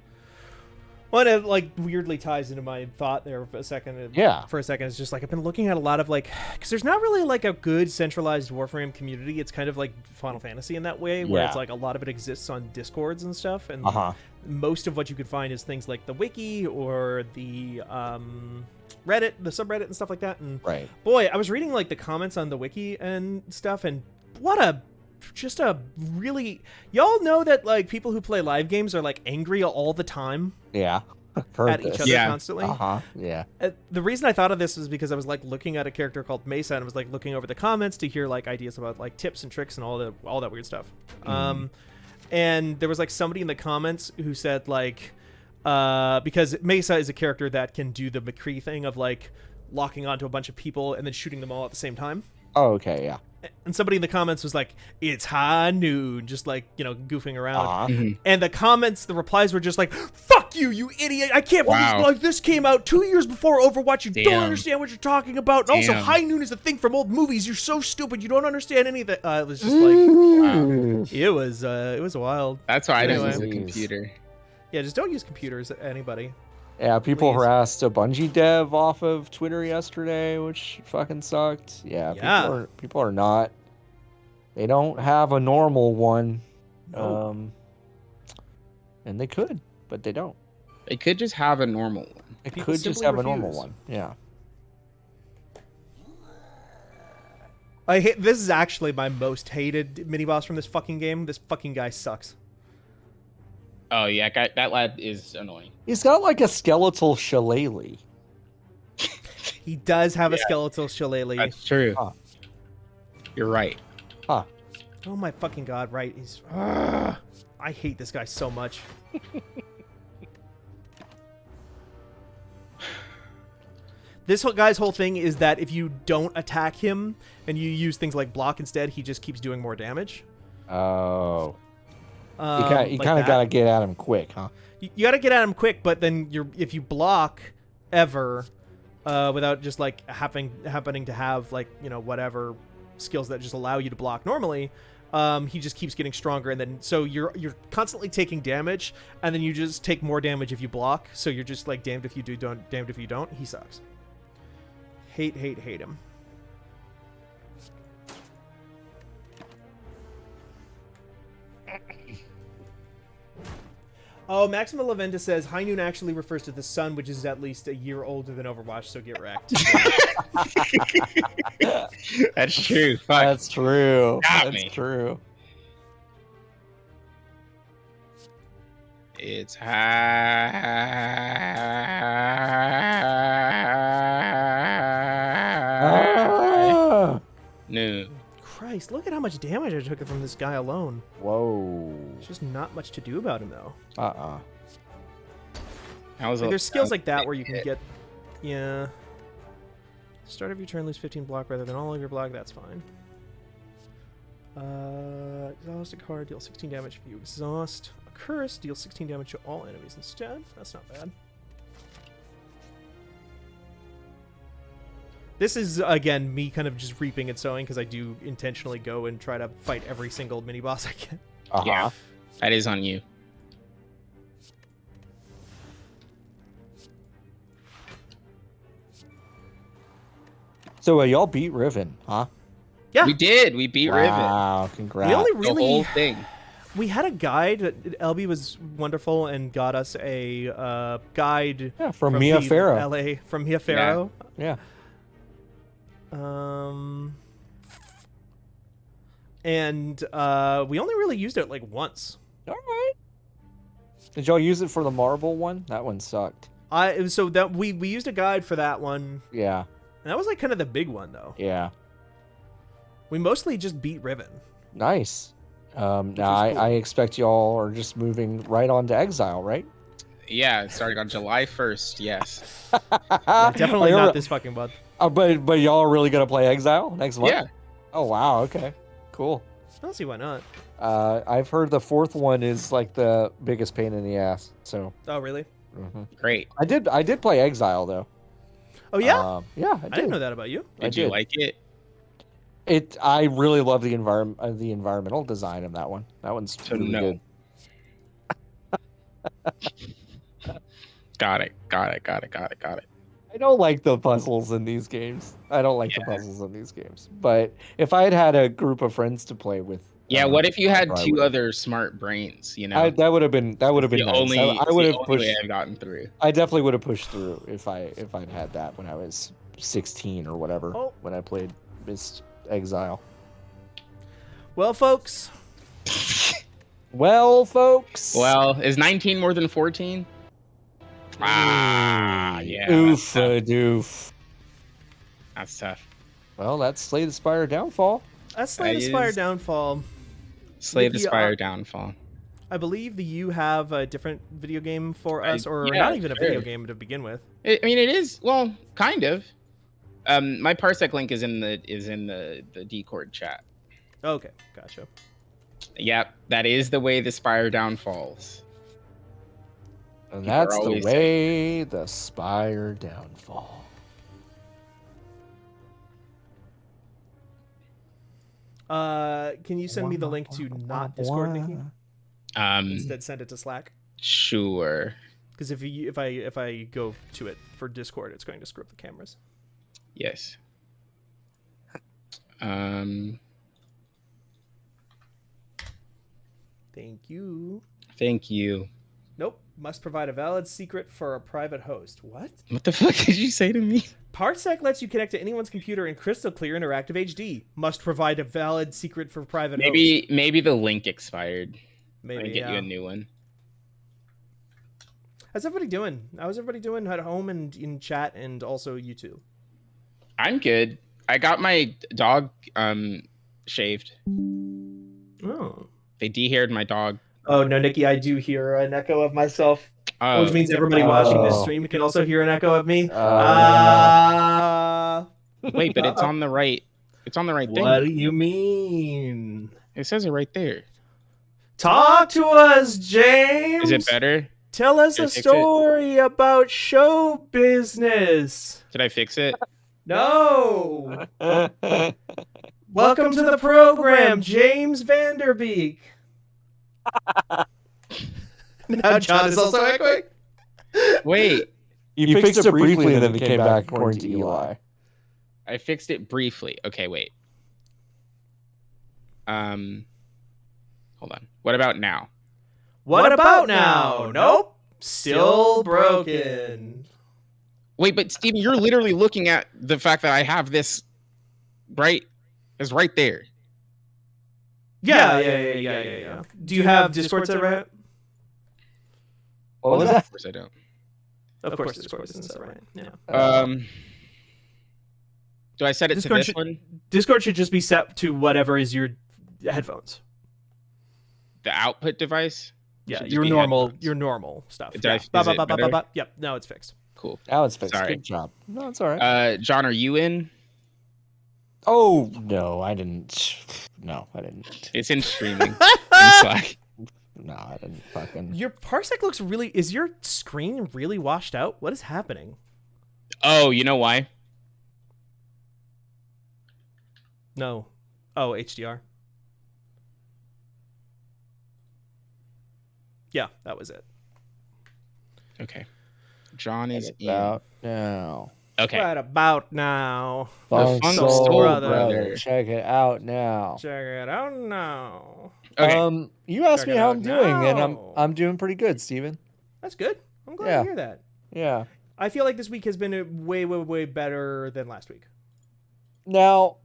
Well, and it like weirdly ties into my thought there for a second. Yeah. For a second, it's just like I've been looking at a lot of like, because there's not really like a good centralized Warframe community. It's kind of like Final Fantasy in that way, where Yeah. it's like a lot of it exists on Discords and stuff, and Uh-huh. most of what you could find is things like the wiki or the Reddit, the subreddit, and stuff like that. And Right. boy, I was reading like the comments on the wiki and stuff, and what a really, y'all know that like people who play live games are like angry all the time Yeah. Heard at this. each other Yeah. constantly. Uh-huh. Yeah. The reason I thought of this was because I was like looking at a character called Mesa, and I was like looking over the comments to hear like ideas about like tips and tricks and all that weird stuff. And there was like somebody in the comments who said like, because Mesa is a character that can do the McCree thing of like locking onto a bunch of people and then shooting them all at the same time. Oh, okay. Yeah. And somebody in the comments was like, "It's high noon," just like, you know, goofing around. Uh-huh. And the replies were just like, "Fuck you, you idiot! I can't believe Wow. like this came out 2 years before Overwatch. You don't Damn. understand what you're talking about. And also, Damn. high noon is a thing from old movies. You're so stupid. You don't understand anything." It was just like, Ooh. it was wild. That's why I didn't use Anyway. a computer. Yeah, just don't use computers, anybody. Yeah, people Please. harassed a Bungie dev off of Twitter yesterday, which fucking sucked. Yeah, Yeah. people are not. They don't have a normal one. Nope. And they could, but they don't. It could just have a normal one. It People could just simply have a normal refuse. one. Yeah. This is actually my most hated mini boss from this fucking game. This fucking guy sucks. Oh yeah, that lad is annoying. He's got like a skeletal shillelagh. He does have a skeletal shillelagh. That's true. Huh. You're right. Huh. Oh my fucking god, right? He's. I hate this guy so much. This guy's whole thing is that if you don't attack him and you use things like block instead, he just keeps doing more damage. Oh. You Like kind of that. got to get at him quick, huh? You got to get at him quick, but then if you block ever without just like happening to have like, you know, whatever skills that just allow you to block normally, he just keeps getting stronger, and then so you're constantly taking damage, and then you just take more damage if you block. So you're just like damned if you do, damned if you don't. He sucks. Hate him. Oh, Maxima Lavenda says High Noon actually refers to the sun, which is at least a year older than Overwatch, so get wrecked. That's true. Fuck. That's true. Got That's me. true. It's high noon. Christ, look at how much damage I took from this guy alone. Whoa. There's just not much to do about him, though. How's Like, there's skills like that where you can get... Yeah. Start of your turn, lose 15 block rather than all of your block. That's fine. Exhaust a card, deal 16 damage if you exhaust. A curse, deal 16 damage to all enemies instead. That's not bad. This is, again, me kind of just reaping and sowing because I do intentionally go and try to fight every single mini-boss I can. Yeah, that is on you. So y'all beat Riven, huh? Yeah. We did. We beat Riven. Wow, congrats. We only The really... whole thing. We had a guide. LB was wonderful and got us a guide from Mia the Farrow. LA, from Mia Farrow. Yeah. And we only really used it like once. All right. Did y'all use it for the marble one? That one sucked. So that we used a guide for that one. Yeah. And that was like kind of the big one though. Yeah. We mostly just beat Riven. Nice. Now cool. I expect y'all are just moving right on to Exile, right? Yeah, it started on July 1st. Yes. Definitely not this fucking month. But y'all are really gonna play Exile next month? Yeah. Oh wow. Okay. Cool. I don't see why not. I've heard the fourth one is like the biggest pain in the ass. So. Oh really? Great. I did play Exile though. Oh yeah. Yeah. I didn't know that about you. Did you like it? I really love the environmental design of that one. That one's really good. Got it. I don't like the puzzles in these games. But if I had had a group of friends to play with, Yeah, what if you had I two would've- other smart brains? You know, that would have been the nice. only, I would have the only pushed. way I've gotten through. I definitely would have pushed through if I'd had that when I was 16 or whatever. Oh. When I played Mist Exile. Well, folks. Well, folks. Well, is 19 more than 14? Yeah. Oof, That's tough. doof. That's tough. Well, that's Slay the Spire Downfall. That's Slay the That Spire is- Downfall. Slay the Nikki, Spire Downfall. I believe that you have a different video game for us, or yeah, not even a video sure. game to begin with. I mean, it is, well, kind of. My Parsec link is in the Discord chat. Okay, gotcha. Yep, that is the way the Spire Downfalls. And People are that's the always way the Spire Downfall. Can you send me the link to not Discord, Nikki? Instead, Send it to Slack. Sure. Because if I go to it for Discord, it's going to screw up the cameras. Yes. Thank you. Thank you. Nope. Must provide a valid secret for a private host. What? What the fuck did you say to me? Parsec lets you connect to anyone's computer in crystal clear interactive HD. Must provide a valid secret for private host. Maybe the link expired. Maybe. I get you a new one. How's everybody doing? How's everybody doing at home and in chat and also YouTube? I'm good. I got my dog shaved. Oh. They de-haired my dog. Oh no, Nikki, I do hear an echo of myself, Oh, which means everybody watching this Oh. stream can also hear an echo of me. wait, but it's on the right. It's on the right thing. What do you mean? It says it right there. Talk to us, James. Is it better? Tell us Did I a fix story about show business. Did I fix it? No. Welcome to the program, James Vanderbeek. Now John is also echoing. Wait, You fixed it briefly and then it came back according to Eli. I fixed it briefly. Okay, wait. Hold on. What about now? What about now? Nope. Still broken. Wait, but Steven, you're literally looking at the fact that I have this right. It's right there. Yeah. Do you have Discord set right? What was that? Of course I don't. Of course Discord isn't set right. Yeah. Do I set it Discord to this one? Discord should just be set to whatever is your headphones. The output device? Yeah, Should just your be normal headphones. stuff. Is Yeah. it better? Yep. No, it's fixed. Cool. Now it's fixed. Sorry. Good job. No, it's all right. John, are you in? Oh no, I didn't. No, I didn't. It's in streaming. in Slack. No, I didn't fucking. Your parsec looks really. Is your screen really washed out? What is happening? Oh, you know why? No. Oh, HDR. Yeah, that was it. Okay. John is in. About now. Okay. Right about now. Funk Funk Soul Soul brother. Brother. Check it out now. Check it out now. Okay. You asked Check me it how out I'm doing, and now. I'm doing pretty good, Steven. That's good. I'm glad Yeah. to hear that. Yeah. I feel like this week has been way better than last week. Now,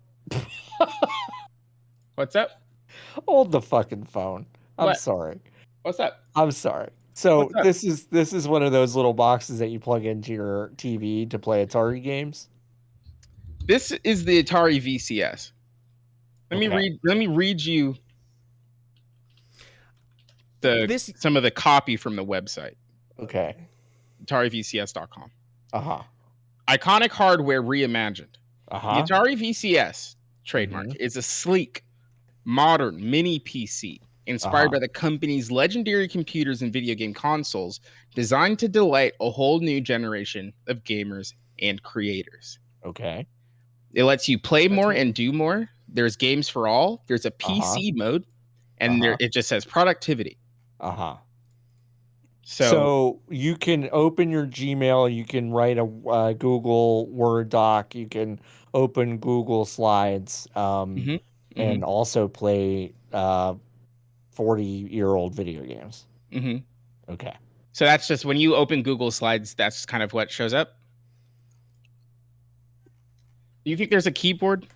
What's up? hold the fucking phone. I'm What? sorry. What's up? I'm sorry. So What's up? this is one of those little boxes that you plug into your TV to play Atari games. This is the Atari VCS. Let me read you some of the copy from the website. Okay. AtariVCS.com. Uh-huh. Iconic hardware reimagined. Uh-huh. The Atari VCS trademark is a sleek, modern mini PC inspired by the company's legendary computers and video game consoles, designed to delight a whole new generation of gamers and creators. Okay. It lets you play more and do more. There's games for all. There's a PC mode, and there it just says productivity. Uh-huh. So you can open your Gmail, you can write a Google Word doc, you can open Google Slides, and also play 40-year-old video games. Okay. So that's just when you open Google Slides, that's kind of what shows up. Do you think there's a keyboard?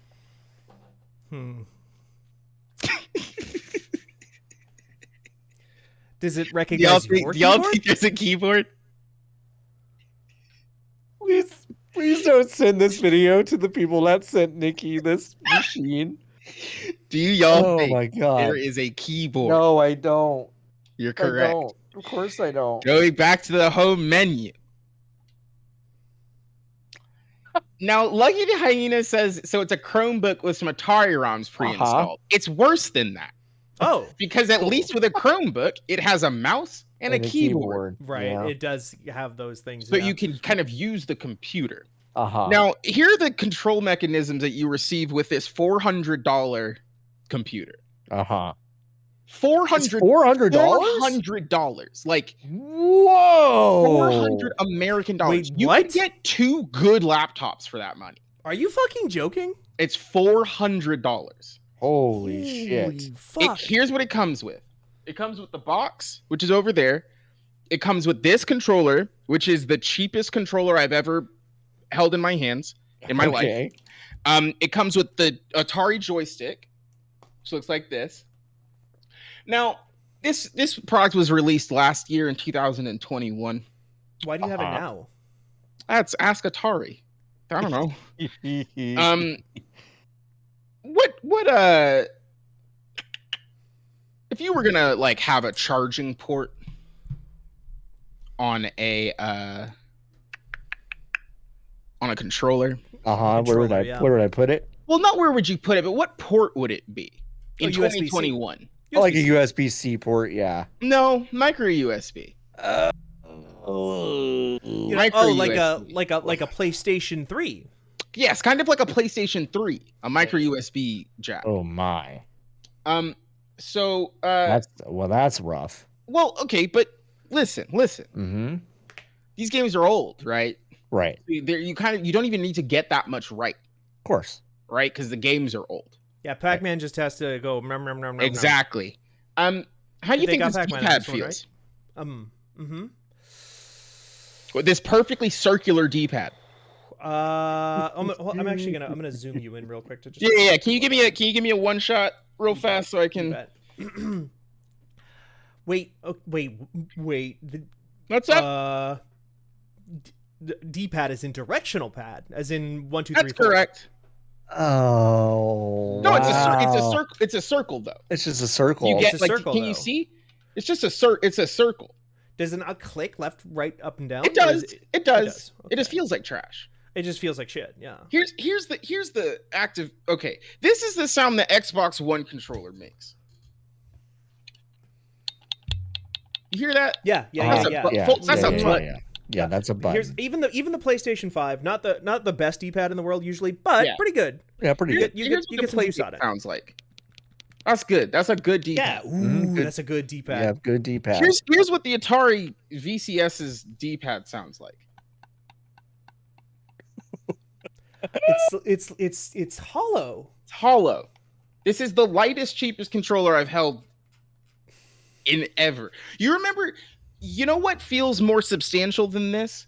Does it recognize your Do y'all keyboard? think there's a keyboard? Please don't send this video to the people that sent Nikki this machine. Do y'all think my God. there is a keyboard? No, I don't. You're I correct. don't. Of course I don't. Going back to the home menu. Now, Lucky the Hyena says, so it's a Chromebook with some Atari ROMs pre-installed. It's worse than that. Oh, Because at least with a Chromebook, it has a mouse and a keyboard. right. Yeah. It does have those things. So yeah. you can kind of use the computer. Uh-huh. Now, here are the control mechanisms that you receive with this $400 computer. Uh-huh. $400. $400? $400. Like, Whoa. 400 American dollars. Wait, You what? can get 2 good laptops for that money. Are you fucking joking? It's $400. Holy shit. Holy fuck. Here's what it comes with. It comes with the box, which is over there. It comes with this controller, which is the cheapest controller I've ever held in my hands in my life. It comes with the Atari joystick, which looks like this. Now, this product was released last year in 2021. Why do you have it now? That's Ask Atari. I don't know. What if you were gonna like have a charging port on a controller? Where would I put it? Well, not where would you put it, but what port would it be in Oh, USB-C. 2021? Like a USB-C port, yeah. No, micro USB. You know, Micro like USB. a PlayStation 3. Yes, kind of like a PlayStation 3, a micro USB jack. Oh my. So that's rough. well, okay, but listen. Mm-hmm. These games are old, right? Right. You don't even need to get that much right, Of course. right? Because the games are old. Yeah, Pac-Man just has to go. Exactly. How do you They think got this Pac-Man in D-pad this one, right? feels? Mm-hmm. With this perfectly circular D-pad. I'm actually I'm gonna zoom you in real quick to just. Yeah. Can you give me a one shot real fast so I You can? bet. Wait. Oh, wait. What's up? D-pad is in directional pad, as in 1, 2, 3, That's 4. correct. Oh, No, wow. it's a circle. It's a circle though. It's just a circle. You get It's a like, circle, can you though. see? It's just it's a circle. Does it not click left, right, up, and down? It Or is does. It does. It just Okay. feels like trash. It just feels like shit. Yeah. Here's the active. Okay, this is the sound the Xbox One controller makes. You hear that? Yeah. That's a bu- folks, that's a button. Yeah, that's a button. Here's even the PlayStation 5, not the best D-pad in the world usually, but Yeah. pretty good. Yeah, pretty Here's- good. You Here's get what the some use out of it. sounds like. That's good. That's a good Yeah. D-pad. Ooh, Good. that's a good D-pad. Yeah, good D-pad. Here's what the Atari VCS's D-pad sounds like. It's hollow. It's hollow. This is the lightest, cheapest controller I've held in ever. You remember? You know what feels more substantial than this?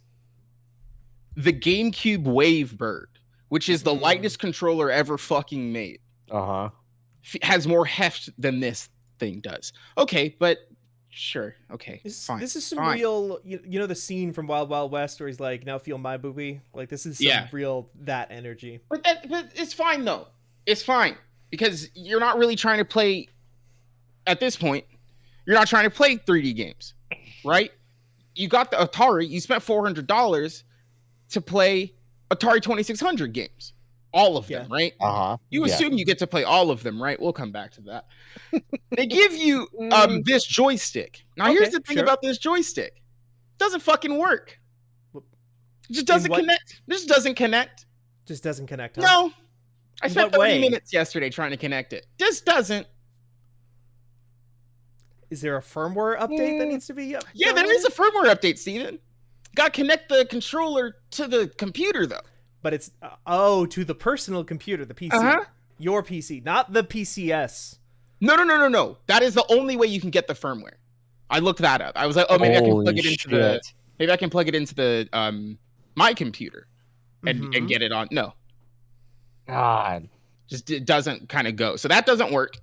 The GameCube Wavebird, which is the lightest controller ever fucking made, Uh-huh. has more heft than this thing does. Okay, but sure. Okay, fine. This is some fine. real, you know, the scene from Wild Wild West where he's like, "Now feel my booby." Like this is some real that energy. But it's fine though. It's fine because you're not really trying to play. At this point, you're not trying to play 3D games, right? You got the Atari. You spent $400 to play Atari 2600 games, all of them, right? Uh-huh. You Yeah. assume you get to play all of them, right? We'll come back to that. They give you this joystick. Now, here's Okay, the thing sure. about this joystick: it doesn't fucking work. What- It just doesn't what- connect. This doesn't connect. Just doesn't connect. Huh? No. I In spent what 30 way? minutes yesterday trying to connect it. Just doesn't. Is there a firmware update that needs to be? Yeah, there is a firmware update, Steven. Got to connect the controller to the computer, though. But it's to the personal computer, the PC, Uh-huh. your PC, not the PCS. No. That is the only way you can get the firmware. I looked that up. I was like, oh, maybe I can Holy plug it into the. shit. Maybe I can plug it into the my computer and Mhm. get it on. No, God. just it doesn't kind of go. So that doesn't work.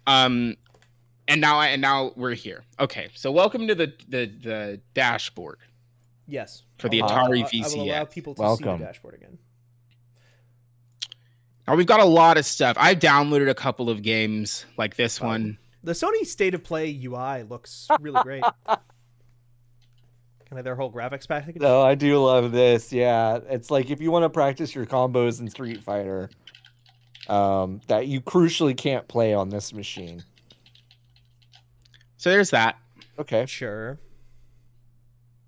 And now we're here. Okay, so welcome to the dashboard Yes. for the Uh-huh. Atari I will allow VCS. people to Welcome. see the dashboard again. Now we've got a lot of stuff. I downloaded a couple of games like this Wow. one. The Sony State of Play UI looks really great. Kind of their whole graphics package. No, I do love this. Yeah, it's like if you want to practice your combos in Street Fighter, that you crucially can't play on this machine. So there's that. Okay. Sure.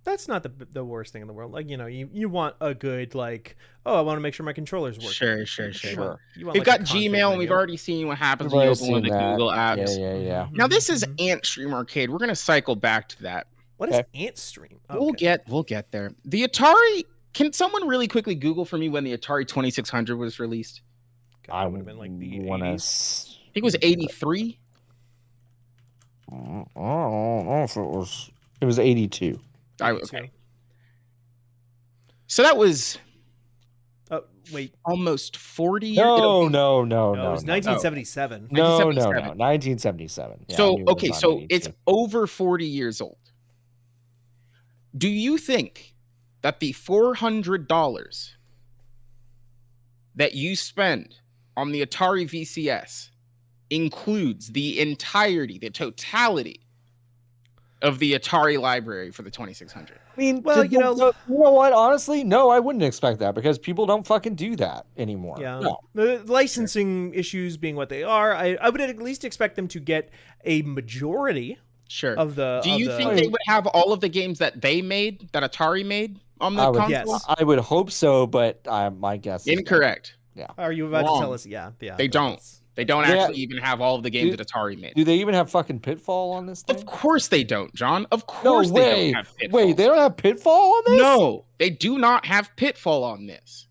That's not the worst thing in the world. Like, you know, you want a good, like, I want to make sure my controller's working. Sure. You want We've like, got a config Gmail, and we've menu. already seen what happens We've when you already open one of the seen that. Google apps. Yeah. Now this is Mhm. Antstream Arcade. We're gonna cycle back to that. What is Antstream? We'll get there. The Atari. Can someone really quickly Google for me when the Atari 2600 was released? That would have been like the wanna 80s. I think it was 83. I don't know if it was. It was 82. Okay. So that was Oh, wait. almost 40 years. No. No, it No. was 1977. No. 1977. 1977. Yeah, I So knew it was okay, on so 82. it's over 40 years old. Do you think that the $400 that you spend on the Atari VCS includes the entirety, the totality of the Atari library for the 2600? I mean, Well, you know- you know what? Honestly, no, I wouldn't expect that because people don't fucking do that anymore. Yeah. No. The licensing issues being what they are, I would at least expect them to get a majority Sure. of the. Do you think they would have all of the games that they made, that Atari made on the I would, console? Yes. I would hope so, but my guess is Incorrect. Are you about Wrong. to tell us? Yeah. They don't. They don't Yeah. actually even have all of the games that Atari made. Do they even have fucking Pitfall on this thing? Of course they don't, John. Of No course they way. don't have Pitfall. Wait, they don't have Pitfall on this? No, they do not have Pitfall on this.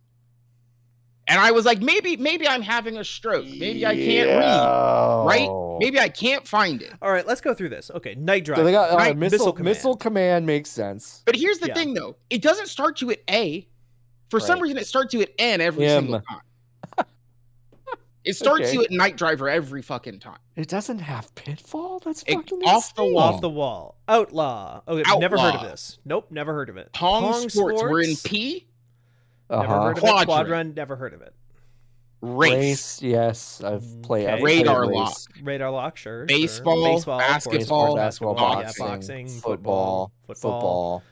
And I was like, maybe I'm having a stroke. Maybe I can't read. right? Maybe I can't find it. All right, let's go through this. Okay, Night Drive. So they got Right, missile command makes sense. But here's the Yeah. thing, though. It doesn't start you at A. For some Right. reason, it starts you at N every M. single time. It starts Okay. you at Night Driver every fucking time. It doesn't have pitfall. That's It- fucking off the insane. wall. Off the wall. Outlaw. Okay, never heard of Outlaw. this. Nope, never heard of it. Pong Sports, we're in P. Never Uh-huh. heard of Quadrant. it. Quadrant, never heard of it. Race. Yes, I've played. Okay. I've played Radar race. lock. Radar lock, sure. Baseball, sure. Baseball, of course. basketball, basketball, boxing, yeah, boxing, football, football,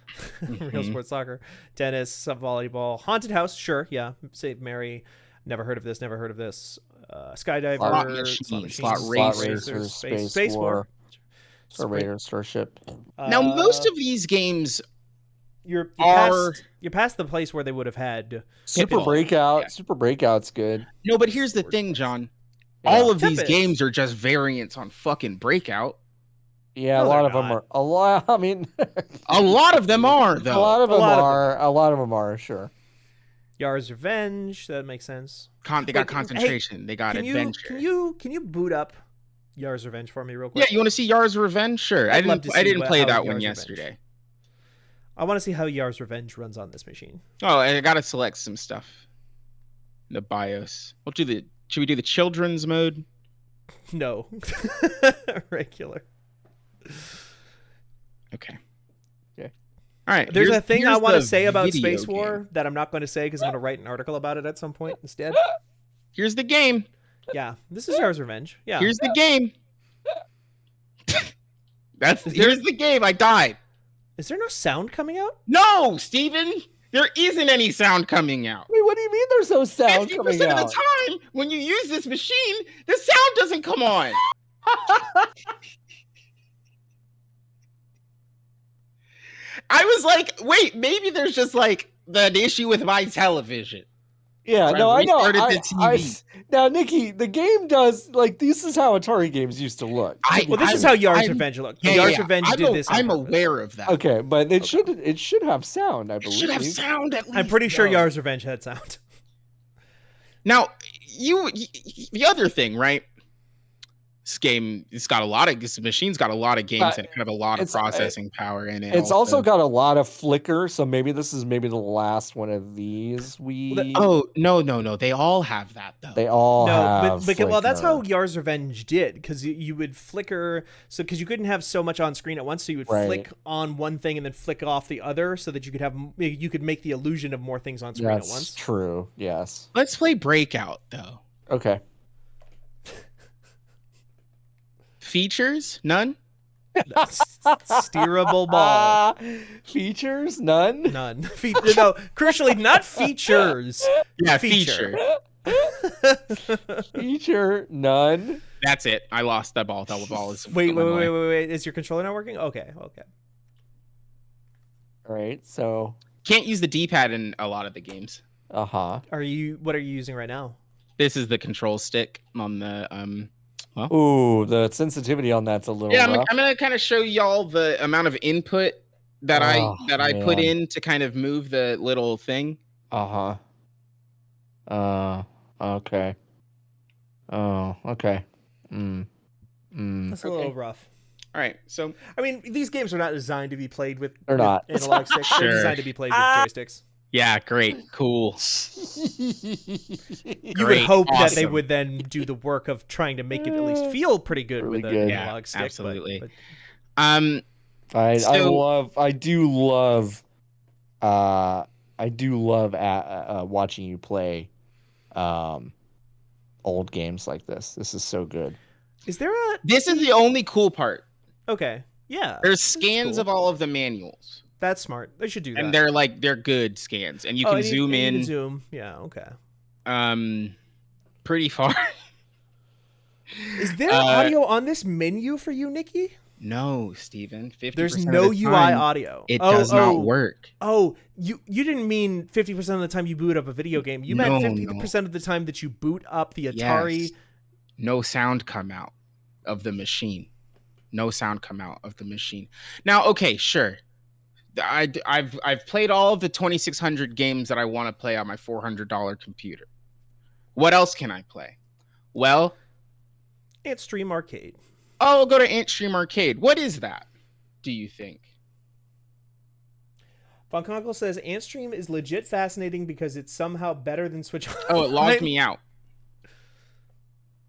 Mhm. real sports soccer, tennis, volleyball, haunted house, sure, yeah. Save Mary, never heard of this, never heard of this. Skydiver, Slot machine, slot racer, Space War. Sprint. Raider Starship. Now, most Uh, of these games you're are- past the place where they would have had Super Pitfall. Breakout. Yeah. Super Breakout's good. no, but here's the thing, John. Yeah. All of these Tempest. games are just variants on fucking Breakout. Yeah, No, a lot they're of them not. are. A lot. I mean, A lot of them are, a though. lot of A them lot of are. A lot of them are. Sure. Yar's Revenge. That makes sense. They got Wait, concentration. They got Can you adventure. can you boot up Yar's Revenge for me real Yeah, quick? you want to see Yar's Revenge? Sure. I'd I love didn't. to I see didn't play how that one Yar's Revenge. yesterday. I want to see how Yar's Revenge runs on this machine. Oh, I gotta select some stuff. In the BIOS. Should we do the children's mode? No, regular. Okay. Okay. All right. There's here's- a thing I here's want to the say about video Space War game. that I'm not going to say because I'm going to write an article about it at some point instead. Here's the game. Yeah, this is Yar's Revenge. Yeah. Here's the game. Is there- Here's the game. I died. Is there no sound coming out? No, Steven! There isn't any sound coming out. Wait, what do you mean there's no sound 50% coming of out? the time, when you use this machine, the sound doesn't come on. I was like, wait, maybe there's just like an issue with my television. Yeah, So no, I I know. restarted the TV. Now, Nikki, the game does like this is how Atari games used to look. Well, this is how Yar's Revenge looked. Yar's Revenge did this. on I'm purpose. aware of that. Okay, but it should have sound. I It believe should have sound at least. I'm pretty sure though. Yar's Revenge had sound. Now, the other thing, right? This machine's got a lot of games and have a lot of it's- processing power in it. It's also got a lot of flicker, so maybe this is the last one of these. Oh no, they all have that though. They all No, have. well, that's how flicker. Yar's Revenge did, because you would flicker, so because you couldn't have so much on screen at once, so you would Right. flick on one thing and then flick off the other, so that you could make the illusion of more things on screen at That's once. true. Yes. Let's play Breakout though. Okay. Features? None? Steerable ball, Features? None. none. No, crucially, not features. Yeah, Feature. Feature? None. That's it. I lost that ball. That ball is. Wait. going away. Is your controller not working? Okay. All right. So. Can't use the D-pad in a lot of the games. Uh huh. What are you using right now? This is the control stick on the Ooh, the sensitivity on that's a little Yeah, rough. I'm gonna kind of show y'all the amount of input that Oh, I put man. in to kind of move the little thing. Uh huh. Okay. Oh, okay. That's a little rough. All right, so I mean, these games are not designed to be played with They're not. analog sticks. They're Sure. designed to be played with joysticks. yeah, great, cool. You would Great, hope that they awesome. would then do the work of trying to make it at least feel pretty good Really with good. an Yeah, analog stick. absolutely. But I So- do love watching you play old games like this. This is so good. is there a This is the only cool part. okay? Yeah, There's that's scans cool. of all of the manuals, That's smart. They should do that. and they're good scans, and you Oh, can and zoom and you can in zoom. Yeah. Okay. pretty far. Is there Uh, audio on this menu for you, Nikki? No, Steven. 50% There's of no the UI time, audio. It does not work. Oh, you didn't mean 50% of the time you boot up a video game. You meant No, 50% of the time that you boot up the Atari. Yes. No sound come out of the machine. No sound come out of the machine. Now, okay, sure. I've played all of the 2600 games that I want to play on my $400 computer. What else can I play? Well, Antstream Arcade. Oh, I'll go to Antstream Arcade. What is that, do you think? Von Conkle says Antstream is legit fascinating because it's somehow better than Switch Online. Oh, it logged me out.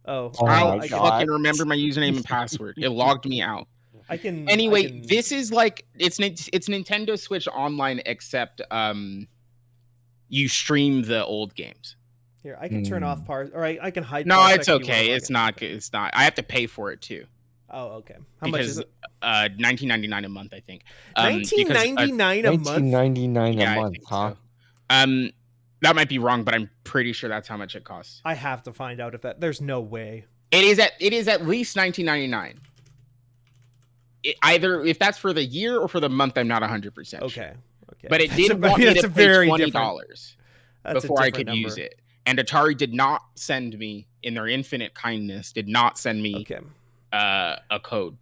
Oh, Oh I my don't God. fucking remember my username and password. It logged me out. I can. Anyway, I can- this is like it's Nintendo Switch Online, except you stream the old games. Here, I can turn off parts, or I can hide. No, parts it's if you wanna okay. log It's in. not. Okay. It's not. I have to pay for it too. Oh, okay. How much is it? $19.99 a month, I think. Because, $19.99 a month. $19.99 yeah, a I month, think huh? so. That might be wrong, but I'm pretty sure that's how much it costs. I have to find out if that. There's no way. It is at least $19.99. Either if that's for the year or for the month, I'm not 100% sure. Okay. Okay. But it That's did a- want me that's to a pay very $20 different- that's a before I different could use number. it. And Atari did not send me, in their infinite kindness, did not send me Okay. a code.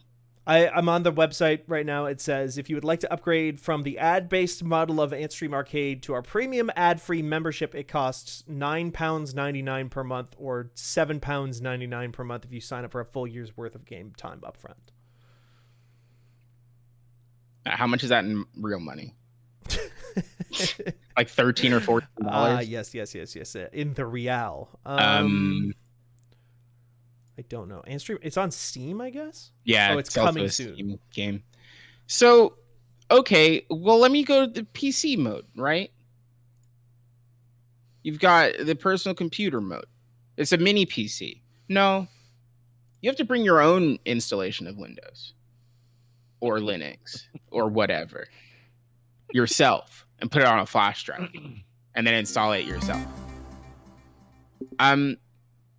I'm on the website right now. It says if you would like to upgrade from the ad-based model of Antstream Arcade to our premium ad-free membership, it costs £9.99 per month or £7.99 per month if you sign up for a full year's worth of game time upfront. How much is that in real money? Like $13 or $14? Yes. In the real. I don't know. Antstream. It's on Steam, I guess. Yeah, Oh, it's also coming a soon. Steam game. So, okay, well, let me go to the PC mode, right? You've got the personal computer mode. It's a mini PC. No, you have to bring your own installation of Windows or Linux or whatever yourself and put it on a flash drive and then install it yourself.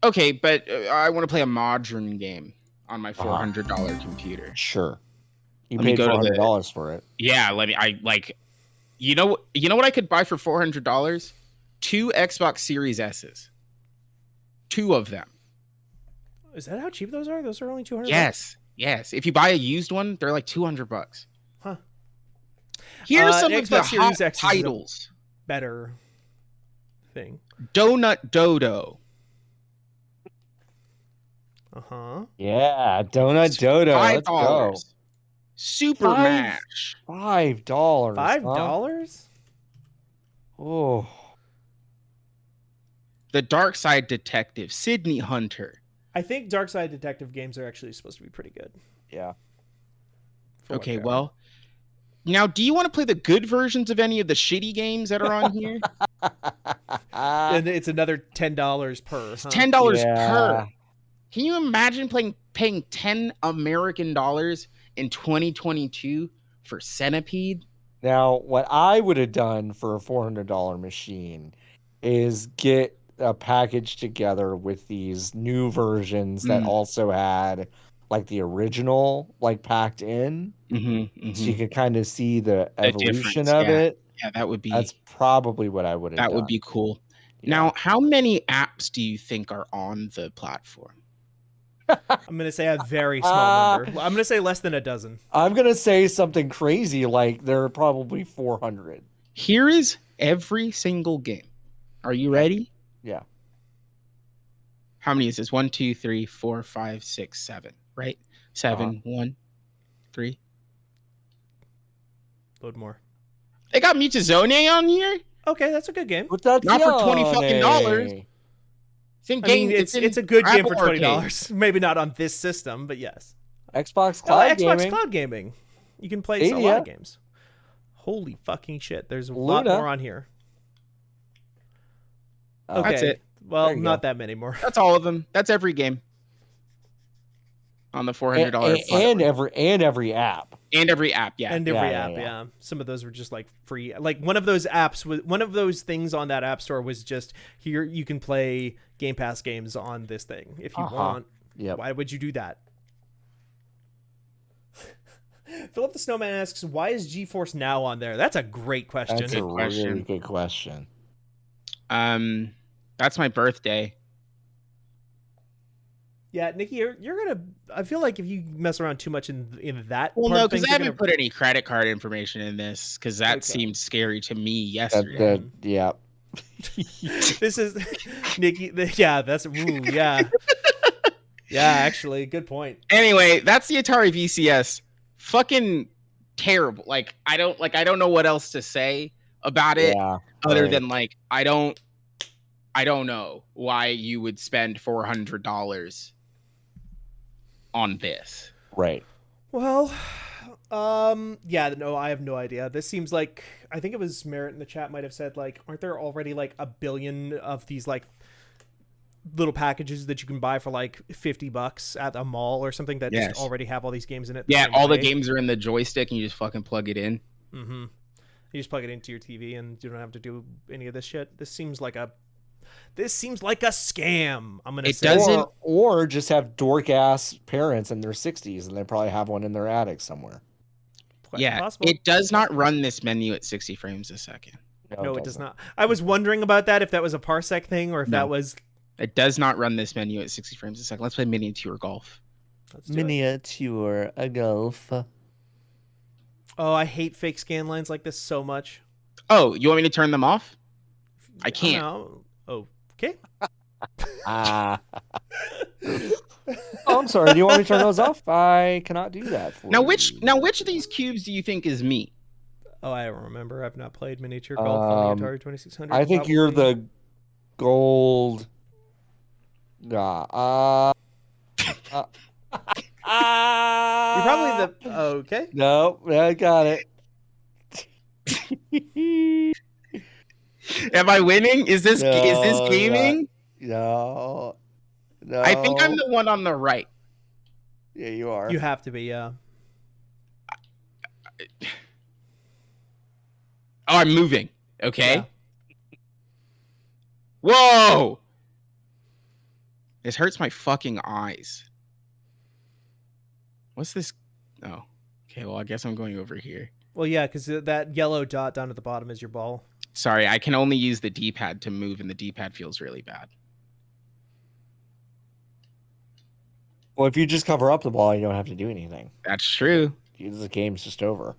Okay, but I want to play a modern game on my $400 computer. Sure. You Let me paid go to the- $400 for it. Yeah, you know what I could buy for $400? 2 Xbox Series S's. 2 of them. Is that how cheap those are? Those are only $200. Yes. If you buy a used one, they're like $200. Huh. Here's some of Xbox the Series hot X is a- titles. Better thing. Donut Dodo. Uh-huh. Yeah, Donut Dodo. Let's go. $5. Super Five- Mash. $5. $5? Oh. The Dark Side Detective. Sydney Hunter. I think Dark Side Detective games are actually supposed to be pretty good. Yeah. for what Okay, they are. well, now do you want to play the good versions of any of the shitty games that are on here? And it's another $10 per. It's huh? $10 Yeah. per. Can you imagine paying $10 American dollars in 2022 for Centipede? Now, what I would have done for a $400 machine is get a package together with these new versions that also had like the original like packed in, Mm-hmm, so you could kind of see the evolution difference, of yeah. it. Yeah, that would be That's probably what I would have done. that would be cool. Yeah. Now, how many apps do you think are on the platform? I'm going to say a very small number. I'm going to say less than a dozen. I'm gonna say something crazy like there are probably 400. Here is every single game. Are you ready? Yeah. How many is this? 1, 2, 3, 4, 5, 6, 7. Right? 7, 1, 3. Load more. They got Mutazone on here. Okay, that's a good game. But that's Not for $20 fucking dollars. It's in I mean, game. it's in a good game for Apple $20. Maybe not on this system, but yes. Xbox Oh, Cloud Xbox Gaming. Cloud Gaming. You can play a lot Stadia. of games. Holy fucking shit. There's a lot Luna. more on here. Oh, Okay. That's it. Well, There you not go. that many more. That's all of them. That's every game on the $400 and every app. and every app. Yeah. And every Yeah, app, yeah. yeah. Some of those were just like free. Like one of those apps was one of those things on that app store was just here you can play Game Pass games on this thing if you want. Yep. Why would you do that? Philip the Snowman asks, "Why is GeForce Now on there?" That's a great question. That's a Good question. really good question. That's my birthday. Yeah, Nikki, you're gonna. I feel like if you mess around too much in that, Well, part no, of because things, I you're haven't put any credit card information in this because that Okay. seemed scary to me That, yesterday. yeah. This is Nikki. Yeah, that's ooh, yeah. Yeah, actually, good point. Anyway, that's the Atari VCS. Fucking terrible. Like I don't know what else to say about it Yeah. other right. than like I don't know why you would spend $400 on this. Right. Well, yeah, no, I have no idea. This seems like, I think it was Merritt in the chat might have said, like, aren't there already like a billion of these like little packages that you can buy for like $50 at a mall or something that Yes. just already have all these games in it? Yeah, all the games are in the joystick and you just fucking plug it in. Mm-hmm. You just plug it into your TV and you don't have to do any of this shit. This seems like a scam. I'm gonna It say. doesn't- Or just have dork ass parents in their 60s and they probably have one in their attic somewhere. Quite Yeah, possible. it does not run this menu at 60 frames a second. No, it does not. I was wondering about that, if that was a parsec thing or if No. that was. It does not run this menu at 60 frames a second. Let's play Miniature Golf. Let's do it. Miniature a golf. Oh, I hate fake scan lines like this so much. Oh, you want me to turn them off? I can't. Oh, okay. Ah. Oh, I'm sorry. Do you want me to turn those off? I cannot do that. For Now you. which of these cubes do you think is me? Oh, I don't remember. I've not played miniature golf on the Atari 2600. I think you're probably. the gold. You're probably the. Okay. No, I got it. Am I winning? Is this No, gaming? No. No. I think I'm the one on the right. Yeah, you are. You have to be. Yeah. Oh, I'm moving. Okay. Yeah. Whoa! This hurts my fucking eyes. What's this? Oh. Okay, well, I guess I'm going over here. Well, yeah, because that yellow dot down at the bottom is your ball. Sorry, I can only use the D-pad to move, and the D-pad feels really bad. Well, if you just cover up the ball, you don't have to do anything. That's true. The game's just over.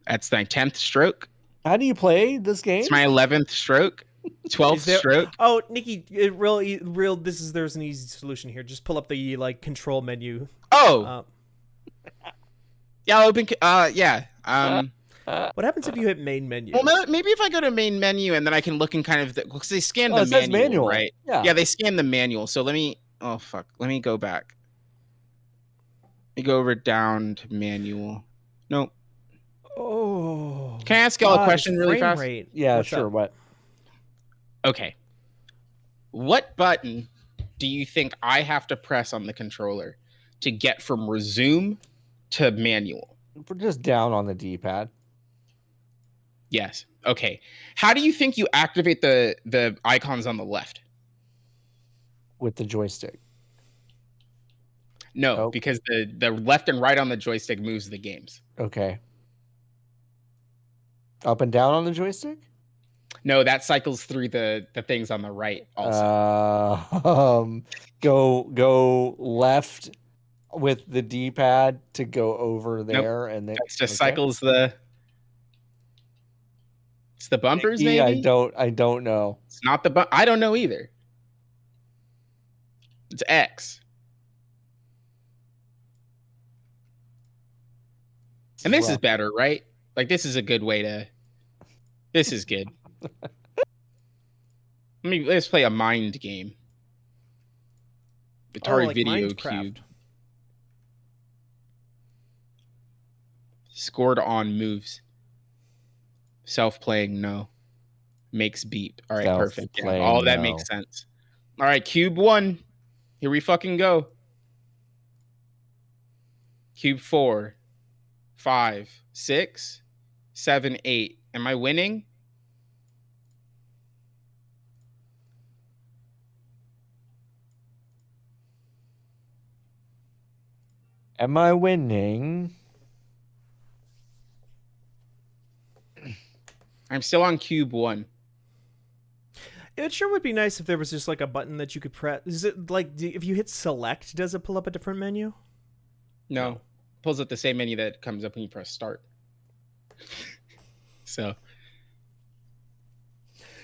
That's my 10th stroke. How do you play this game? It's my 11th stroke. 12th Is there- stroke. Oh, Nikki, real. There's an easy solution here. Just pull up the like control menu. Oh, yeah, I'll open. Yeah. What happens if you hit main menu? Well, maybe if I go to main menu and then I can look in kind of because they scan Oh, the it says manual, right? Yeah. Yeah, they scan the manual. So let me. Oh fuck. Let me go back. Let me go over down to manual. Nope. Oh. Can I ask y'all a question really frame fast? rate. Yeah, What's sure. up? What? Okay. What button do you think I have to press on the controller to get from resume to manual? We're just down on the D-pad. Yes. Okay. How do you think you activate the icons on the left? With the joystick. No, Oh. because the left and right on the joystick moves the games. Okay. Up and down on the joystick? No, that cycles through the things on the right also. Go left with the D-pad to go over there, and then It just okay. cycles it's the bumpers, Nikki, maybe? I don't know. It's not the I don't know either. It's X. And this is Rough. better, right? Like this is a good way to. This is good. Let's play a mind game. Atari like Video Minecraft. Cube. Scored on moves. Self-playing, no. Makes beep. All right, perfect. Yeah, Self-playing, all of that no. makes sense. All right, Cube 1. Here we fucking go. Cube 4, 5, 6, 7, 8. Am I winning? Am I winning? I'm still on Cube 1. It sure would be nice if there was just like a button that you could press. Is it like if you hit select, does it pull up a different menu? No. Pulls up the same menu that comes up when you press start. So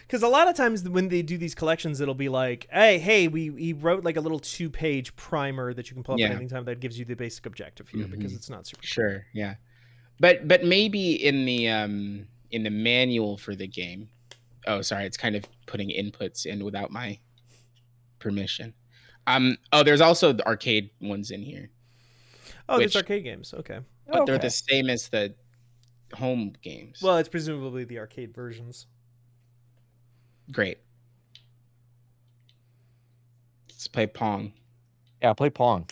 Because a lot of times when they do these collections, it'll be like, hey, he wrote like a little 2-page primer that you can pull up at any time that gives you the basic objective here because it's not super. Sure, yeah, but maybe in the manual for the game. Oh, sorry, it's kind of putting inputs in without my permission. There's also the arcade ones in here. Oh, there's arcade games. Okay, but they're the same as the home games. Well, it's presumably the arcade versions. Great. Let's play Pong. Yeah, play Pong.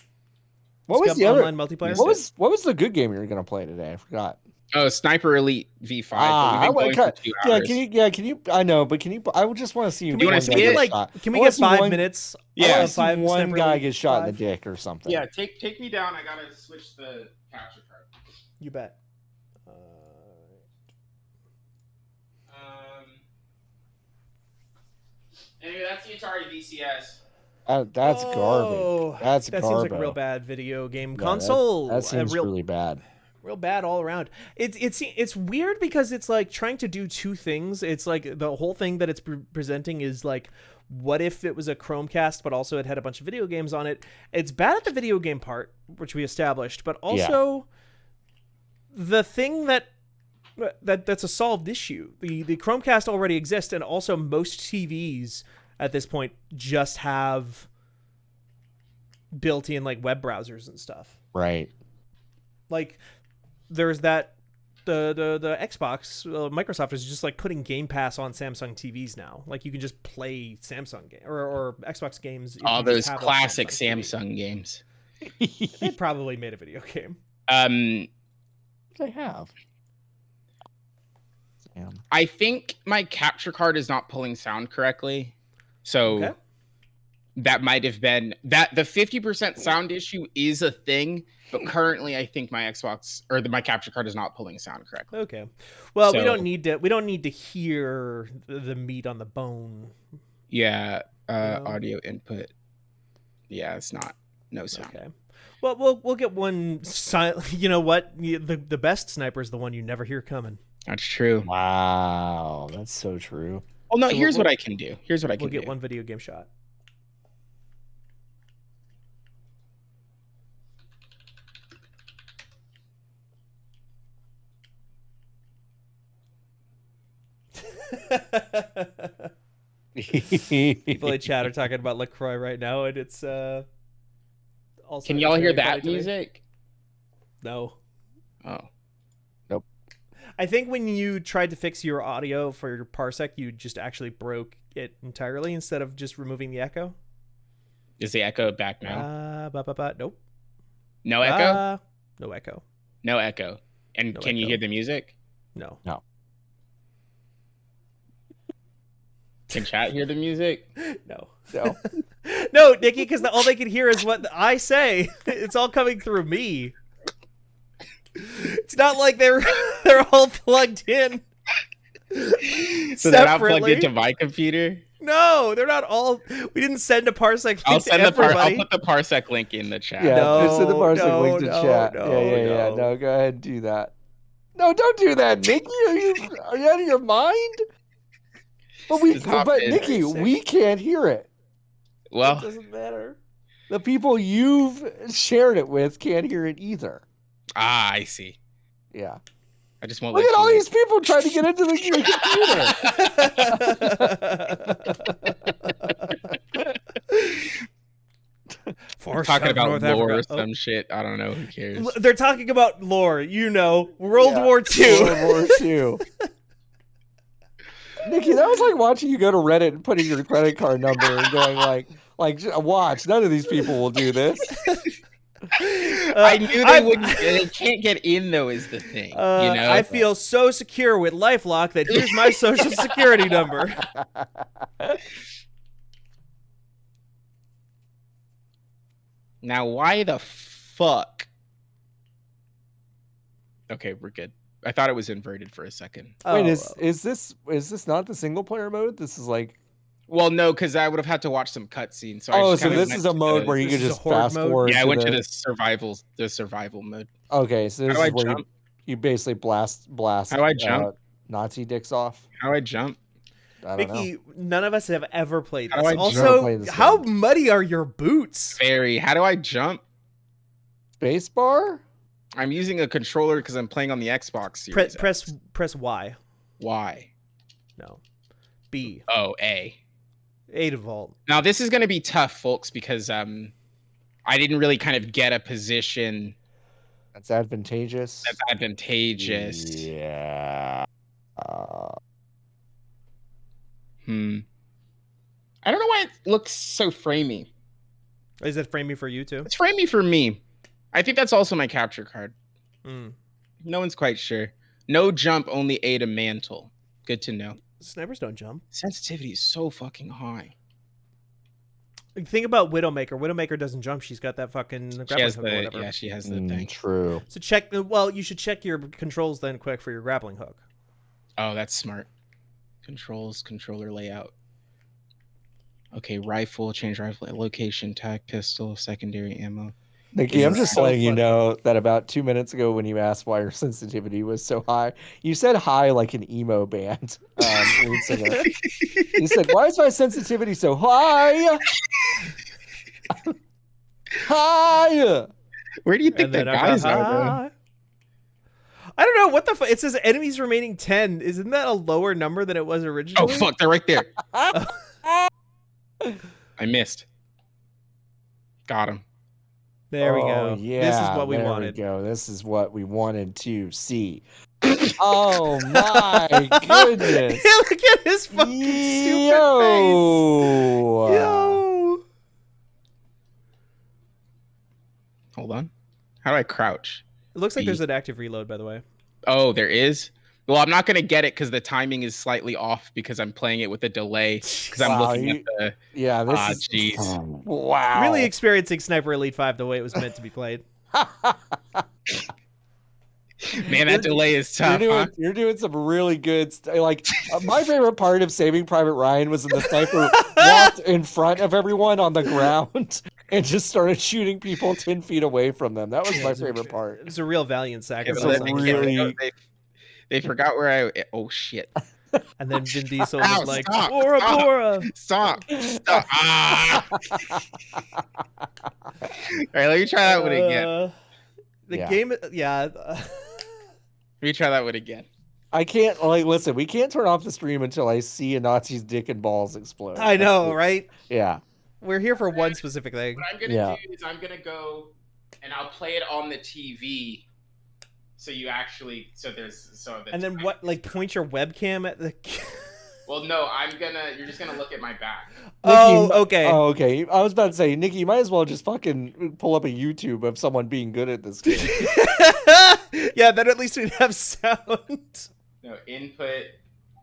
What was the online multiplayer? What was the good game you were gonna play today? I forgot. Oh, Sniper Elite V5. Can you? I know, but can you? I would just want to see you. Do you want to see it? Can we get 5 minutes? Yeah, five. One guy gets shot in the dick or something. Yeah, take me down. I gotta switch the capture card. You bet. Anyway, that's the Atari VCS. That's garbage. That seems like a real bad video game console. That seems really bad. Real bad all around. It's weird because it's like trying to do two things. It's like the whole thing that it's presenting is like, what if it was a Chromecast, but also it had a bunch of video games on it? It's bad at the video game part, which we established, but also the thing that's a solved issue. The Chromecast already exists, and also most TVs at this point just have built-in like web browsers and stuff. Right. Like there's that the Xbox, Microsoft is just like putting Game Pass on Samsung TVs now. Like you can just play Samsung game or Xbox games. All those classic Samsung games. They probably made a video game. They have. Damn. I think my capture card is not pulling sound correctly. So that might have been that the 50% sound issue is a thing, but currently I think my Xbox or my capture card is not pulling sound correctly. Okay. Well, we don't need to hear the meat on the bone. Yeah, audio input. Yeah, it's no sound. Okay. Well, we'll get one you know what? The best sniper is the one you never hear coming. That's true. Wow, that's so true. Well, no, here's what I can do. We'll get one video game shot. People in chat are talking about LaCroix right now, and it's also. Can y'all hear that music? No. Oh. Nope. I think when you tried to fix your audio for your Parsec, you just actually broke it entirely instead of just removing the echo. Is the echo back now? Nope. No echo? No echo. No echo. And No can you echo. hear the music? No. Can chat hear the music? No. No. No, Nikki, because all they can hear is what I say. It's all coming through me. It's not like they're all plugged in. So they're not plugged into my computer? No, they're not all. We didn't send a Parsec link I'll everybody. put the Parsec link in the chat. Yeah, No, send the Parsec link to no, chat. no, Yeah. no. No, go ahead and do that. No, don't do that, Nikki. Are you out of your mind? But Nikki, we can't hear it. Well, It doesn't matter. The people you've shared it with can't hear it either. I see. Yeah. I just won't Look let at all you these people trying to get into the computer. We're talking about lore or some shit. I don't know. Who cares? They're talking about lore. World War II. World War II. Nikki, that was like watching you go to Reddit and putting your credit card number and going like, watch, none of these people will do this. I knew they wouldn't. They can't get in though. Is the thing. I feel so secure with LifeLock that here's my social security number. Now, why the fuck? Okay, we're good. I thought it was inverted for a second. Wait, is this not the single player mode? This is like. Well, no, because I would have had to watch some cutscenes. So so this is a mode where you could just fast forward. Yeah, I went to the survival mode. Okay, so this is where you basically blast. How do I jump? Nazi dicks off. How do I jump? I don't know. Mickey, none of us have ever played How this. do I jump? Also, Play this how game. muddy are your boots? Very. How do I jump? Spacebar? I'm using a controller because I'm playing on the Xbox Series. Press Y. Y. No. B. Oh, A. A to vault. Now this is going to be tough, folks, because I didn't really kind of get a position That's advantageous. that's advantageous. Yeah. I don't know why it looks so framey. Is it framey for you too? It's framey for me. I think that's also my capture card. Mm. No one's quite sure. No jump, only A to mantle. Good to know. Snipers don't jump. Sensitivity is so fucking high. Think about Widowmaker. Widowmaker doesn't jump. She's got that fucking She grappling has hook or the whatever. yeah, she has the thing. True. So check. Well, you should check your controls then, quick, for your grappling hook. Oh, that's smart. Controls, controller layout. Okay, rifle, change rifle location, tac pistol, secondary ammo. Nikki, This I'm is just so letting you funny. know that about 2 minutes ago when you asked why your sensitivity was so high, you said high like an emo band lead singer. You said, why is my sensitivity so high? High! Where do you think And the then guys are? Though? I don't know what the fuck. It says enemies remaining 10. Isn't that a lower number than it was Oh originally? fuck, they're right there. I missed. Got him. There we go. Oh, yeah, This is what we there wanted. We go. This is what we wanted to see. Oh my goodness. Look at his fucking stupid Yo. face. Yo. Hold on. How do I crouch? It looks like B. there's an active reload, by the way. Oh, there is. Well, I'm not gonna get it because the timing is slightly off because I'm playing it with a delay because I'm Wow, looking you- at the. Yeah, this Ah, is jeez. wow. Really experiencing Sniper Elite 5 the way it was meant to be played. Man, that delay is tough. Huh? You're doing some really good like my favorite part of Saving Private Ryan was when the sniper walked in front of everyone on the ground and just started shooting people 10 feet away from them. That was my favorite part. It was a real valiant Yeah, It's but sacrifice. a they, on his really- part. they forgot where I. Oh shit! And then Vin Diesel Ow, was like, stop, Bora stop. Bora. Stop! Stop! Ah! All right, let me try that one again. The Yeah. game, yeah. Let me try that one again. I can't listen, we can't turn off the stream until I see a Nazi's dick and balls explode. I know, right? Yeah. We're here for one specific thing. What I'm gonna Yeah. do is I'm gonna go and I'll play it on the TV. So you actually And then what? Like point your webcam at the. Well, no, you're just gonna look at my back. Oh, okay. Oh, okay. I was about to say, Nikki, you might as well just fucking pull up a YouTube of someone being good at this game. Yeah, then at least we'd have sound. No, input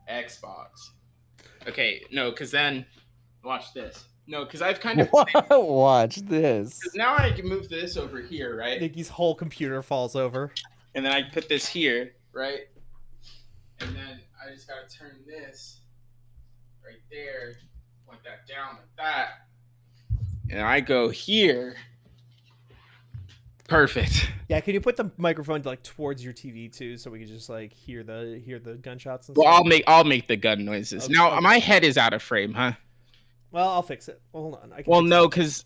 Xbox. Okay, no, because then watch this. No, because I've kind of Watch this. now I can move this over here, right? Nikki's whole computer falls over. And then I put this here, right? And then I just gotta turn this right there, point that down like that. And I go here. Perfect. Yeah, can you put the microphone like towards your TV too, so we can just like hear the gunshots and Well, stuff? I'll make the gun noises. Okay, Now okay. my head is out of frame, huh? Well, I'll fix it. Hold on. I can Well, fix no, it. because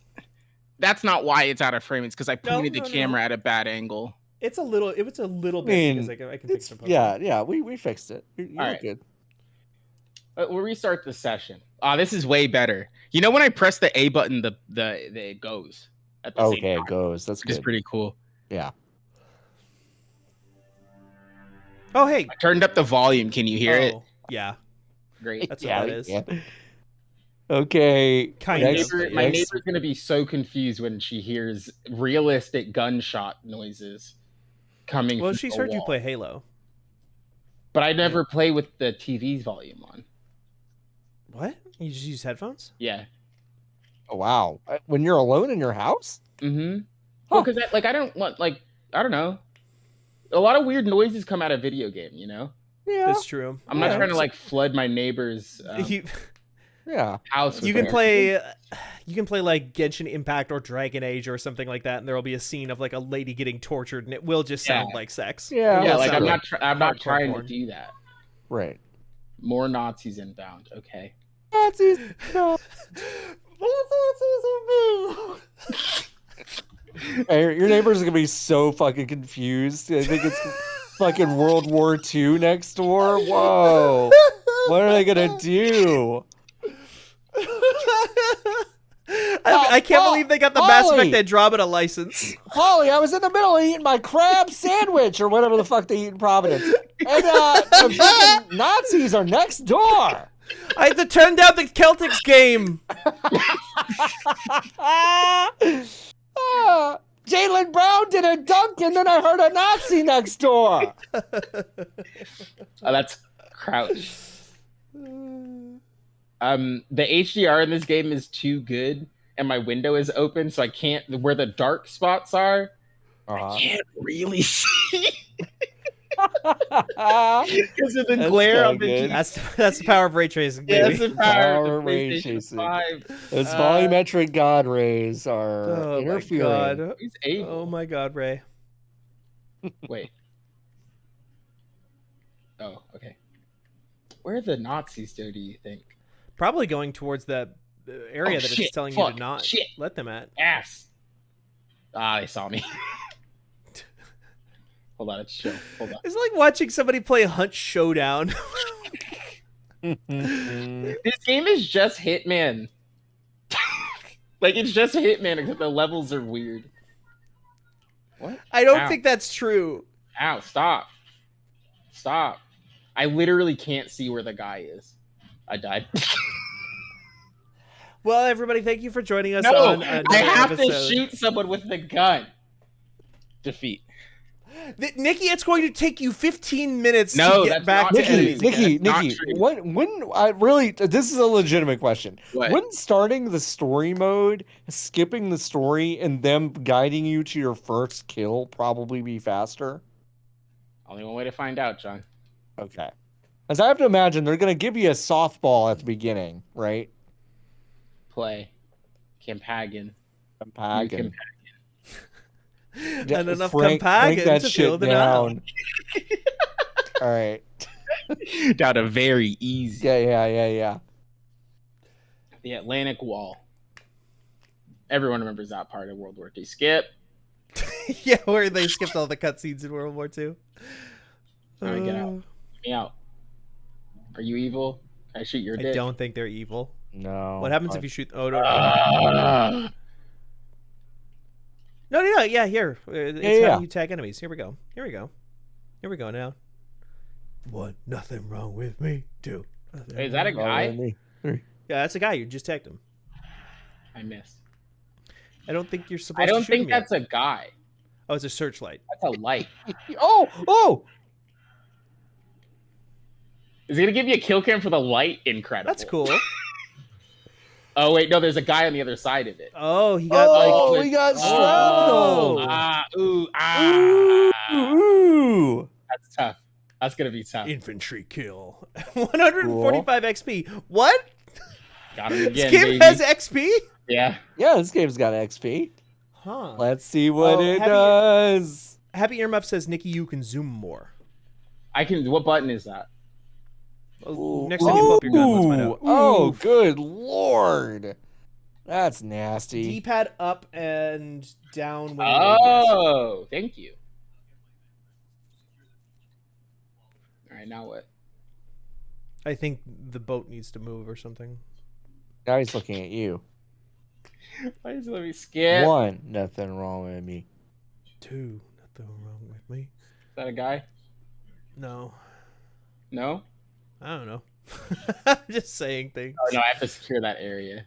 that's not why it's out of frame. It's because I pointed no, the no. camera at a bad angle. It's a little. If it's a little bit, mean, because I can fix It's, it. in post. yeah, we fixed it. You All look right. good. We'll restart the session. This is way better. You know when I press the A button, the it goes at the same Okay, time. it goes. That's Which is good. pretty cool. Yeah. Oh, hey. I turned up the volume. Can you hear it? Oh, yeah. Great. That's Yeah, what that is. yeah. Okay. Kind My, of. next- neighbor, my next- neighbor's gonna be so confused when she hears realistic gunshot noises coming. Well, from she's the heard you wall. play Halo. But I never play with the TV's volume on. What? You just use headphones? Yeah. Oh, wow. When you're alone in your house? Mm-hmm. Huh. Well, because I don't want I don't know. A lot of weird noises come out of video game. You know. Yeah. That's true. I'm not Yeah. trying to like flood my neighbor's Yeah. house. You with can it. play like Genshin Impact or Dragon Age or something like that, and there will be a scene of like a lady getting tortured, and it will just sound Yeah. like sex. Yeah. It Yeah, will like sound I'm not hardcore trying to porn. do that. Right. More Nazis inbound. Okay. Nazis. No. Hey, your neighbors are gonna be so fucking confused. I think it's fucking World War II next door. Whoa. What are they gonna do? I can't Paul- believe they got the Mass Polly! Effect Andromeda license. Holly, I was in the middle of eating my crab sandwich or whatever the fuck they eat in Providence. And the fucking Nazis are next door. I had to turn down the Celtics game. Jaylen Brown did a dunk and then I heard a Nazi next door. Oh, that's Crouch. The HDR in this game is too good, and my window is open, so I can't. Where the dark spots are, I can't really see because of the That's glare so on the. good. That's the power of ray tracing, Yeah, baby. that's the power Power of the ray PlayStation tracing. 5. Those volumetric god rays are Oh my interfering. god. He's able. Oh my god, Ray. Wait. Oh, okay. Where are the Nazis do you think? Probably going towards that area Oh, that shit, it's telling you fuck, to not shit. let them at. Ass. Ah, they saw me. Hold on, it's chill. Hold on. It's like watching somebody play Hunt Showdown. This game is just Hitman. Like, it's just Hitman, except the levels are weird. What? I don't Ow. think that's true. Ow, stop. Stop. I literally can't see where the guy is. I died. Well, everybody, thank you for joining us No, on another I have episode. to shoot someone with the gun. Defeat. Nikki, it's going to take you 15 minutes No, to get that's back not to true. enemies. Nikki, Not Nikki, true. when I really, this is a legitimate question. What? Wouldn't starting the story mode, skipping the story, and them guiding you to your first kill probably be faster? Only one way to find out, John. Okay. As I have to imagine, they're going to give you a softball at the beginning, right? Play. Campagan. Pagan. And enough Frank Campagan that to shit fill the down. All right. Down a very easy. Yeah. The Atlantic Wall. Everyone remembers that part of World War II. Skip. Yeah, where they skipped all the cutscenes in World War II. Alright, get out. Get me out. Are you evil? Can I shoot your I dick? don't think they're evil. No. What happens if you shoot? Oh no! Ah. No, yeah, here. It's Yeah. how you tag enemies. Here we go now. One, nothing wrong with me. Two. Wait, is that a guy? Yeah, that's a guy. You just tagged him. I missed. I don't think you're supposed I to don't shoot think him yet. that's a guy. Oh, it's a searchlight. That's a light. Oh! Is it gonna give you a kill cam for the light? Incredible. That's cool. Oh wait, no, there's a guy on the other side of it. Oh, he got Oh, like. we got Oh. shrapnel. Ooh. That's tough. That's gonna be tough. Infantry kill. 145 XP. What? Got him This again, game baby. has XP? Yeah. Yeah, this game's got XP. Huh. Let's see what Oh, it have you- does. Happy Earmuff says, Nikki, you can zoom more. I can. What button is that? Next time you pull up your gun, let's find out. Oh, Oof. good lord. That's nasty. D-pad up and down when you yes. Oh, thank you. All right, now what? I think the boat needs to move or something. Now he's looking at you. Why does it let me skip? One, nothing wrong with me. Two, nothing wrong with me. Is that a guy? No. No. I don't know. I'm just saying things. Oh no, I have to secure that area.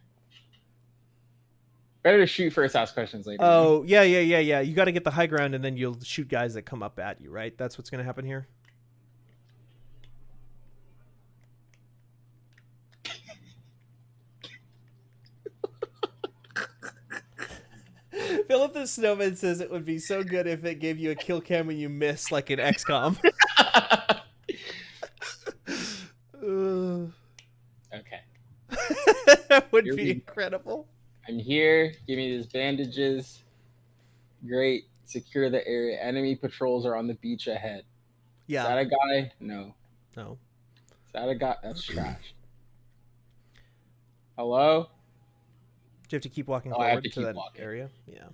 Better to shoot first, ask questions later. Oh, yeah. You got to get the high ground and then you'll shoot guys that come up at you, right? That's what's going to happen here? Philip the Snowman says it would be so good if it gave you a kill cam when you miss, like in XCOM. Okay. That would Here be we- incredible. I'm here. Give me these bandages. Great. Secure the area. Enemy patrols are on the beach ahead. Yeah. Is that a guy? No. No. that a guy? That's trash. Hello? Do you have to keep walking Oh, I have forward to to keep that walking. area? Yeah.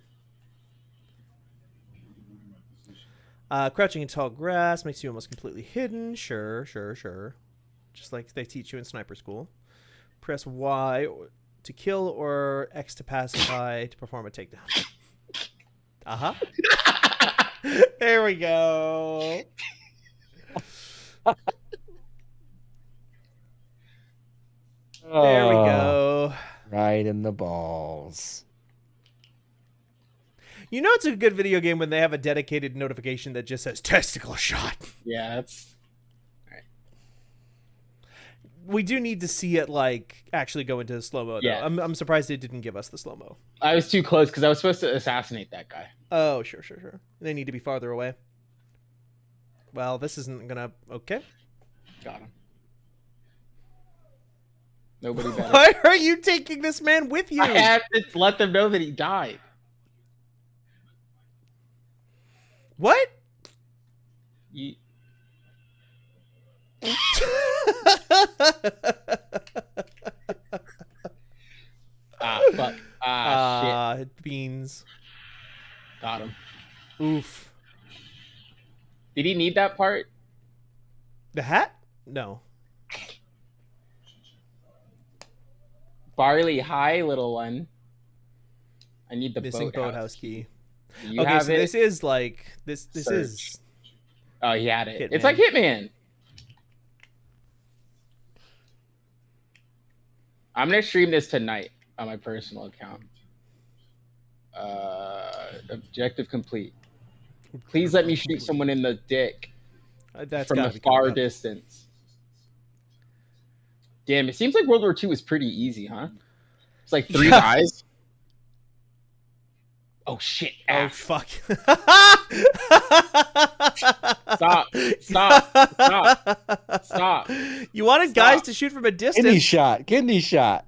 Crouching in tall grass makes you almost completely hidden. Sure. Just like they teach you in sniper school. Press Y to kill or X to pacify to perform a takedown. There we go. There we go. Right in the balls. You know it's a good video game when they have a dedicated notification that just says testicle shot. Yeah, that's. We do need to see it like actually go into slow-mo though. Yeah. I'm surprised they didn't give us the slow-mo. I was too close because I was supposed to assassinate that guy. Oh, sure. They need to be farther away. Well, this isn't gonna... Okay. Got him. Nobody better. Why are you taking this man with you? I had to let them know that he died. What? You... Fuck. Shit. Beans. Got him. Oof. Did he need that part? The hat? No. Barley, hi, little one. I need the Missing boathouse key. You Okay, have so it? this is like... This Search. is... Oh, he had it. Hitman. It's like Hitman. I'm gonna stream this tonight on my personal account. Objective complete. Please let me shoot someone in the dick That's from gotta a be far coming up. distance. Damn, it seems like World War II is pretty easy, huh? It's like 3 guys. Oh shit! Oh fuck! Stop! You wanted Stop. guys to shoot from a distance. Kidney shot.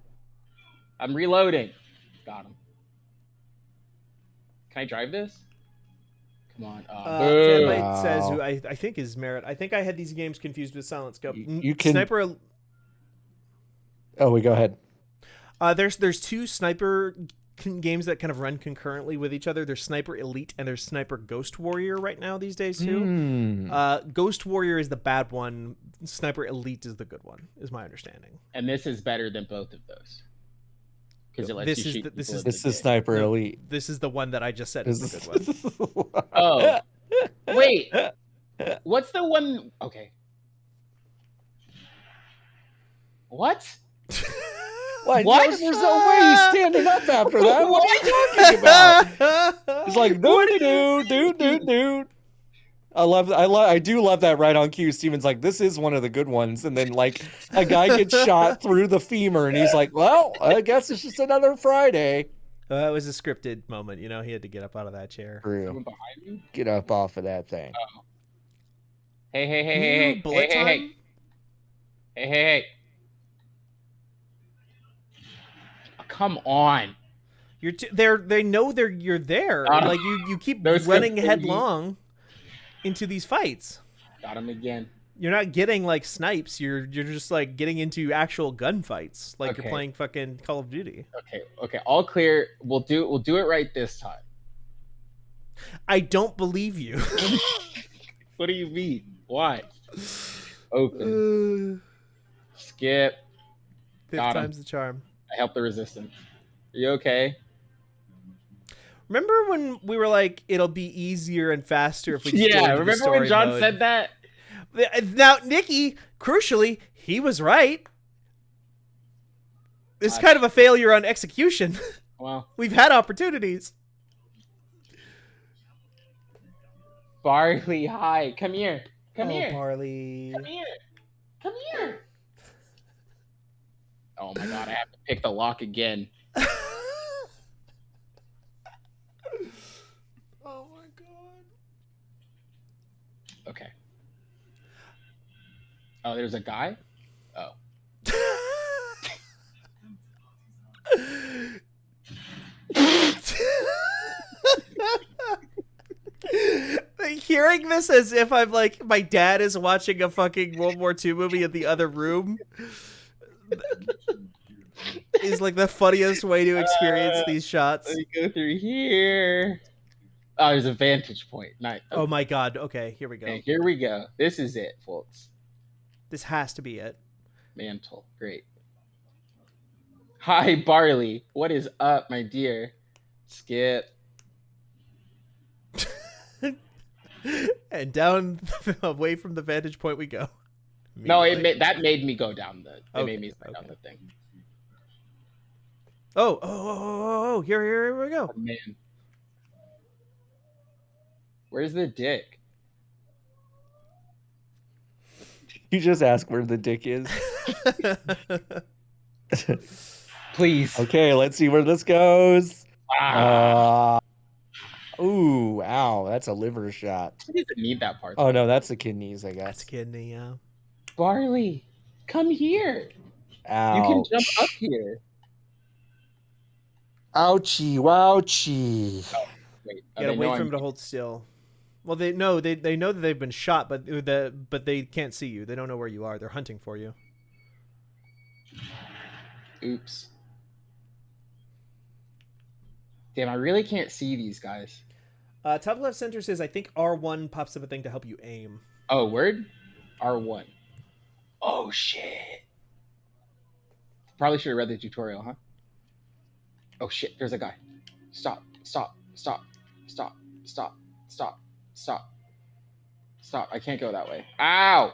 I'm reloading. Got him. Can I drive this? Come on. Boom. Fanbite says who I think is Merritt. I think I had these games confused with Silent Scope. You can- Sniper. Oh, we go ahead. There's 2 sniper games that kind of run concurrently with each other. There's Sniper Elite and there's Sniper Ghost Warrior right now these days too. Ghost Warrior is the bad one. Sniper Elite is the good one, is my understanding. And this is better than both of those. Because it lets This you is shoot the- this people is- in the This is dick. Sniper No. Elite. This is the one that I just said is This the good one. Oh. Wait. What's the one? Okay. What? What? What? There's no way he's standing up after that. What are you talking about? He's like, dude. I do love that right on cue. Steven's like, this is one of the good ones. And then like a guy gets shot through the femur and he's like, well, I guess it's just another Friday. It was a scripted moment, you know. He had to get up out of that chair. True. Someone behind me? Get up off of that thing. Hey. Bullet time? Hey. Oh, come on. They know you're there. Like you keep Those running good headlong into these fights. Got him again. You're not getting like snipes. You're just like getting into actual gunfights, like Okay. you're playing fucking Call of Duty. Okay. All clear. We'll do it right this time. I don't believe you. What do you mean? Why? Open. Skip. Fifth Got him. time's the charm. I help the resistance. Are you okay? Remember when we were like, it'll be easier and faster if we just go Yeah. into the Remember story when John mode? said that? Now, Nikki, crucially, he was right. It's kind of a failure on execution. Well, We've had opportunities. Barley, hi. Come here. Come here. Barley. Come here. Come here. Oh my god, I have to pick the lock again. Oh my god. Okay. Oh, there's a guy? Oh. hearing this as if I'm like my dad is watching a fucking World War II movie in the other room is like the funniest way to experience these shots. Let me go through here. Oh, there's a vantage point. Nice. Oh my god. Okay, here we go. Okay, here we go. This is it, folks. This has to be it. Mantle. Great. Hi, Barley. What is up, my dear? Skip. And down away from the vantage point we go. No, Immediately. that made me go down the. It Okay, made me go down okay. the thing. Oh, here we go. Oh, man. Where's the dick? You just ask where the dick is. Please. Okay, let's see where this goes. Ah. Ooh, ow, that's a liver shot. She doesn't need that part. Oh no, that's the kidneys, I That's guess. kidney, yeah. Barley, come here. Ouch. You can jump up here. Ouchie, wouchie. Wait, You gotta wait for him to hold still. Well, they know that they've been shot, but they can't see you. They don't know where you are. They're hunting for you. Oops. Damn, I really can't see these guys. Top left center says, I think R1 pops up a thing to help you aim. Oh, word? R1. Oh, shit. Probably should have read the tutorial, huh? Oh, shit. There's a guy. Stop. Stop. Stop. Stop. Stop. Stop. Stop. Stop. I can't go that way. Ow!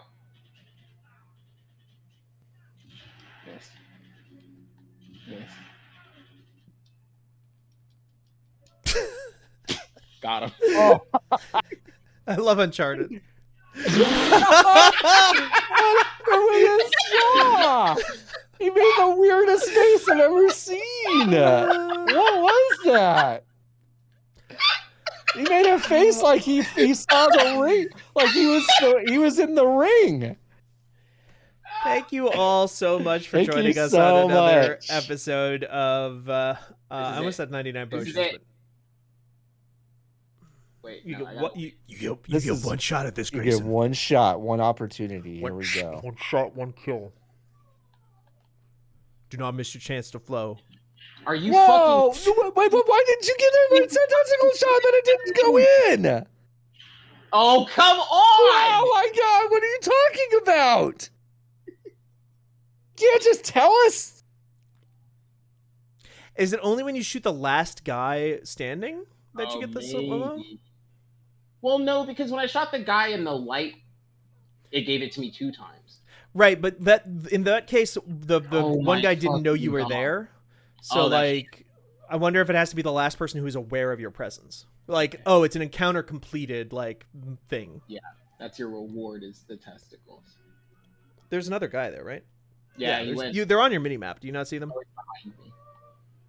Missed. Missed. Got him. Oh, I love Uncharted. he made the weirdest face I've ever seen. What was that? He made a face like he saw the ring, like he was in the ring. Thank you all so much for Thank joining you us so on another much. episode of I is almost it. said 99 This is potions, it. but Wait, you no, get I got what you This get is- one shot at this, You Grayson. get one shot, one opportunity. Here we go. One shot, one kill. Do not miss your chance to flow. Are you Whoa! fucking? Wait, why didn't you give him a tentacle shot that it didn't go in? Oh, come on! Oh my god, what are you talking about? You can't just tell us. Is it only when you shoot the last guy standing that you Oh, get the slow-mo? maybe. Well, no, because when I shot the guy in the light, it gave it to me 2 times. Right, but that in that case, the Oh one my guy didn't know you were fucking God. there. So Oh, that's like, I wonder if it has to be the last person who's aware of your presence. Like, oh, it's an encounter completed like thing. That's your reward, is the testicles. There's another guy there, right? Yeah, he there's- went they're on your mini map. Do you not see them? behind me.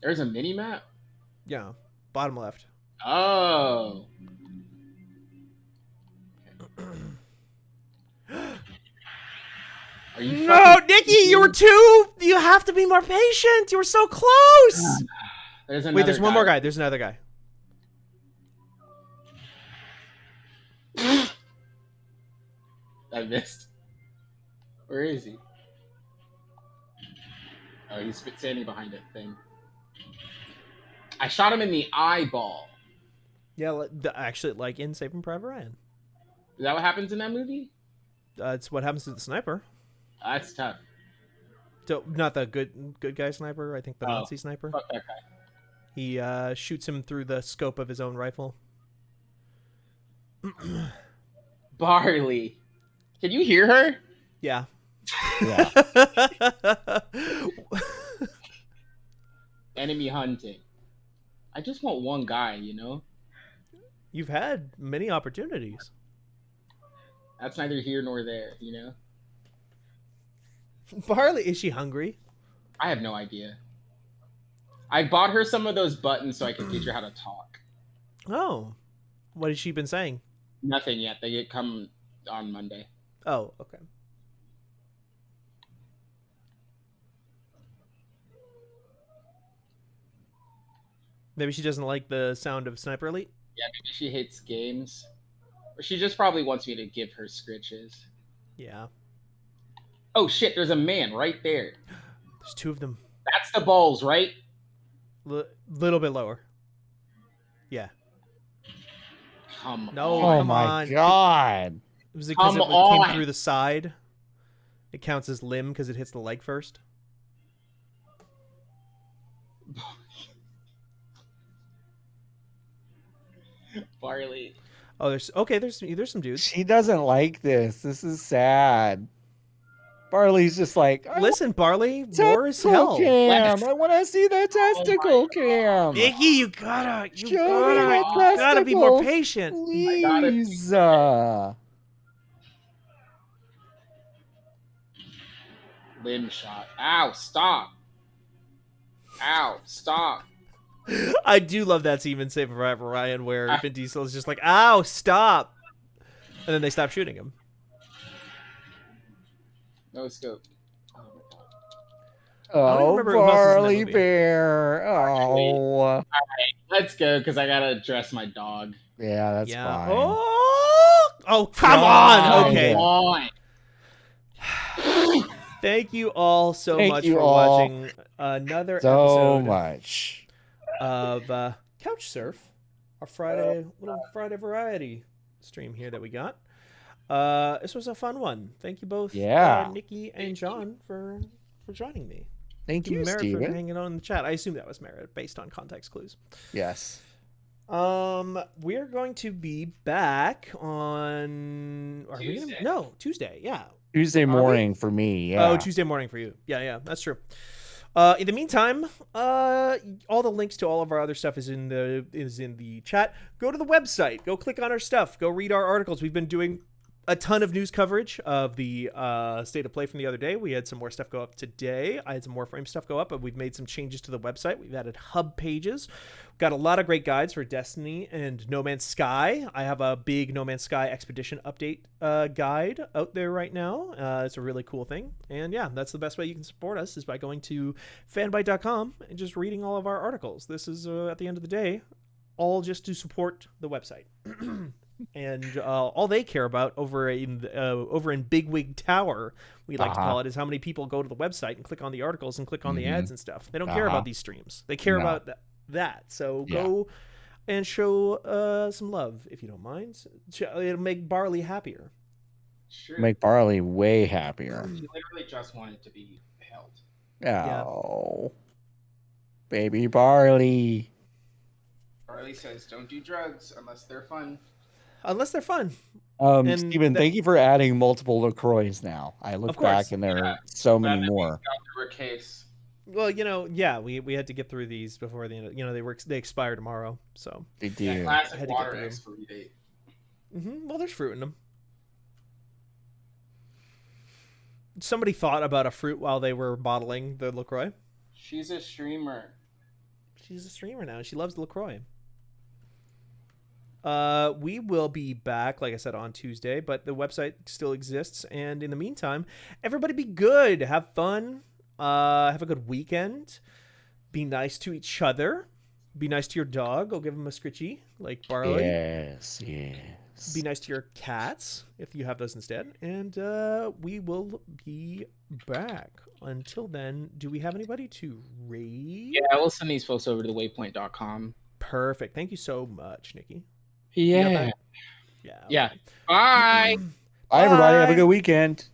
There's a mini map. Yeah, bottom left. Oh. Are you No, fucking Nikki, kidding you were me? too. You have to be more patient. You were so close. There's Wait, another there's one more guy. There's another guy. I missed. Where is he? Oh, he's standing behind a thing. I shot him in the eyeball. Yeah, actually, like in Saving Private Ryan. Is that what happens in that movie? It's what happens to the sniper. That's tough. So, not the good guy sniper. I think the Oh. Nazi sniper. Fuck that guy. He shoots him through the scope of his own rifle. Barley. Can you hear her? Yeah. Yeah. Enemy hunting. I just want one guy, you know? You've had many opportunities. That's neither here nor there, you know? Barley, is she hungry? I have no idea. I bought her some of those buttons so I could teach her how to talk. Oh. What has she been saying? Nothing yet. They come on Monday. Oh, okay. Maybe she doesn't like the sound of Sniper Elite? Yeah, maybe she hates games. She just probably wants me to give her scritches. Yeah. Oh shit, there's a man right there. There's two of them. That's the balls, right? Little bit lower. Yeah. Come No, Oh come my on. god. Was it because Come it came on. through the side? It counts as limb because it hits the leg first. Barley. Oh, there's some dudes. She doesn't like this. This is sad. Barley's just like, I Listen, Barley, want war is testicle hell. cam. I want to see that testicle cam. Nikki, you gotta Show me that you gotta be more testicles, patient. Please. Limb shot. Ow, stop. Ow, stop. I do love that scene in Saving Private Ryan where Vin Diesel is just like, "Ow, stop," and then they stop shooting him. No scope. Oh, remember who else is in that Barley movie. Bear. Oh. Let's go, because I gotta dress my dog. Yeah, that's Yeah. fine. Oh, come God. on. Okay. Come on. Thank you all so Thank much you for all watching another so episode much. of Couch Surf, our little Friday variety stream here that we got. This was a fun one. Thank you both, Yeah. Nikki and John, for joining me. Thank you, Merit for Steven. hanging on in the chat. I assume that was Merit based on context clues. Yes. We're going to be back on Tuesday. Tuesday. Yeah. Tuesday we? morning for me. Yeah. Oh, Tuesday morning for you. Yeah, that's true. In the meantime, all the links to all of our other stuff is in the chat. Go to the website. Go click on our stuff. Go read our articles. We've been doing a ton of news coverage of the state of play from the other day. We had some more stuff go up today. I had some more frame stuff go up, but we've made some changes to the website. We've added hub pages. Got a lot of great guides for Destiny and No Man's Sky. I have a big No Man's Sky expedition update guide out there right now. It's a really cool thing. And yeah, that's the best way you can support us is by going to fanbyte.com and just reading all of our articles. This is, at the end of the day, all just to support the website. And all they care about over in Bigwig Tower, we like to call it, is how many people go to the website and click on the articles and click on the ads and stuff. They don't care about these streams. They care about that. So go and show some love if you don't mind. It'll make Barley happier. Sure. Make Barley way happier. She literally just wanted to be held. Oh. Baby Barley. Barley says, "Don't do drugs unless they're fun." Unless they're fun. And Steven, thank you for adding multiple LaCroix now. I look Of course. back and there are so many Glad that more. we got through a case. Well, we had to get through these before the end. They expire tomorrow, so. They That do. I classic had to get water through them. expiry date. Well, there's fruit in them. Somebody thought about a fruit while they were bottling the LaCroix. She's a streamer. She's a streamer now. She loves LaCroix. We will be back, like I said, on Tuesday, but the website still exists. And in the meantime, everybody be good. Have fun. Have a good weekend. Be nice to each other. Be nice to your dog. Go give him a scritchy, like Barley. Yes. Be nice to your cats, if you have those instead. And we will be back. Until then, do we have anybody to raid? Yeah, we'll send these folks over to waypoint.com. Perfect. Thank you so much, Nikki. Yeah. Yeah. Bye. Bye, everybody. Have a Bye. good weekend.